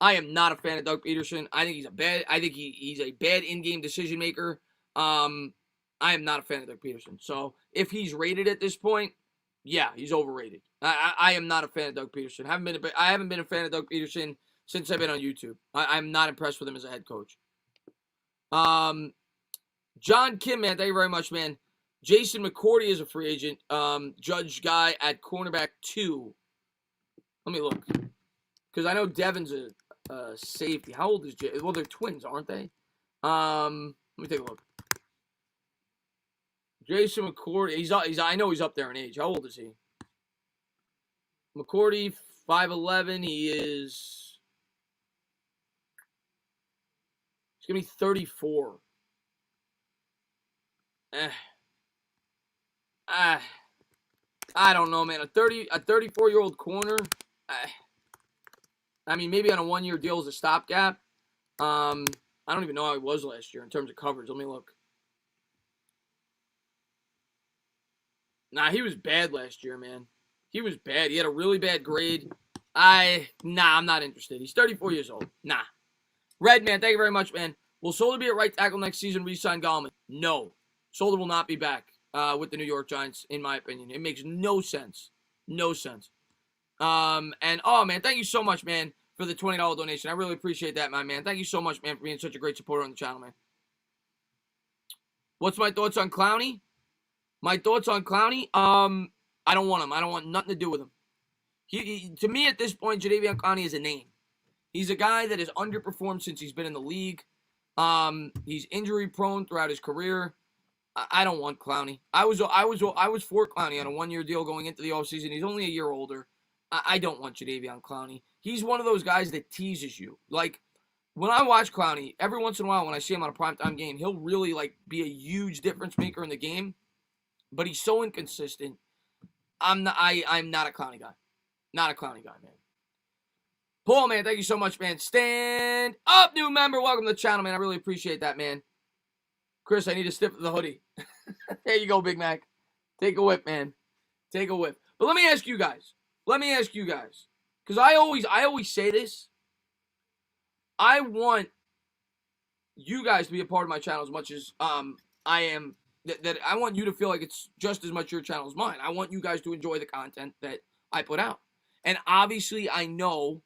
I am not a fan of Doug Peterson. I think he's a bad in-game decision maker. I am not a fan of Doug Peterson. So if he's rated at this point, yeah, he's overrated. I am not a fan of Doug Peterson. I haven't been a fan of Doug Peterson since I've been on YouTube. I'm not impressed with him as a head coach. John Kim, man, thank you very much, man. Jason McCourty is a free agent. Judge guy at cornerback 2. Let me look. Because I know Devin's a safety. How old is Jay? Well, they're twins, aren't they? Let me take a look. Jason McCourty. I know he's up there in age. How old is he? McCourty, 5'11". He's going to be 34. I don't know, man. A 34-year-old corner. I mean, maybe on a 1-year deal as a stopgap. I don't even know how he was last year in terms of coverage. Let me look. Nah, he was bad last year, man. He was bad. He had a really bad grade. I'm not interested. He's 34 years old. Nah. Red, man, thank you very much, man. Will Solder be at right tackle next season, re-sign Gallman? No. Solder will not be back with the New York Giants, in my opinion. It makes no sense. No sense. And, oh, man, thank you so much, man, for the $20 donation. I really appreciate that, my man. Thank you so much, man, for being such a great supporter on the channel, man. What's my thoughts on Clowney? My thoughts on Clowney? I don't want him. I don't want nothing to do with him. To me, at this point, Jadeveon Clowney is a name. He's a guy that has underperformed since he's been in the league. He's injury-prone throughout his career. I don't want Clowney. I was for Clowney on a 1-year deal going into the offseason. He's only a year older. I don't want Jadeveon Clowney. He's one of those guys that teases you. Like, when I watch Clowney, every once in a while when I see him on a primetime game, he'll really, like, be a huge difference maker in the game. But he's so inconsistent. I'm not a Clowney guy. Not a Clowney guy, man. Paul, man, thank you so much, man. Stand up, new member. Welcome to the channel, man. I really appreciate that, man. Chris, I need a stiff of the hoodie. There you go, Big Mac. Take a whip, man. Take a whip. But let me ask you guys. Because I always say this. I want you guys to be a part of my channel as much as I am. That I want you to feel like it's just as much your channel as mine. I want you guys to enjoy the content that I put out. And obviously, I know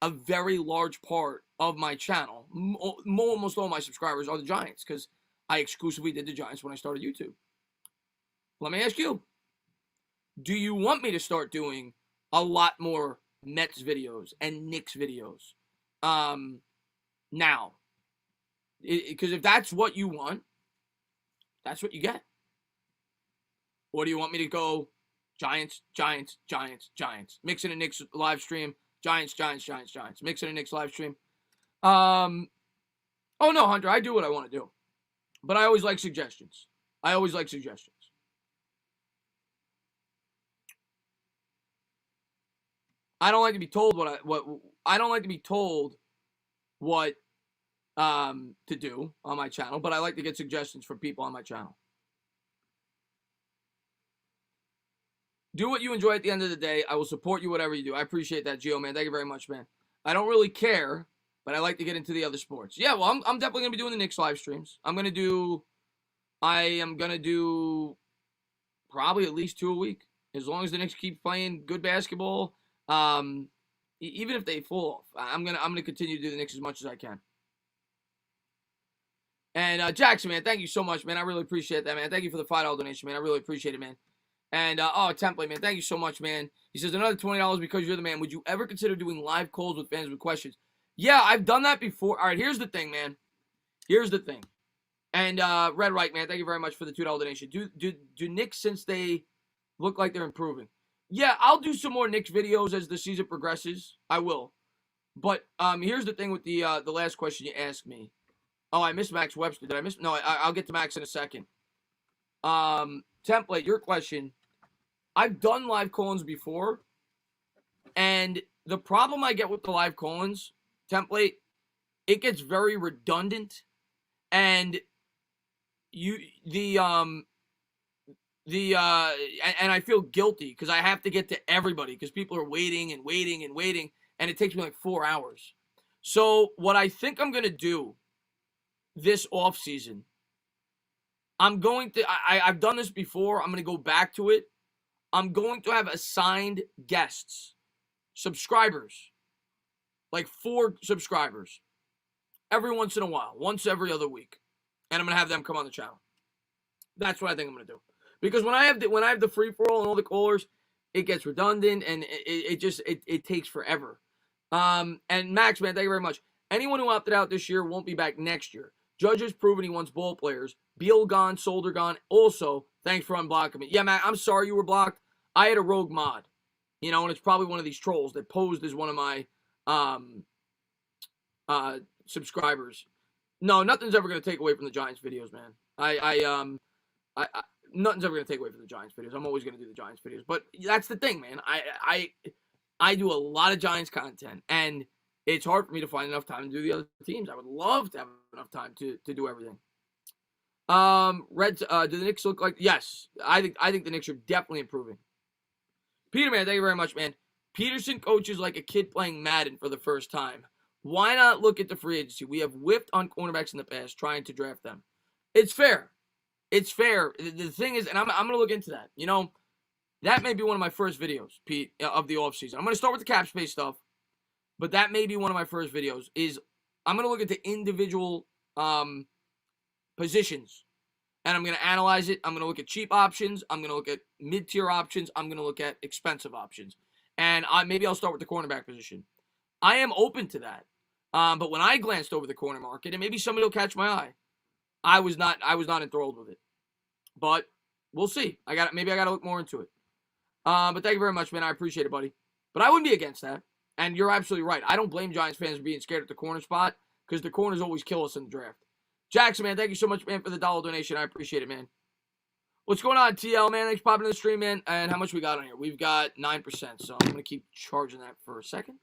a very large part of my channel, almost all my subscribers are the Giants because I exclusively did the Giants when I started YouTube. Let me ask you, do you want me to start doing a lot more Mets videos and Knicks videos now? Because if that's what you want, that's what you get. Or do you want me to go Giants, Giants, Giants, Giants? Mix in a Knicks live stream. Giants, Giants, Giants, Giants. Mix in a Knicks live stream. Oh, no, Hunter. I do what I want to do. But I always like suggestions. I don't like to be told what to do on my channel, but I like to get suggestions from people on my channel. Do what you enjoy at the end of the day. I will support you whatever you do. I appreciate that, Gio, man. Thank you very much, man. I don't really care, but I like to get into the other sports. Yeah, well, I'm definitely going to be doing the Knicks live streams. I am going to do probably at least 2 a week. As long as the Knicks keep playing good basketball, even if they fall off, I'm gonna continue to do the Knicks as much as I can. And Jackson, man, thank you so much, man. I really appreciate that, man. Thank you for the $5 donation, man. I really appreciate it, man. And Template, man, thank you so much, man. He says another $20 because you're the man. Would you ever consider doing live calls with fans with questions? Yeah, I've done that before. All right, here's the thing, man. Here's the thing. And Red Right, man, thank you very much for the $2 donation. Do Knicks, since they look like they're improving? Yeah, I'll do some more Knicks videos as the season progresses. I will. But here's the thing with the last question you asked me. Oh, I missed Max Webster. Did I miss? No, I'll get to Max in a second. Template, your question. I've done live call-ins before, and the problem I get with the live call-ins, Template, it gets very redundant, and and I feel guilty because I have to get to everybody because people are waiting and waiting and waiting, and it takes me like 4 hours. So what I think I'm gonna do this off season, I've done this before. I'm gonna go back to it. I'm going to have assigned guests, subscribers, like 4 subscribers, every once in a while, once every other week, and I'm gonna have them come on the channel. That's what I think I'm gonna do. Because when I have the free for all and all the callers, it gets redundant and it takes forever. And Max, man, thank you very much. Anyone who opted out this year won't be back next year. Judge has proven he wants ball players. Beal gone, Solder gone. Also, thanks for unblocking me. Yeah, man, I'm sorry you were blocked. I had a rogue mod, and it's probably one of these trolls that posed as one of my subscribers. No, nothing's ever gonna take away from the Giants videos, man. Nothing's ever gonna take away from the Giants videos. I'm always gonna do the Giants videos, but that's the thing, man. I do a lot of Giants content, and it's hard for me to find enough time to do the other teams. I would love to have enough time to do everything. Reds, do the Knicks look like? Yes, I think the Knicks are definitely improving. Peter, man, thank you very much, man. Peterson coaches like a kid playing Madden for the first time. Why not look at the free agency? We have whiffed on cornerbacks in the past, trying to draft them. It's fair. It's fair. The thing is, and I'm going to look into that. That may be one of my first videos, Pete, of the offseason. I'm going to start with the cap space stuff, but that may be one of my first videos. I'm going to look at the individual positions, and I'm going to analyze it. I'm going to look at cheap options. I'm going to look at mid-tier options. I'm going to look at expensive options. And maybe I'll start with the cornerback position. I am open to that. But when I glanced over the corner market, and maybe somebody will catch my eye, I was not enthralled with it. But we'll see. Maybe I got to look more into it. But thank you very much, man. I appreciate it, buddy. But I wouldn't be against that. And you're absolutely right. I don't blame Giants fans for being scared at the corner spot because the corners always kill us in the draft. Jackson, man, thank you so much, man, for the $1 donation. I appreciate it, man. What's going on, TL, man? Thanks for popping in the stream, man. And how much we got on here? We've got 9%, so I'm going to keep charging that for a second.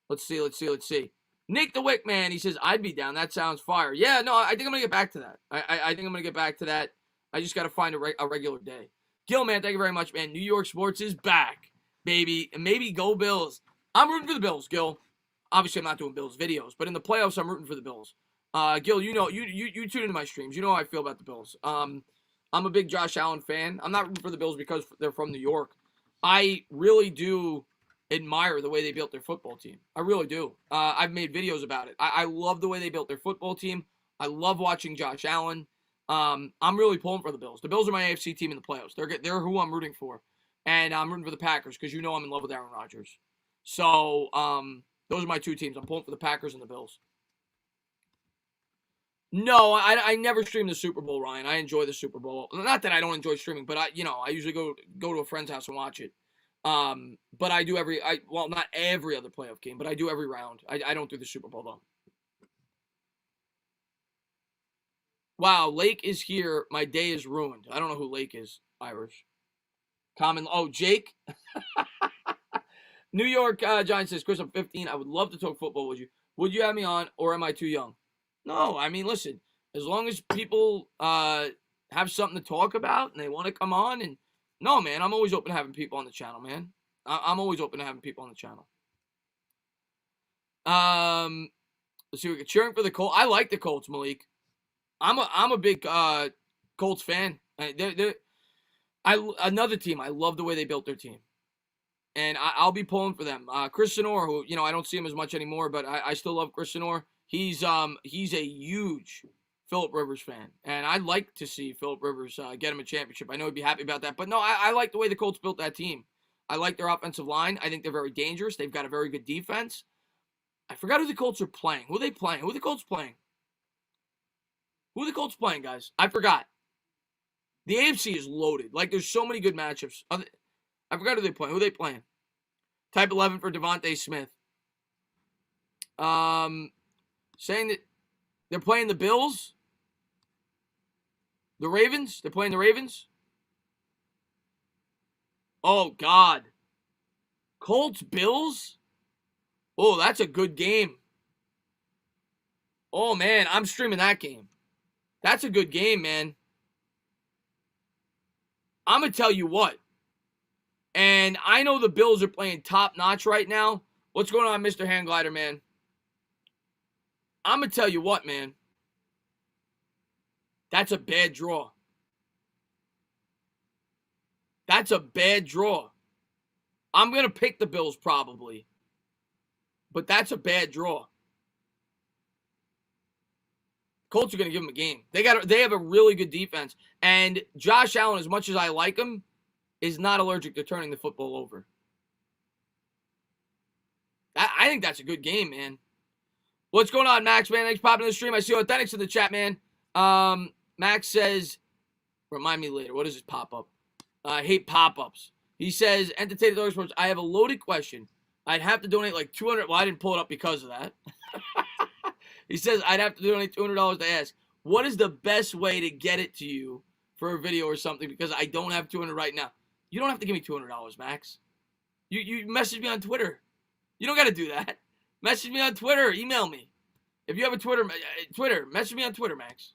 Let's see. Nick the Wick, man, he says, I'd be down. That sounds fire. Yeah, no, I think I'm going to get back to that. I think I'm going to get back to that. I just got to find a regular day. Gil, man, thank you very much, man. New York sports is back, baby. And maybe go Bills. I'm rooting for the Bills, Gil. Obviously, I'm not doing Bills videos, but in the playoffs, I'm rooting for the Bills. Gil, you tune into my streams. You know how I feel about the Bills. I'm a big Josh Allen fan. I'm not rooting for the Bills because they're from New York. I really do admire the way they built their football team. I really do. I've made videos about it. I love the way they built their football team. I love watching Josh Allen. I'm really pulling for the Bills. The Bills are my AFC team in the playoffs. They're who I'm rooting for. And I'm rooting for the Packers because I'm in love with Aaron Rodgers. So those are my 2 teams. I'm pulling for the Packers and the Bills. No, I never stream the Super Bowl, Ryan. I enjoy the Super Bowl. Not that I don't enjoy streaming, but I usually go to a friend's house and watch it. But I do not every other playoff game, but I do every round. I don't do the Super Bowl though. Wow, Lake is here. My day is ruined. I don't know who Lake is. Irish. Jake. New York Giants says, Chris, I'm 15. I would love to talk football with you. Would you have me on, or am I too young? No, I mean, listen, as long as people have something to talk about and they want to come on and No, man, I'm always open to having people on the channel, man. I'm always open to having people on the channel. Let's see, we're cheering for the Colts. I like the Colts, Malik. I'm a big Colts fan. Another team. I love the way they built their team, and I'll be pulling for them. Chris Sinor, who I don't see him as much anymore, but I still love Chris Sinor. He's a huge Phillip Rivers fan, and I'd like to see Phillip Rivers get him a championship. I know he'd be happy about that, but no, I like the way the Colts built that team. I like their offensive line. I think they're very dangerous. They've got a very good defense. I forgot who the Colts are playing. Who are they playing? Who are the Colts playing? Who are the Colts playing, guys? I forgot. The AFC is loaded. Like, there's so many good matchups. I forgot who they playing. Who are they playing? Type 11 for Devontae Smith. Saying that they're playing the Bills. The Ravens? They're playing the Ravens? Oh, God. Colts, Bills? Oh, that's a good game. Oh, man, I'm streaming that game. That's a good game, man. I'm going to tell you what. And I know the Bills are playing top-notch right now. What's going on, Mr. Handglider, man? I'm going to tell you what, man. That's a bad draw. That's a bad draw. I'm going to pick the Bills probably. But that's a bad draw. Colts are going to give them a game. They have a really good defense. And Josh Allen, as much as I like him, is not allergic to turning the football over. I think that's a good game, man. What's going on, Max, man? Thanks for popping in the stream. I see Authentics in the chat, man. Max says, remind me later. What does this pop-up? I hate pop-ups. He says, Entertainment Dog Sports, I have a loaded question. I'd have to donate like $200. Well, I didn't pull it up because of that. He says, I'd have to donate $200 to ask, what is the best way to get it to you for a video or something? Because I don't have $200 right now. You don't have to give me $200, Max. You message me on Twitter. You don't got to do that. Message me on Twitter. Email me. If you have a Twitter, message me on Twitter, Max.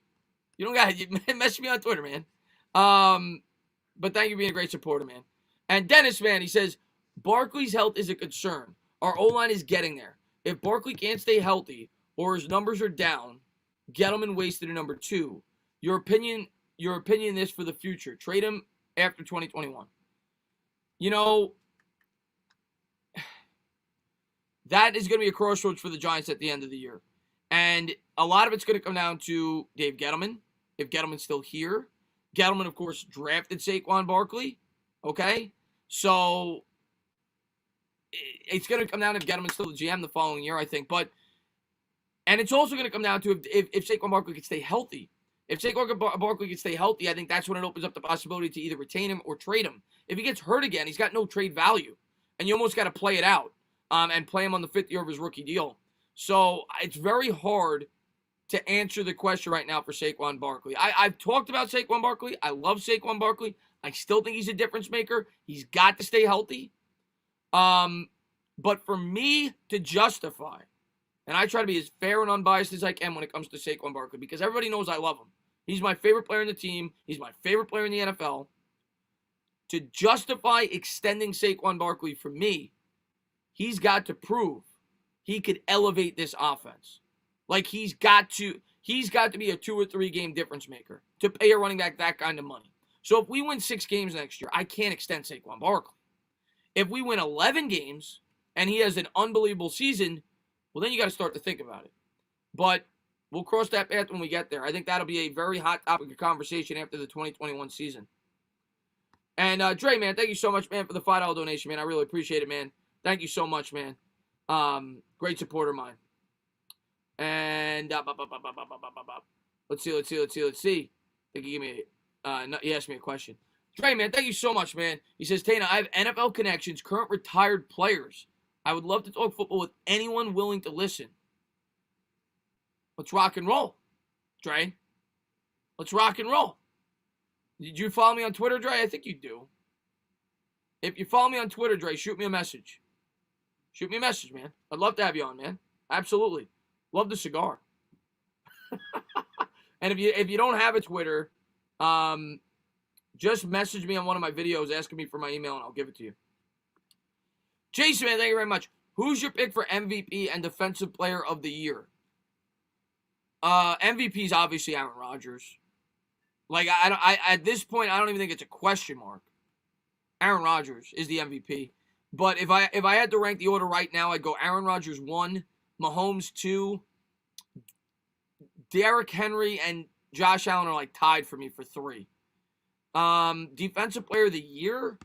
You don't got to message me on Twitter, man. But thank you for being a great supporter, man. And Dennis, man, he says, Barkley's health is a concern. Our O-line is getting there. If Barkley can't stay healthy or his numbers are down, Gettleman wasted a number 2. Your opinion this for the future. Trade him after 2021. That is going to be a crossroads for the Giants at the end of the year. And a lot of it's going to come down to Dave Gettleman, if Gettleman's still here. Gettleman, of course, drafted Saquon Barkley. Okay? So it's going to come down if Gettleman's still the GM the following year, I think. And it's also going to come down to if Saquon Barkley can stay healthy. If Saquon Barkley can stay healthy, I think that's when it opens up the possibility to either retain him or trade him. If he gets hurt again, he's got no trade value. And you almost got to play it out and play him on the 5th year of his rookie deal. So it's very hard to answer the question right now for Saquon Barkley. I've talked about Saquon Barkley. I love Saquon Barkley. I still think he's a difference maker. He's got to stay healthy. But for me to justify, and I try to be as fair and unbiased as I can when it comes to Saquon Barkley, because everybody knows I love him. He's my favorite player in the team. He's my favorite player in the NFL. To justify extending Saquon Barkley for me, he's got to prove he could elevate this offense. Like he's got to be a 2 or 3 game difference maker to pay a running back that kind of money. So if we win 6 games next year, I can't extend Saquon Barkley. If we win 11 games and he has an unbelievable season, well, then you got to start to think about it. But we'll cross that path when we get there. I think that'll be a very hot topic of conversation after the 2021 season. And Dre, man, thank you so much, man, for the $5 donation, man. I really appreciate it, man. Thank you so much, man. Great supporter of mine. And let's see. I think he asked me a question. Dre, man, thank you so much, man. He says, Tana, I have NFL connections, current retired players. I would love to talk football with anyone willing to listen. Let's rock and roll, Dre. Let's rock and roll. Did you follow me on Twitter, Dre? I think you do. If you follow me on Twitter, Dre, shoot me a message. Shoot me a message, man. I'd love to have you on, man. Absolutely. Love the cigar. And if you don't have a Twitter, just message me on one of my videos asking me for my email, and I'll give it to you. Jason, man, thank you very much. Who's your pick for MVP and Defensive Player of the Year? MVP is obviously Aaron Rodgers. Like, I at this point, I don't even think it's a question mark. Aaron Rodgers is the MVP. But if I had to rank the order right now, I'd go Aaron Rodgers 1, Mahomes 2, Derrick Henry and Josh Allen are like tied for me for 3. Defensive Player of the Year?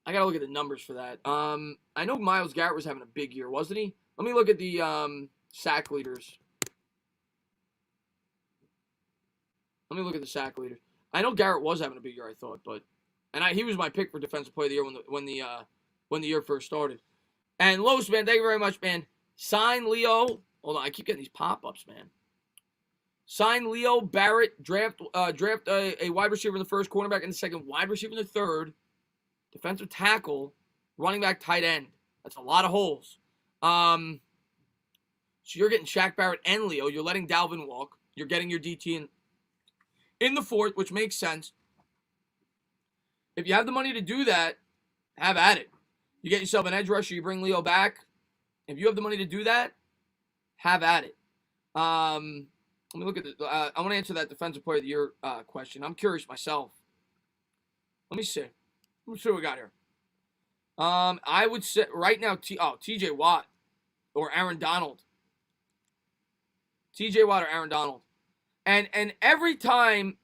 I gotta look at the numbers for that. I know Myles Garrett was having a big year, wasn't he? Let me look at the sack leaders. Let me look at the sack leaders. I know Garrett was having a big year, I thought, but he was my pick for Defensive Player of the Year when the year first started. And Los, man, thank you very much, man. Sign Leo. Hold on, I keep getting these pop-ups, man. Sign Leo Barrett. Draft a wide receiver in the first, cornerback in the second, wide receiver in the third, defensive tackle, running back, tight end. That's a lot of holes. So you're getting Shaq Barrett and Leo. You're letting Dalvin walk. You're getting your DT in the fourth, which makes sense. If you have the money to do that, have at it. You get yourself an edge rusher, you bring Leo back. If you have the money to do that, have at it. Let me look at I want to answer that Defensive Player of the Year question. I'm curious myself. Let me see. Let me see what we got here. I would say right now, TJ Watt or Aaron Donald. TJ Watt or Aaron Donald. And every time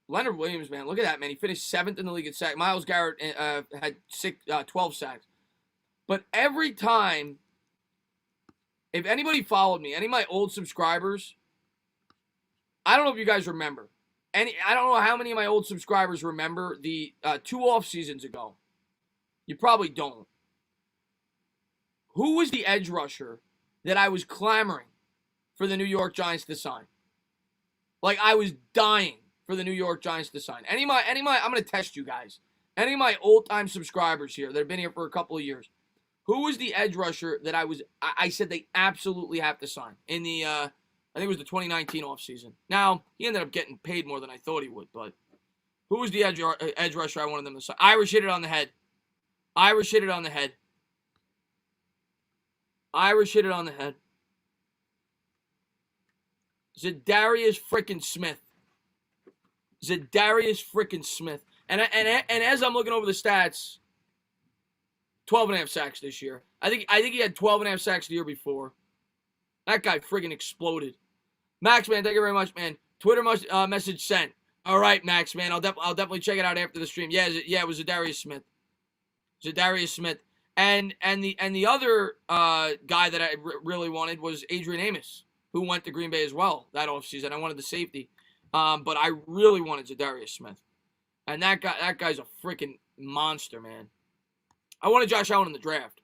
Leonard Williams, man, look at that, man. He finished 7th in the league in sacks. Myles Garrett had 12 sacks. But every time, if anybody followed me, any of my old subscribers, I don't know if you guys remember. I don't know how many of my old subscribers remember the 2 off seasons ago. You probably don't. Who was the edge rusher that I was clamoring for the New York Giants to sign? Like, I was dying for the New York Giants to sign. Any of my, I'm going to test you guys. Any of my old-time subscribers here that have been here for a couple of years, who was the edge rusher that I said they absolutely have to sign in the, I think it was the 2019 offseason. Now, he ended up getting paid more than I thought he would, but who was the edge rusher I wanted them to sign? Irish hit it on the head. Irish hit it on the head. Irish hit it on the head. Zadarius frickin' Smith. Zadarius frickin' Smith. And as I'm looking over the stats, 12.5 sacks this year. I think he had 12.5 sacks the year before. That guy friggin' exploded. Max, man, thank you very much, man. Twitter message sent. All right, Max, man, I'll definitely check it out after the stream. Yeah, it was Zadarius Smith. Zadarius Smith. And the other guy that I really wanted was Adrian Amos, who went to Green Bay as well that offseason. I wanted the safety. But I really wanted Zadarius Smith. And that guy's a freaking monster, man. I wanted Josh Allen in the draft.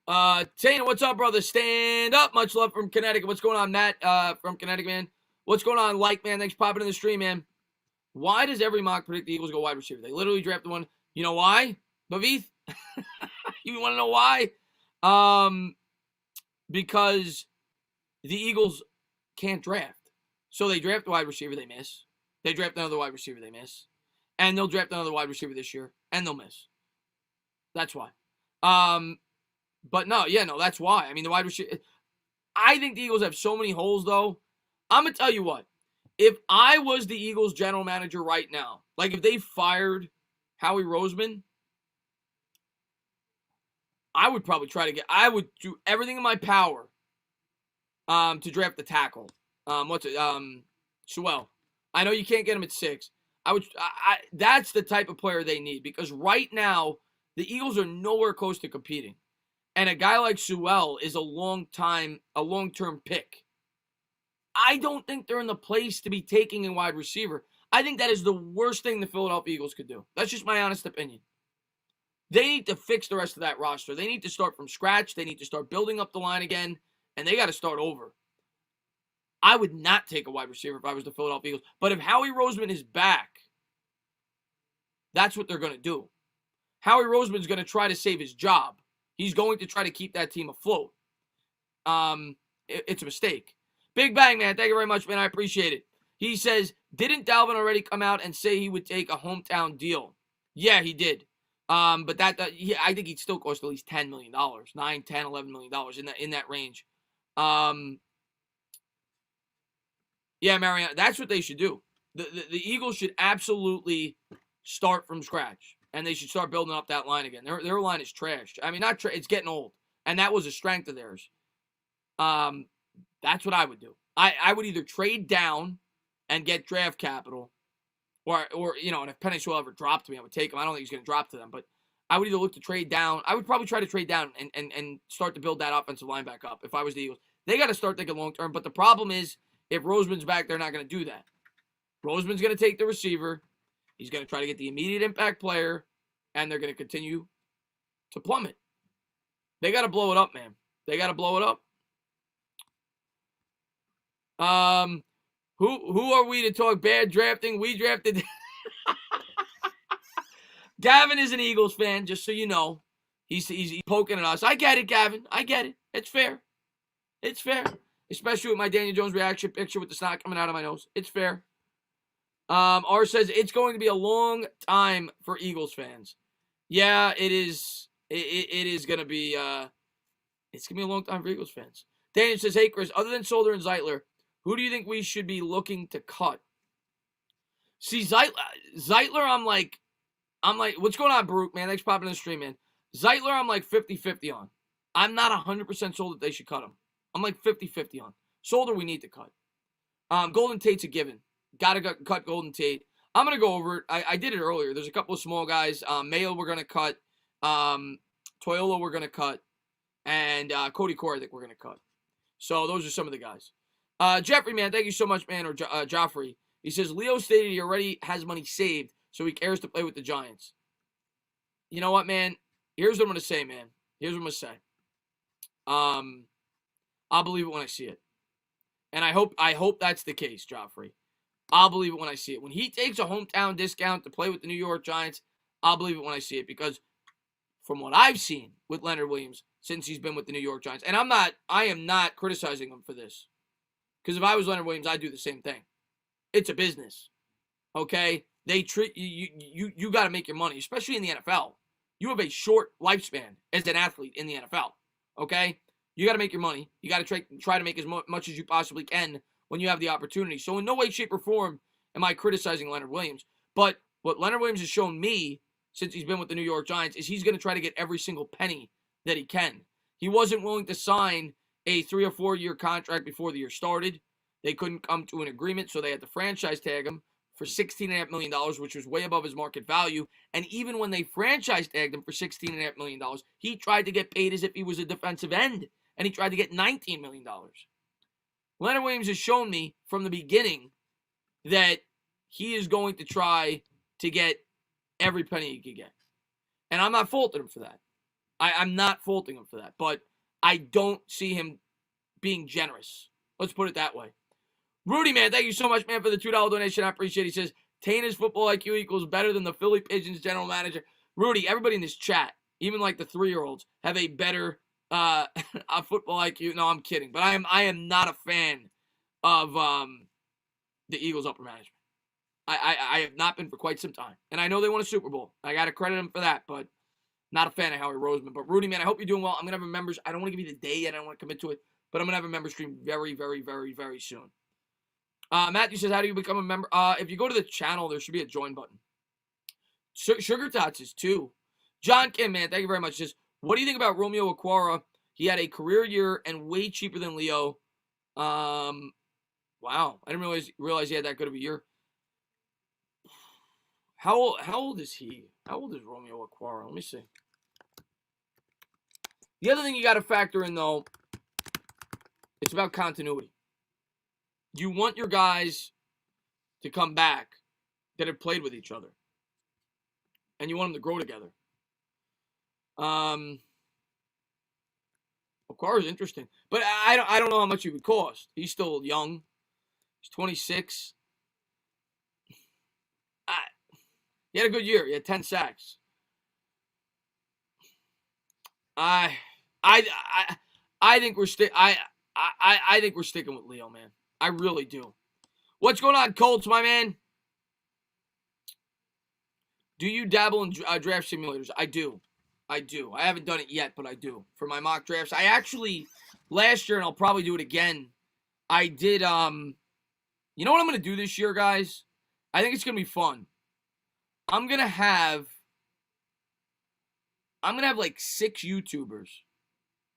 Tana, what's up, brother? Stand up. Much love from Connecticut. What's going on, Matt? From Connecticut, man. What's going on, man? Thanks for popping in the stream, man. Why does every mock predict the Eagles go wide receiver? They literally drafted one. You know why, Bavith? You want to know why? Because the Eagles can't draft. So they draft a wide receiver, they miss. They draft another wide receiver, they miss. And they'll draft another wide receiver this year, and they'll miss. That's why. But no, that's why. I mean, the wide receiver. I think the Eagles have so many holes, though. I'm going to tell you what. If I was the Eagles general manager right now, like if they fired Howie Roseman, I would probably I would do everything in my power to draft the tackle. Sewell. I know you can't get him at 6. That's the type of player they need because right now, the Eagles are nowhere close to competing. And a guy like Sewell is a long-term pick. I don't think they're in the place to be taking a wide receiver. I think that is the worst thing the Philadelphia Eagles could do. That's just my honest opinion. They need to fix the rest of that roster. They need to start from scratch. They need to start building up the line again, and they got to start over. I would not take a wide receiver if I was the Philadelphia Eagles. But if Howie Roseman is back, that's what they're going to do. Howie Roseman's going to try to save his job. He's going to try to keep that team afloat. it's a mistake. Big Bang, man. Thank you very much, man. I appreciate it. He says, didn't Dalvin already come out and say he would take a hometown deal? Yeah, he did. But I think he'd still cost at least $10 million, $9, $10, $11 million in that range. Yeah, Mariana, that's what they should do. The Eagles should absolutely start from scratch, and they should start building up that line again. Their line is trashed. I mean, it's getting old, and that was a strength of theirs. That's what I would do. I would either trade down and get draft capital, or and if Penny will ever drop to me, I would take him. I don't think he's going to drop to them, but I would either look to trade down. I would probably try to trade down and start to build that offensive line back up if I was the Eagles. They got to start thinking long term, but the problem is if Roseman's back, they're not going to do that. Roseman's going to take the receiver. He's going to try to get the immediate impact player, and they're going to continue to plummet. They got to blow it up, man. They got to blow it up. Who are we to talk bad drafting? We drafted. Gavin is an Eagles fan, just so you know. He's poking at us. I get it, Gavin. I get it. It's fair. It's fair. Especially with my Daniel Jones reaction picture with the snot coming out of my nose. It's fair. R says it's going to be a long time for Eagles fans. Yeah, it is. It is going to be. It's going to be a long time for Eagles fans. Daniel says, hey, Chris, other than Solder and Zeitler, who do you think we should be looking to cut? See, Zeitler, I'm like, what's going on, Baruch, man? Thanks for popping in the stream, man. Zeitler, I'm like 50-50 on. I'm not 100% sold that they should cut him. I'm like 50-50 on. Solder, we need to cut. Golden Tate's a given. Got to cut Golden Tate. I'm going to go over it. I did it earlier. There's a couple of small guys. Mayo we're going to cut. Toyola we're going to cut. And Cody Core I think we're going to cut. So those are some of the guys. Jeffrey, man, thank you so much, man. Or Joffrey. He says, Leo stated he already has money saved, so he cares to play with the Giants. You know what, man? Here's what I'm going to say, man. Here's what I'm going to say. I'll believe it when I see it. And I hope that's the case, Joffrey. I'll believe it when I see it. When he takes a hometown discount to play with the New York Giants, I'll believe it when I see it. Because from what I've seen with Leonard Williams since he's been with the New York Giants, and I am not criticizing him for this. Because if I was Leonard Williams, I'd do the same thing. It's a business. Okay? They treat you got to make your money, especially in the NFL. You have a short lifespan as an athlete in the NFL. Okay? You got to make your money. You got to try to make as much as you possibly can when you have the opportunity. So in no way, shape, or form am I criticizing Leonard Williams. But what Leonard Williams has shown me since he's been with the New York Giants is he's going to try to get every single penny that he can. He wasn't willing to sign a 3 or 4 year contract before the year started. They couldn't come to an agreement, so they had to franchise tag him for $16.5 million, which was way above his market value. And even when they franchise tagged him for $16.5 million, he tried to get paid as if he was a defensive end, and he tried to get $19 million. Leonard Williams has shown me from the beginning that he is going to try to get every penny he can get. And I'm not faulting him for that. I'm not faulting him for that. But I don't see him being generous. Let's put it that way. Rudy, man, thank you so much, man, for the $2 donation. I appreciate it. He says, Tana's football IQ equals better than the Philly Pigeons general manager. Rudy, everybody in this chat, even like the 3-year-olds, have a better football IQ. No, I'm kidding. But I am not a fan of the Eagles' upper management. I have not been for quite some time. And I know they won a Super Bowl. I got to credit them for that, but not a fan of Howie Roseman. But Rudy, man, I hope you're doing well. I'm going to have a members. I don't want to give you the day yet. I don't want to commit to it. But I'm going to have a member stream very, very, very, very soon. Matthew says, how do you become a member? If you go to the channel, there should be a join button. Sugar Tots is too. John Kim, man, thank you very much. Says, what do you think about Romeo Okwara? He had a career year and way cheaper than Leo. Wow, I didn't realize he had that good of a year. How old is he? How old is Romeo Okwara? Let me see. The other thing you got to factor in, though, it's about continuity. You want your guys to come back that have played with each other. And you want them to grow together. Okwara is interesting. But I don't know how much he would cost. He's still young. He's 26. He had a good year. He had 10 sacks. I I think we're I think we're sticking with Leo, man. I really do. What's going on, Colts, my man? Do you dabble in draft simulators? I do. I haven't done it yet, but I do. For my mock drafts. I actually, last year, and I'll probably do it again, I did, you know what I'm going to do this year, guys? I think it's going to be fun. I'm going to have like 6 YouTubers.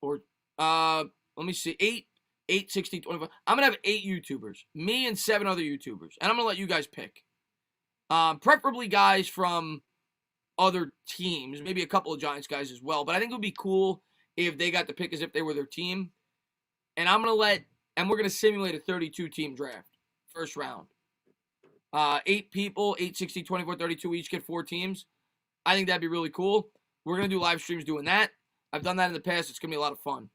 Or, let me see, 8, 16, 25. I'm going to have 8 YouTubers. Me and 7 other YouTubers. And I'm going to let you guys pick. Preferably guys from other teams, maybe a couple of Giants guys as well. But I think it would be cool if they got to pick as if they were their team. And we're going to simulate a 32-team draft, first round. 8 people, 8, 16, 24, 32 each, get 4 teams. I think that'd be really cool. We're going to do live streams doing that. I've done that in the past. It's going to be a lot of fun.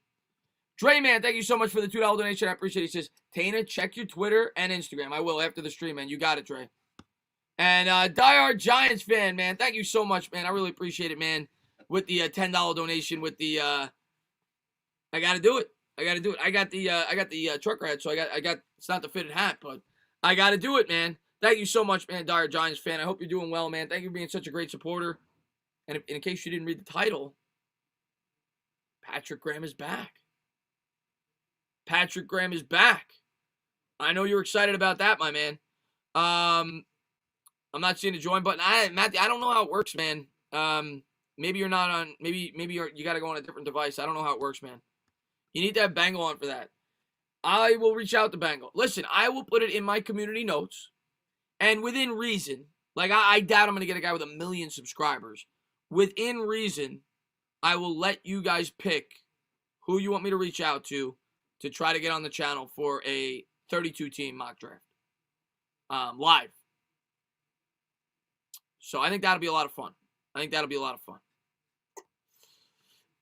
Dre, man, thank you so much for the $2 donation. I appreciate it. He says, Tana, check your Twitter and Instagram. I will after the stream, man. You got it, Dre. And diehard Giants fan, man. Thank you so much, man. I really appreciate it, man. With the $10 donation, with the I gotta do it. I got the trucker hat, so I got it's not the fitted hat, but I gotta do it, man. Thank you so much, man, diehard Giants fan. I hope you're doing well, man. Thank you for being such a great supporter. And in case you didn't read the title, Patrick Graham is back. Patrick Graham is back. I know you're excited about that, my man. I'm not seeing the join button. Matthew, I don't know how it works, man. Maybe you're not on. Maybe you got to go on a different device. I don't know how it works, man. You need to have Bangle on for that. I will reach out to Bangle. Listen, I will put it in my community notes, and within reason. Like I doubt I'm gonna get a guy with 1 million subscribers. Within reason, I will let you guys pick who you want me to reach out to try to get on the channel for a 32-team mock draft. Live. So I think that'll be a lot of fun.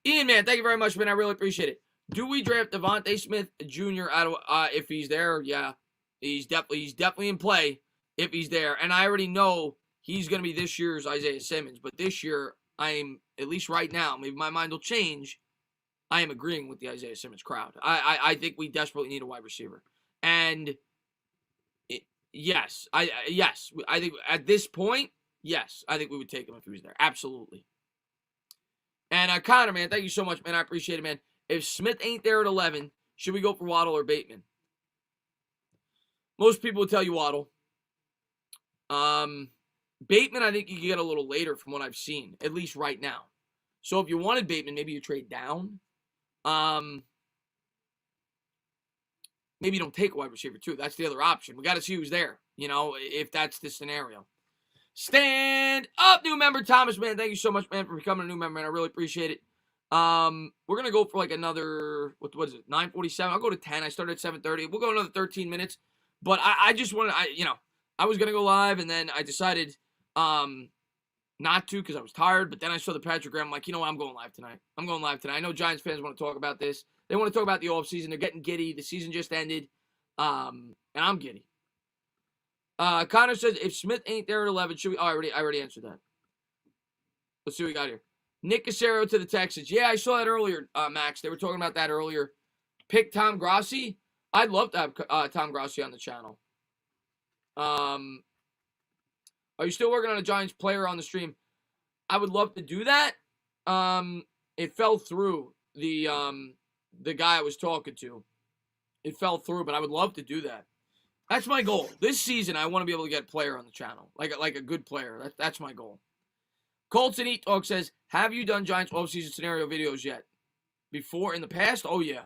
Ian, man, thank you very much, man. I really appreciate it. Do we draft Devontae Smith Jr. out of if he's there? Yeah, he's definitely in play if he's there. And I already know he's going to be this year's Isaiah Simmons. But this year, I'm at least right now. Maybe my mind will change. I am agreeing with the Isaiah Simmons crowd. I think we desperately need a wide receiver. And yes, I think at this point. Yes, I think we would take him if he was there. Absolutely. And Connor, man, thank you so much, man. I appreciate it, man. If Smith ain't there at 11, should we go for Waddle or Bateman? Most people would tell you Waddle. Bateman, I think you can get a little later from what I've seen, at least right now. So if you wanted Bateman, maybe you trade down. Maybe you don't take a wide receiver, too. That's the other option. We got to see who's there, if that's the scenario. Stand up, new member Thomas, man. Thank you so much, man, for becoming a new member, man. I really appreciate it. We're gonna go for like another what is it? 9:47. I'll go to 10. I started at 7:30. We'll go another 13 minutes. But I just wanted I was gonna go live, and then I decided not to because I was tired. But then I saw the Patrick Graham. I'm like, you know what? I'm going live tonight. I know Giants fans want to talk about this. They want to talk about the offseason. They're getting giddy. The season just ended, and I'm giddy. Connor says, if Smith ain't there at 11, should we? Oh, I already answered that. Let's see what we got here. Nick Casero to the Texans. Yeah, I saw that earlier, Max. They were talking about that earlier. Pick Tom Grossi. I'd love to have Tom Grossi on the channel. Are you still working on a Giants player on the stream? I would love to do that. It fell through. The guy I was talking to. It fell through, but I would love to do that. That's my goal. This season, I want to be able to get a player on the channel. Like a good player. That's my goal. Colts and Eat Talk says, have you done Giants offseason scenario videos yet? Before, in the past? Oh, yeah.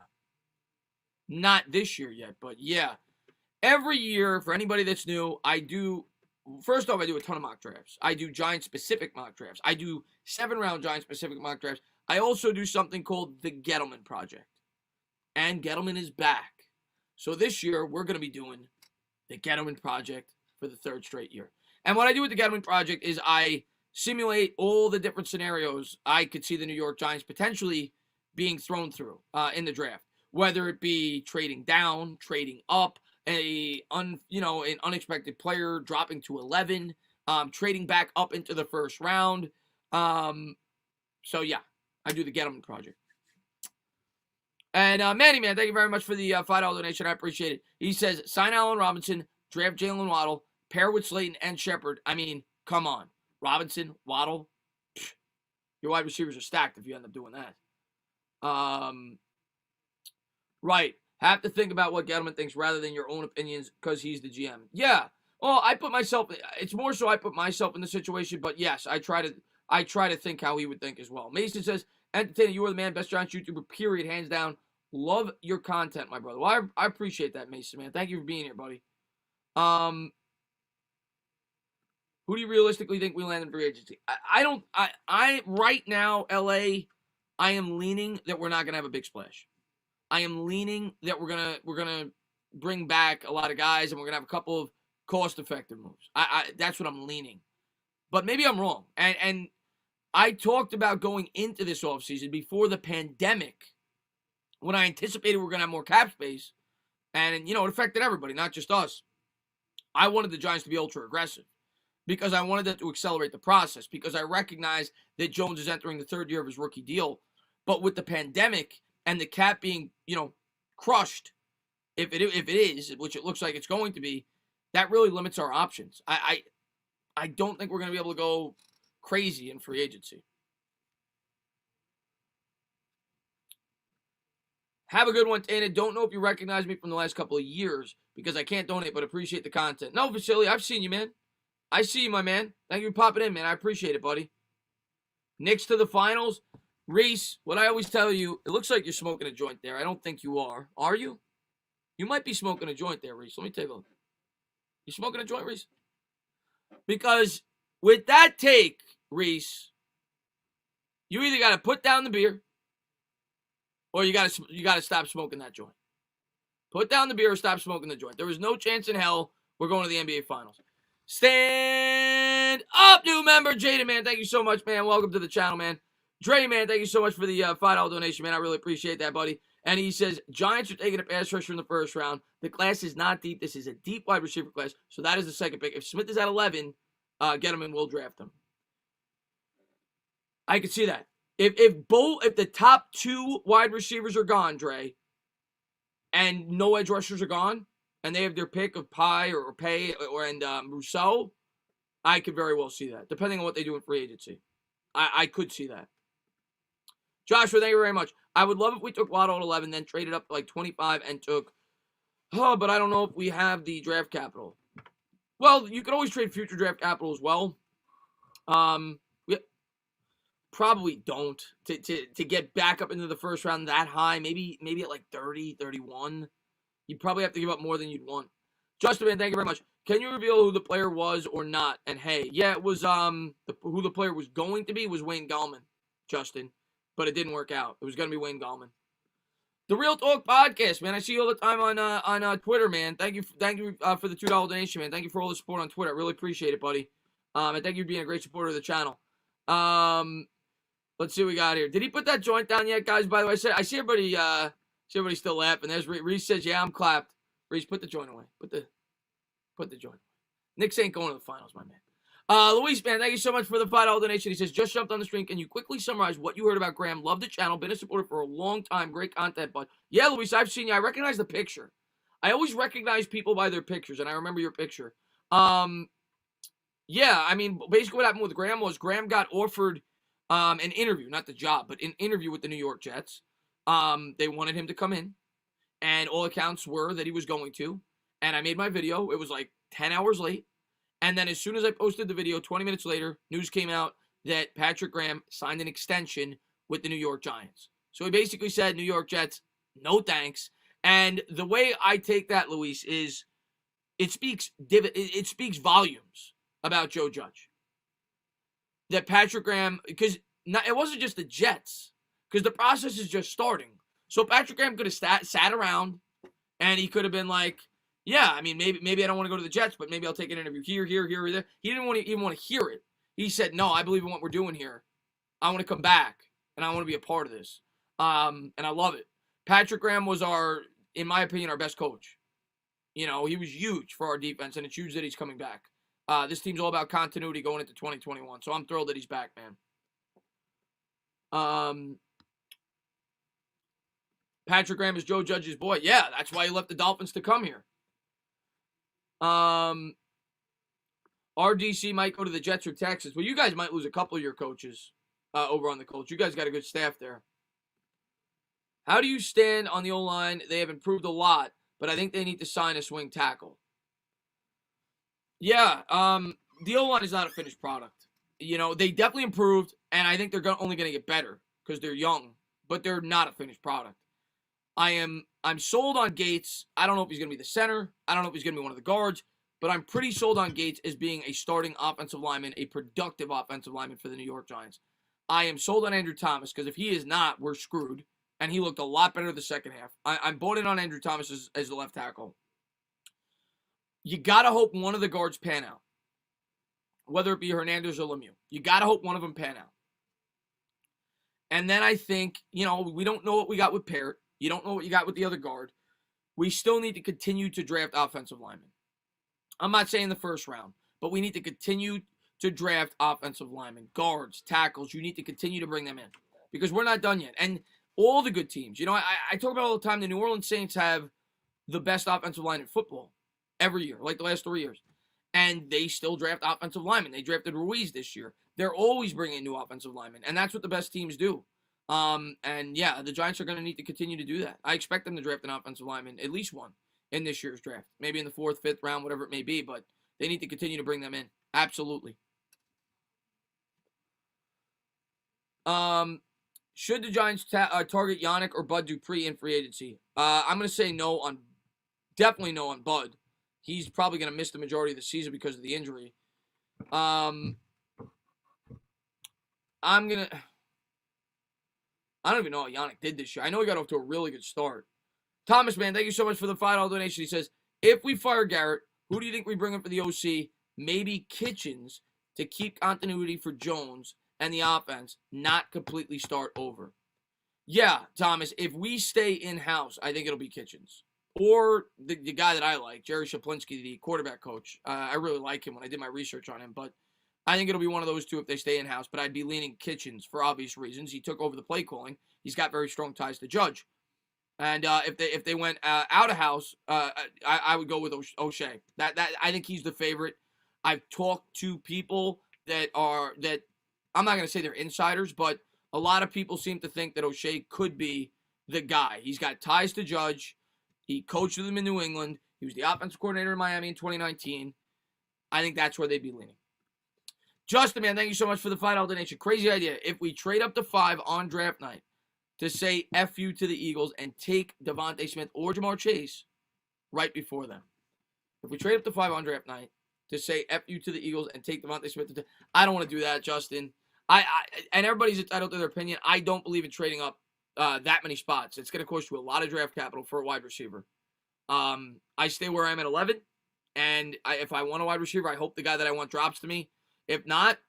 Not this year yet, but yeah. Every year, for anybody that's new, first off, I do a ton of mock drafts. I do Giants-specific mock drafts. I do 7-round Giants-specific mock drafts. I also do something called the Gettleman Project. And Gettleman is back. So this year, we're going to be doing the Gettleman Project for the 3rd straight year. And what I do with the Gettleman Project is I simulate all the different scenarios I could see the New York Giants potentially being thrown through in the draft. Whether it be trading down, trading up, an unexpected player dropping to 11, trading back up into the 1st round. So yeah, I do the Gettleman Project. And Manny, man, thank you very much for the $5 donation. I appreciate it. He says, sign Allen Robinson, draft Jalen Waddle, pair with Slayton and Shepard. I mean, come on. Robinson, Waddle, your wide receivers are stacked if you end up doing that. Right. Have to think about what Gettleman thinks rather than your own opinions because he's the GM. Yeah. Well, it's more so I put myself in the situation, but yes, I try to think how he would think as well. Mason says, entertaining, you are the man, best Giants YouTuber, period, hands down. Love your content, my brother. Well, I appreciate that, Mason, man. Thank you for being here, buddy. Who do you realistically think we land in free agency? I right now, LA, I am leaning that we're not gonna have a big splash. I am leaning that we're gonna bring back a lot of guys and we're gonna have a couple of cost-effective moves. That's what I'm leaning. But maybe I'm wrong. And I talked about going into this offseason before the pandemic when I anticipated we're gonna have more cap space, and it affected everybody, not just us. I wanted the Giants to be ultra aggressive because I wanted them to accelerate the process because I recognize that Jones is entering the third year of his rookie deal. But with the pandemic and the cap being, crushed, if it is, which it looks like it's going to be, that really limits our options. I don't think we're going to be able to go crazy in free agency. Have a good one, Tana. Don't know if you recognize me from the last couple of years because I can't donate, but appreciate the content. No, Vasily, I've seen you, man. I see you, my man. Thank you for popping in, man. I appreciate it, buddy. Knicks to the finals. Reese, what I always tell you, it looks like you're smoking a joint there. I don't think you are. Are you? You might be smoking a joint there, Reese. Let me take a look. You smoking a joint, Reese? Because with that take, Reese, you either got to put down the beer or you got to stop smoking that joint. Put down the beer or stop smoking the joint. There is no chance in hell we're going to the NBA Finals. Stand up, new member. Jaden, man, thank you so much, man. Welcome to the channel, man. Dre, man, thank you so much for the $5 donation, man. I really appreciate that, buddy. And he says, Giants are taking a pass rusher in the first round. The class is not deep. This is a deep wide receiver class. So that is the second pick. If Smith is at 11, Gettleman will draft him. I could see that. If the top two wide receivers are gone, Dre, and no edge rushers are gone, and they have their pick of Pye or Pay and Rousseau, I could very well see that, depending on what they do in free agency. I could see that. Joshua, thank you very much. I would love if we took Waddle at 11, then traded up to like 25 and took, but I don't know if we have the draft capital. Well, you could always trade future draft capital as well. We probably don't to get back up into the first round that high. Maybe at like 30, 31. You'd probably have to give up more than you'd want. Justin, man, thank you very much. Can you reveal who the player was or not? And hey, yeah, it was who the player was going to be was Wayne Gallman, Justin, but it didn't work out. It was going to be Wayne Gallman. The Real Talk Podcast, man. I see you all the time on Twitter, man. Thank you for the $2 donation, man. Thank you for all the support on Twitter. I really appreciate it, buddy. And thank you for being a great supporter of the channel. Let's see what we got here. Did he put that joint down yet, guys? By the way, I see everybody still laughing. There's Reese says, yeah, I'm clapped. Reese, put the joint away. Put the joint away. Knicks ain't going to the finals, my man. Luis, man, thank you so much for the $5 donation. He says, just jumped on the stream. Can you quickly summarize what you heard about Graham? Love the channel. Been a supporter for a long time. Great content, bud. Yeah, Luis, I've seen you. I recognize the picture. I always recognize people by their pictures, and I remember your picture. Yeah, I mean, basically what happened with Graham was Graham got offered an interview, not the job, but an interview with the New York Jets. They wanted him to come in, and all accounts were that he was going to. And I made my video. It was like 10 hours late. And then as soon as I posted the video, 20 minutes later, news came out that Patrick Graham signed an extension with the New York Giants. So he basically said, New York Jets, no thanks. And the way I take that, Luis, is it speaks volumes about Joe Judge. That Patrick Graham, because it wasn't just the Jets, because the process is just starting. So Patrick Graham could have sat around, and he could have been like, yeah, I mean, maybe I don't want to go to the Jets, but maybe I'll take an interview here, or there. He didn't even want to hear it. He said, no, I believe in what we're doing here. I want to come back, and I want to be a part of this. And I love it. Patrick Graham was in my opinion, our best coach. He was huge for our defense, and it's huge that he's coming back. This team's all about continuity going into 2021, so I'm thrilled that he's back, man. Patrick Graham is Joe Judge's boy. Yeah, that's why he left the Dolphins to come here. RDC might go to the Jets or Texas. Well, you guys might lose a couple of your coaches over on the Colts. You guys got a good staff there. How do you stand on the O-line? They have improved a lot, but I think they need to sign a swing tackle. Yeah, the O-line is not a finished product. You know, they definitely improved, and I think they're only going to get better because they're young, but they're not a finished product. I'm sold on Gates. I don't know if he's going to be the center. I don't know if he's going to be one of the guards, but I'm pretty sold on Gates as being a starting offensive lineman, a productive offensive lineman for the New York Giants. I am sold on Andrew Thomas because if he is not, we're screwed, and he looked a lot better the second half. I'm bought in on Andrew Thomas as the left tackle. You got to hope one of the guards pan out, whether it be Hernandez or Lemieux. You got to hope one of them pan out. And then I think, you know, we don't know what we got with Parrott. You don't know what you got with the other guard. We still need to continue to draft offensive linemen. I'm not saying the first round, but we need to continue to draft offensive linemen, guards, tackles. You need to continue to bring them in because we're not done yet. And all the good teams, you know, I talk about all the time, the New Orleans Saints have the best offensive line in football every year, like the last 3 years. And they still draft offensive linemen. They drafted Ruiz this year. They're always bringing in new offensive linemen, and that's what the best teams do. And yeah, the Giants are going to need to continue to do that. I expect them to draft an offensive lineman, at least one, in this year's draft. Maybe in the 4th, 5th round, whatever it may be, but they need to continue to bring them in. Absolutely. Should the Giants target Yannick or Bud Dupree in free agency? I'm going to say definitely no on Bud. He's probably going to miss the majority of the season because of the injury. I don't even know what Yannick did this year. I know he got off to a really good start. Thomas, man, thank you so much for the $5 donation. He says, if we fire Garrett, who do you think we bring in for the OC? Maybe Kitchens to keep continuity for Jones and the offense, not completely start over. Yeah, Thomas, if we stay in-house, I think it'll be Kitchens. Or the guy that I like, Jerry Shaplinsky, the quarterback coach. I really like him when I did my research on him, but I think it'll be one of those two if they stay in-house, but I'd be leaning Kitchens for obvious reasons. He took over the play calling. He's got very strong ties to Judge. And if they went out of house, I would go with O'Shea. That I think he's the favorite. I've talked to people that I'm not going to say they're insiders, but a lot of people seem to think that O'Shea could be the guy. He's got ties to Judge. He coached with him in New England. He was the offensive coordinator in Miami in 2019. I think that's where they'd be leaning. Justin, man, thank you so much for the $5 donation. Crazy idea. If we trade up to 5 on draft night to say F you to the Eagles and take Devontae Smith or Jamar Chase right before them. If we trade up to 5 on draft night to say F you to the Eagles and take Devontae Smith, I don't want to do that, Justin. And everybody's entitled to their opinion. I don't believe in trading up that many spots. It's going to cost you a lot of draft capital for a wide receiver. I stay where I'm at 11, and if I want a wide receiver, I hope the guy that I want drops to me. If not,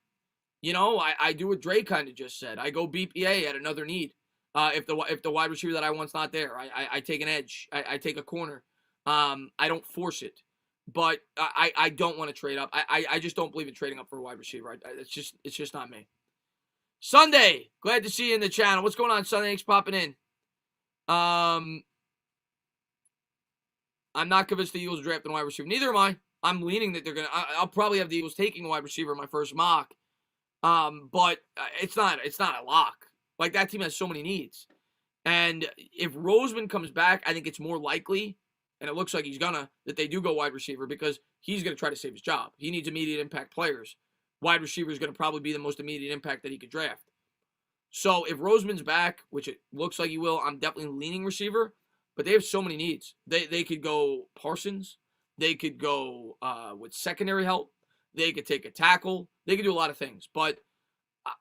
you know, I do what Dre kind of just said. I go BPA at another need. If the wide receiver that I want's not there, I take an edge. I take a corner. I don't force it, but I don't want to trade up. I just don't believe in trading up for a wide receiver. It's just not me. Sunday, glad to see you in the channel. What's going on, Sunday? Thanks for popping in. I'm not convinced the Eagles drafting a wide receiver. Neither am I. I'm leaning that they're going to. I'll probably have the Eagles taking a wide receiver in my first mock. But it's not a lock. Like, that team has so many needs. And if Roseman comes back, I think it's more likely, and it looks like he's gonna, that they do go wide receiver because he's going to try to save his job. He needs immediate impact players. Wide receiver is going to probably be the most immediate impact that he could draft. So if Roseman's back, which it looks like he will, I'm definitely leaning receiver. But they have so many needs. They could go Parsons. They could go with secondary help. They could take a tackle. They could do a lot of things. But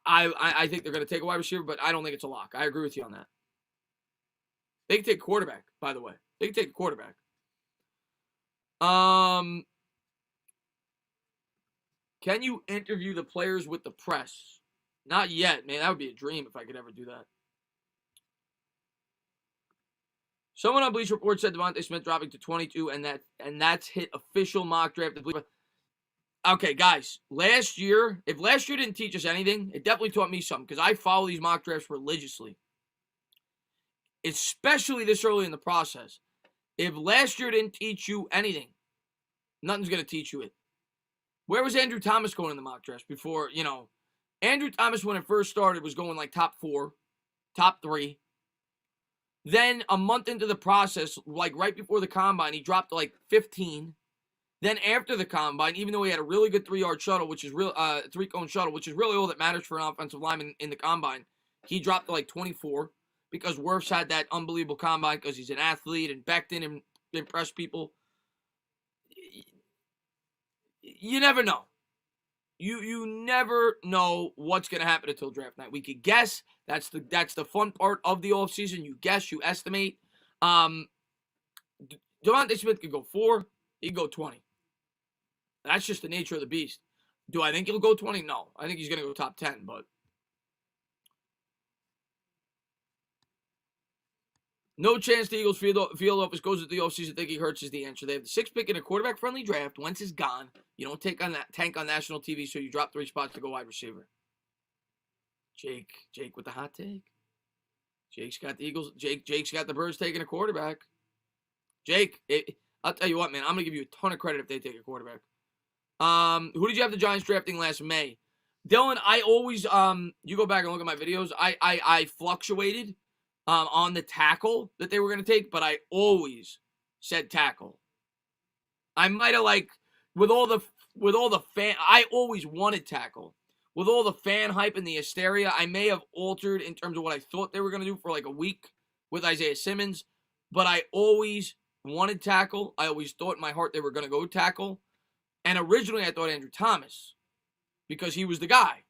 I think they're going to take a wide receiver, but I don't think it's a lock. I agree with you on that. They can take a quarterback, by the way. They can take a quarterback. Can you interview the players with the press? Not yet, man. That would be a dream if I could ever do that. Someone on Bleacher Report said Devontae Smith dropping to 22, and that's hit official mock draft. Okay, guys, if last year didn't teach us anything, it definitely taught me something because I follow these mock drafts religiously. especially this early in the process. If last year didn't teach you anything, nothing's going to teach you it. Where was Andrew Thomas going in the mock draft before, Andrew Thomas, when it first started, was going like top 4, top 3. Then a month into the process, like right before the combine, he dropped to like 15. Then after the combine, even though he had a really good 3-yard shuttle, which is real 3-cone shuttle, which is really all that matters for an offensive lineman in the combine, he dropped to like 24 because Wirfs had that unbelievable combine because he's an athlete and Becton impressed people. You never know. You never know what's going to happen until draft night. We could guess. That's the fun part of the offseason. You guess, you estimate. Devontae Smith could go 4. He could go 20. That's just the nature of the beast. Do I think he'll go 20? No. I think he's going to go top 10, but no chance the Eagles field office goes into the offseason thinking Hurts is the answer. They have the 6th pick in a quarterback-friendly draft. Wentz is gone. You don't tank on national TV, so you drop 3 spots to go wide receiver. Jake with the hot take. Jake's got the Eagles. Jake's got the Birds taking a quarterback. Jake, I'll tell you what, man. I'm going to give you a ton of credit if they take a quarterback. Who did you have the Giants drafting last May? Dylan, I always, you go back and look at my videos. I fluctuated on the tackle that they were going to take, but I always said tackle. I might have with all the fan, I always wanted tackle. With all the fan hype and the hysteria, I may have altered in terms of what I thought they were going to do for like a week with Isaiah Simmons, but I always wanted tackle. I always thought in my heart they were going to go tackle. And originally I thought Andrew Thomas because he was the guy.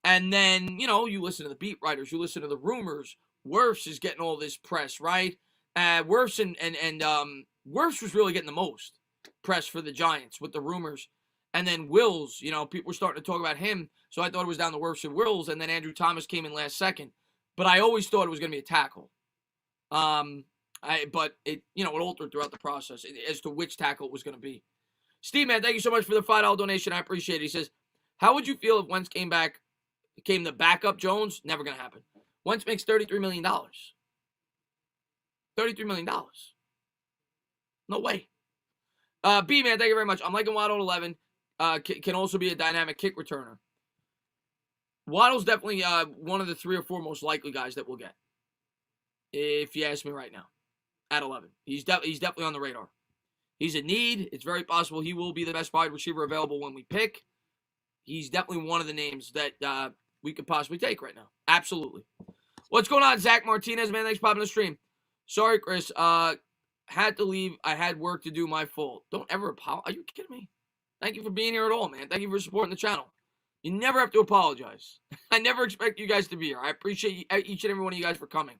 And then, you listen to the beat writers, you listen to the rumors. Wirfs is getting all this press, right? Wirfs and Wirfs was really getting the most press for the Giants with the rumors. And then Wills, people were starting to talk about him. So I thought it was down to Wirfs and Wills. And then Andrew Thomas came in last second. But I always thought it was going to be a tackle. But it altered throughout the process as to which tackle it was going to be. Steve, man, thank you so much for the $5 donation. I appreciate it. He says, how would you feel if Wentz came the backup Jones? Never going to happen. Wentz makes $33 million. $33 million. No way. B, man, thank you very much. I'm liking Waddle 11. Can also be a dynamic kick returner. Waddle's definitely one of the 3 or 4 most likely guys that we'll get. If you ask me right now. At 11. He's definitely on the radar. He's a need. It's very possible he will be the best wide receiver available when we pick. He's definitely one of the names that we could possibly take right now. Absolutely. What's going on, Zach Martinez? Man, thanks for popping the stream. Sorry, Chris. Had to leave. I had work to do. My fault. Don't ever apologize. Are you kidding me? Thank you for being here at all, man. Thank you for supporting the channel. You never have to apologize. I never expect you guys to be here. I appreciate each and every one of you guys for coming.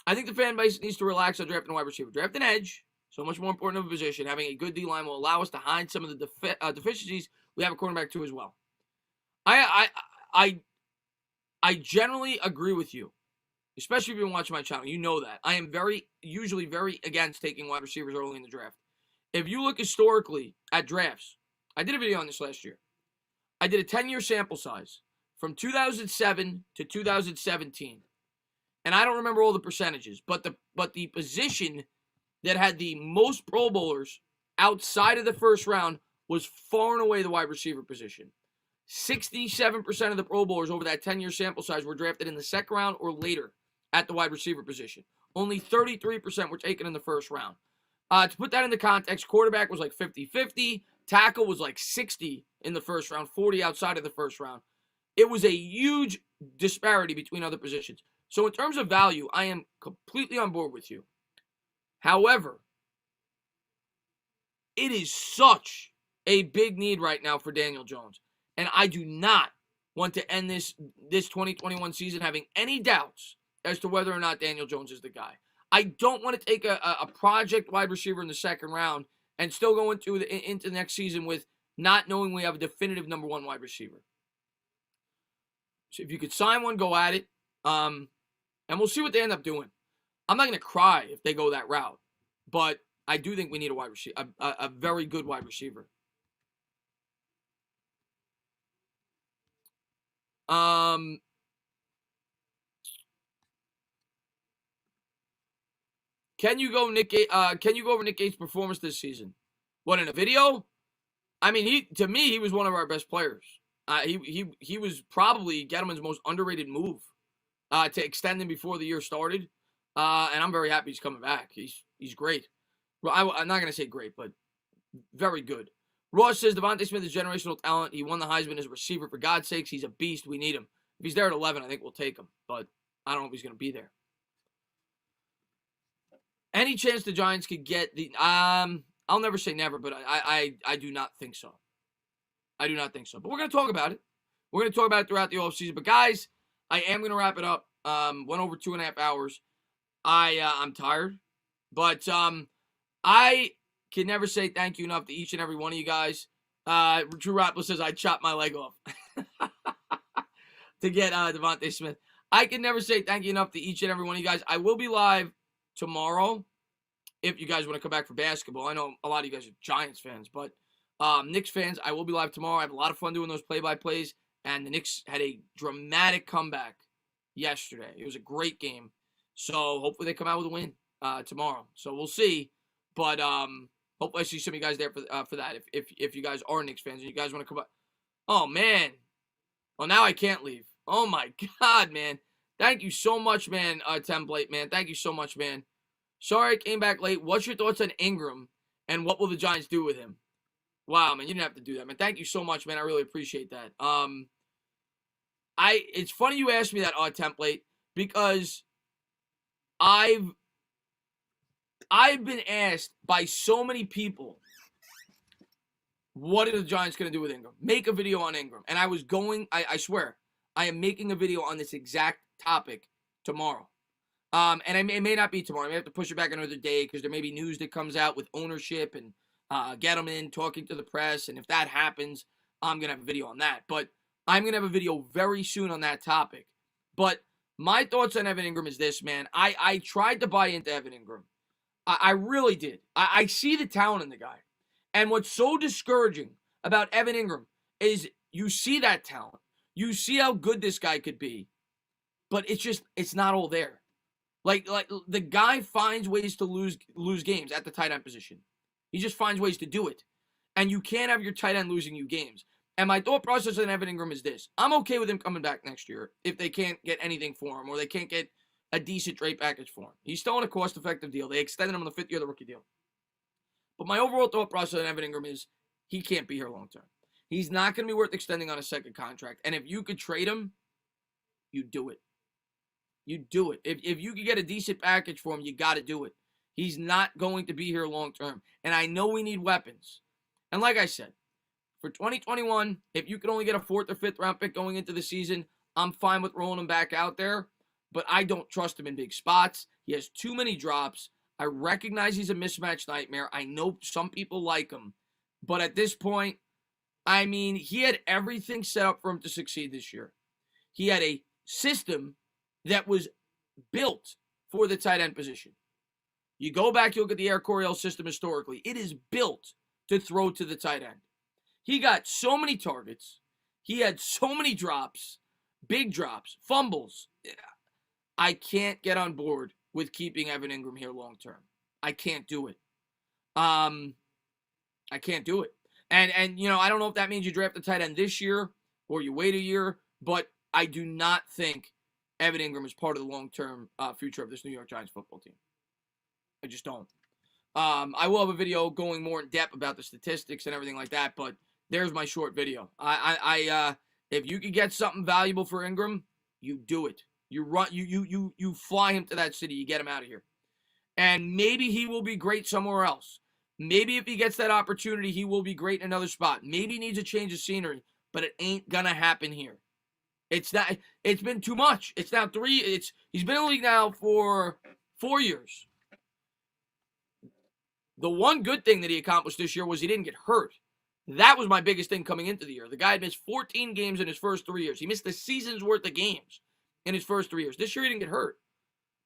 I think the fan base needs to relax on drafting a wide receiver. Draft an edge. So much more important of a position. Having a good D-line will allow us to hide some of the deficiencies we have a cornerback too as well. I generally agree with you, especially if you've been watching my channel. You know that. I am usually very against taking wide receivers early in the draft. If you look historically at drafts, I did a video on this last year. I did a 10-year sample size from 2007 to 2017. And I don't remember all the percentages, but the position that had the most Pro Bowlers outside of the first round was far and away the wide receiver position. 67% of the Pro Bowlers over that 10-year sample size were drafted in the second round or later at the wide receiver position. Only 33% were taken in the first round. To put that into context, quarterback was like 50-50. Tackle was like 60 in the first round, 40 outside of the first round. It was a huge disparity between other positions. So in terms of value, I am completely on board with you. However, it is such a big need right now for Daniel Jones. And I do not want to end this 2021 season having any doubts as to whether or not Daniel Jones is the guy. I don't want to take a project wide receiver in the second round and still go into the next season with not knowing we have a definitive number 1 wide receiver. So if you could sign one, go at it. And we'll see what they end up doing. I'm not going to cry if they go that route. But I do think we need a wide receiver, a very good wide receiver. Can you go over Nick Gates' performance this season? What, in a video? I mean, to me, he was one of our best players. He was probably Gettleman's most underrated move to extend him before the year started. And I'm very happy he's coming back. He's great. Well, I'm not going to say great, but very good. Ross says Devontae Smith is generational talent. He won the Heisman as a receiver. For God's sakes, he's a beast. We need him. If he's there at 11, I think we'll take him. But I don't know if he's going to be there. Any chance the Giants could get the... I'll never say never, but I do not think so. I do not think so. But we're going to talk about it. We're going to talk about it throughout the offseason. But, guys, I am going to wrap it up. Went over 2.5 hours. I'm tired. But I can never say thank you enough to each and every one of you guys. Drew Rappler says I chopped my leg off to get Devontae Smith. I can never say thank you enough to each and every one of you guys. I will be live tomorrow if you guys want to come back for basketball. I know a lot of you guys are Giants fans, but Knicks fans, I will be live tomorrow. I have a lot of fun doing those play-by-plays, and the Knicks had a dramatic comeback yesterday. It was a great game. So hopefully they come out with a win tomorrow. So we'll see. But hopefully I see some of you guys there for that. If you guys are Knicks fans and you guys want to come up. Oh, man. Well, now I can't leave. Oh, my God, man. Thank you so much, man, Template, man. Thank you so much, man. Sorry I came back late. What's your thoughts on Ingram, and what will the Giants do with him? Wow, man, you didn't have to do that, man. Thank you so much, man. I really appreciate that. It's funny you asked me that, Template, because I've been asked by so many people, what are the Giants going to do with Ingram? Make a video on Ingram. And I swear, I am making a video on this exact topic tomorrow. And it may not be tomorrow. I may have to push it back another day because there may be news that comes out with ownership and Gettleman talking to the press. And if that happens, I'm going to have a video on that. But I'm going to have a video very soon on that topic. But my thoughts on Evan Ingram is this, man. I tried to buy into Evan Ingram. I really did. I see the talent in the guy. And what's so discouraging about Evan Ingram is you see that talent. You see how good this guy could be. But it's not all there. Like the guy finds ways to lose games at the tight end position. He just finds ways to do it. And you can't have your tight end losing you games. And my thought process on Evan Ingram is this. I'm okay with him coming back next year if they can't get anything for him or they can't get a decent trade package for him. He's still on a cost-effective deal. They extended him on the 5th year of the rookie deal. But my overall thought process on Evan Ingram is he can't be here long-term. He's not going to be worth extending on a second contract. And if you could trade him, you do it. You do it. If you could get a decent package for him, you got to do it. He's not going to be here long-term. And I know we need weapons. And like I said, for 2021, if you could only get a 4th or 5th round pick going into the season, I'm fine with rolling him back out there. But I don't trust him in big spots. He has too many drops. I recognize he's a mismatch nightmare. I know some people like him. But at this point, I mean, he had everything set up for him to succeed this year. He had a system that was built for the tight end position. You go back, you look at the Air Coryell system historically. It is built to throw to the tight end. He got so many targets. He had so many drops, big drops, fumbles. I can't get on board with keeping Evan Ingram here long term. I can't do it. I can't do it. And you know, I don't know if that means you draft the tight end this year or you wait a year, but I do not think Evan Ingram is part of the long-term future of this New York Giants football team. I just don't. I will have a video going more in depth about the statistics and everything like that, but there's my short video. If you could get something valuable for Ingram, you do it. You fly him to that city. You get him out of here. And maybe he will be great somewhere else. Maybe if he gets that opportunity, he will be great in another spot. Maybe he needs a change of scenery, but it ain't going to happen here. It's been too much. It's now he's been in the league now for 4 years. The one good thing that he accomplished this year was he didn't get hurt. That was my biggest thing coming into the year. The guy had missed 14 games in his first 3 years. He missed the season's worth of games in his first 3 years. This year he didn't get hurt.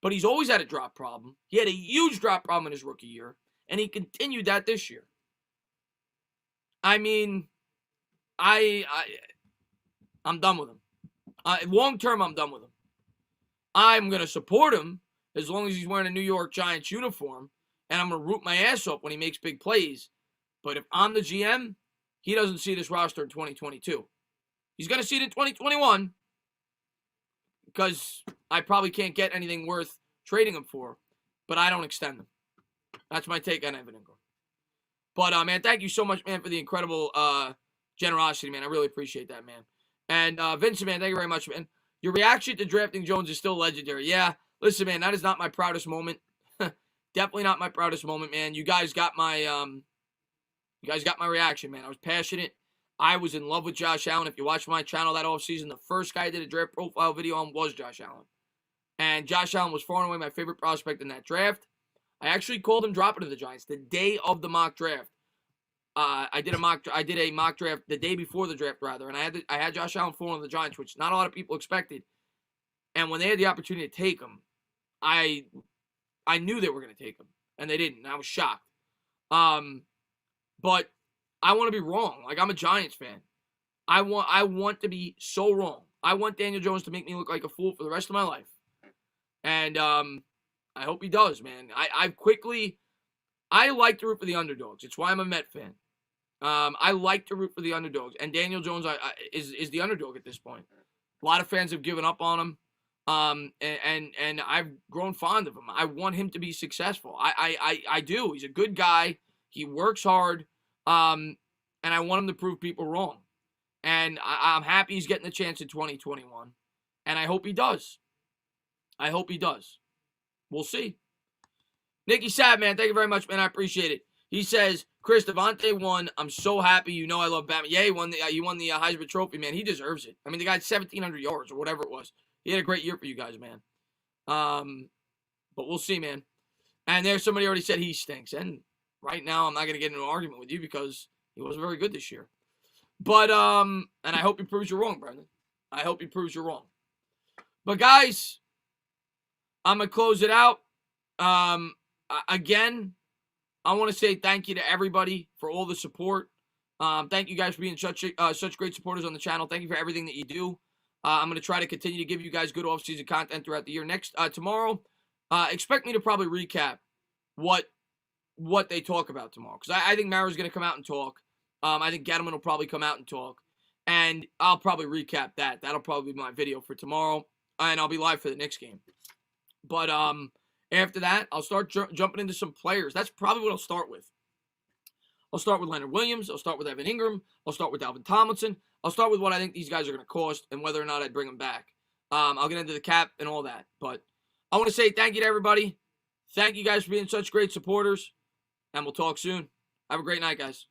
But he's always had a drop problem. He had a huge drop problem in his rookie year, and he continued that this year. I mean, I'm done with him. Long term, I'm done with him. I'm going to support him as long as he's wearing a New York Giants uniform, and I'm going to root my ass off when he makes big plays. But if I'm the GM, he doesn't see this roster in 2022. He's going to see it in 2021 because I probably can't get anything worth trading him for, but I don't extend them. That's my take on Evan Ingram. But, man, thank you so much, man, for the incredible generosity, man. I really appreciate that, man. And, Vincent, man, thank you very much, man. Your reaction to drafting Jones is still legendary. Yeah, listen, man, that is not my proudest moment. Definitely not my proudest moment, man. You guys got my reaction, man. I was passionate. I was in love with Josh Allen. If you watch my channel that offseason, the first guy I did a draft profile video on was Josh Allen. And Josh Allen was far and away my favorite prospect in that draft. I actually called him dropping to the Giants the day of the mock draft. I did a mock draft the day before the draft, rather, and I had Josh Allen falling to the Giants, which not a lot of people expected. And when they had the opportunity to take him, I knew they were going to take him, and they didn't. And I was shocked. But I want to be wrong. Like, I'm a Giants fan. I want to be so wrong. I want Daniel Jones to make me look like a fool for the rest of my life. And I hope he does, man. I like to root for the underdogs. It's why I'm a Met fan. I like to root for the underdogs. And Daniel Jones is the underdog at this point. A lot of fans have given up on him. And I've grown fond of him. I want him to be successful. I do. He's a good guy. He works hard. And I want him to prove people wrong. And I'm happy he's getting the chance in 2021. And I hope he does. I hope he does. We'll see. Nicky Sad, man, thank you very much, man. I appreciate it. He says, Chris, Devontae won. I'm so happy. You know I love Batman. Yeah, he won the Heisman Trophy, man. He deserves it. I mean, the guy had 1,700 yards or whatever it was. He had a great year for you guys, man. But we'll see, man. And there's somebody already said he stinks. And right now, I'm not going to get into an argument with you because he wasn't very good this year. But, and I hope he proves you wrong, Brendan. I hope he proves you wrong. But, guys, I'm going to close it out. Again, I want to say thank you to everybody for all the support. Thank you guys for being such great supporters on the channel. Thank you for everything that you do. I'm going to try to continue to give you guys good off-season content throughout the year. Tomorrow, expect me to probably recap what they talk about tomorrow. Because I think Mara's going to come out and talk. I think Gettleman will probably come out and talk. And I'll probably recap that. That'll probably be my video for tomorrow. And I'll be live for the next game. But after that, I'll start jumping into some players. That's probably what I'll start with. I'll start with Leonard Williams. I'll start with Evan Ingram. I'll start with Dalvin Tomlinson. I'll start with what I think these guys are going to cost and whether or not I'd bring them back. I'll get into the cap and all that. But I want to say thank you to everybody. Thank you guys for being such great supporters. And we'll talk soon. Have a great night, guys.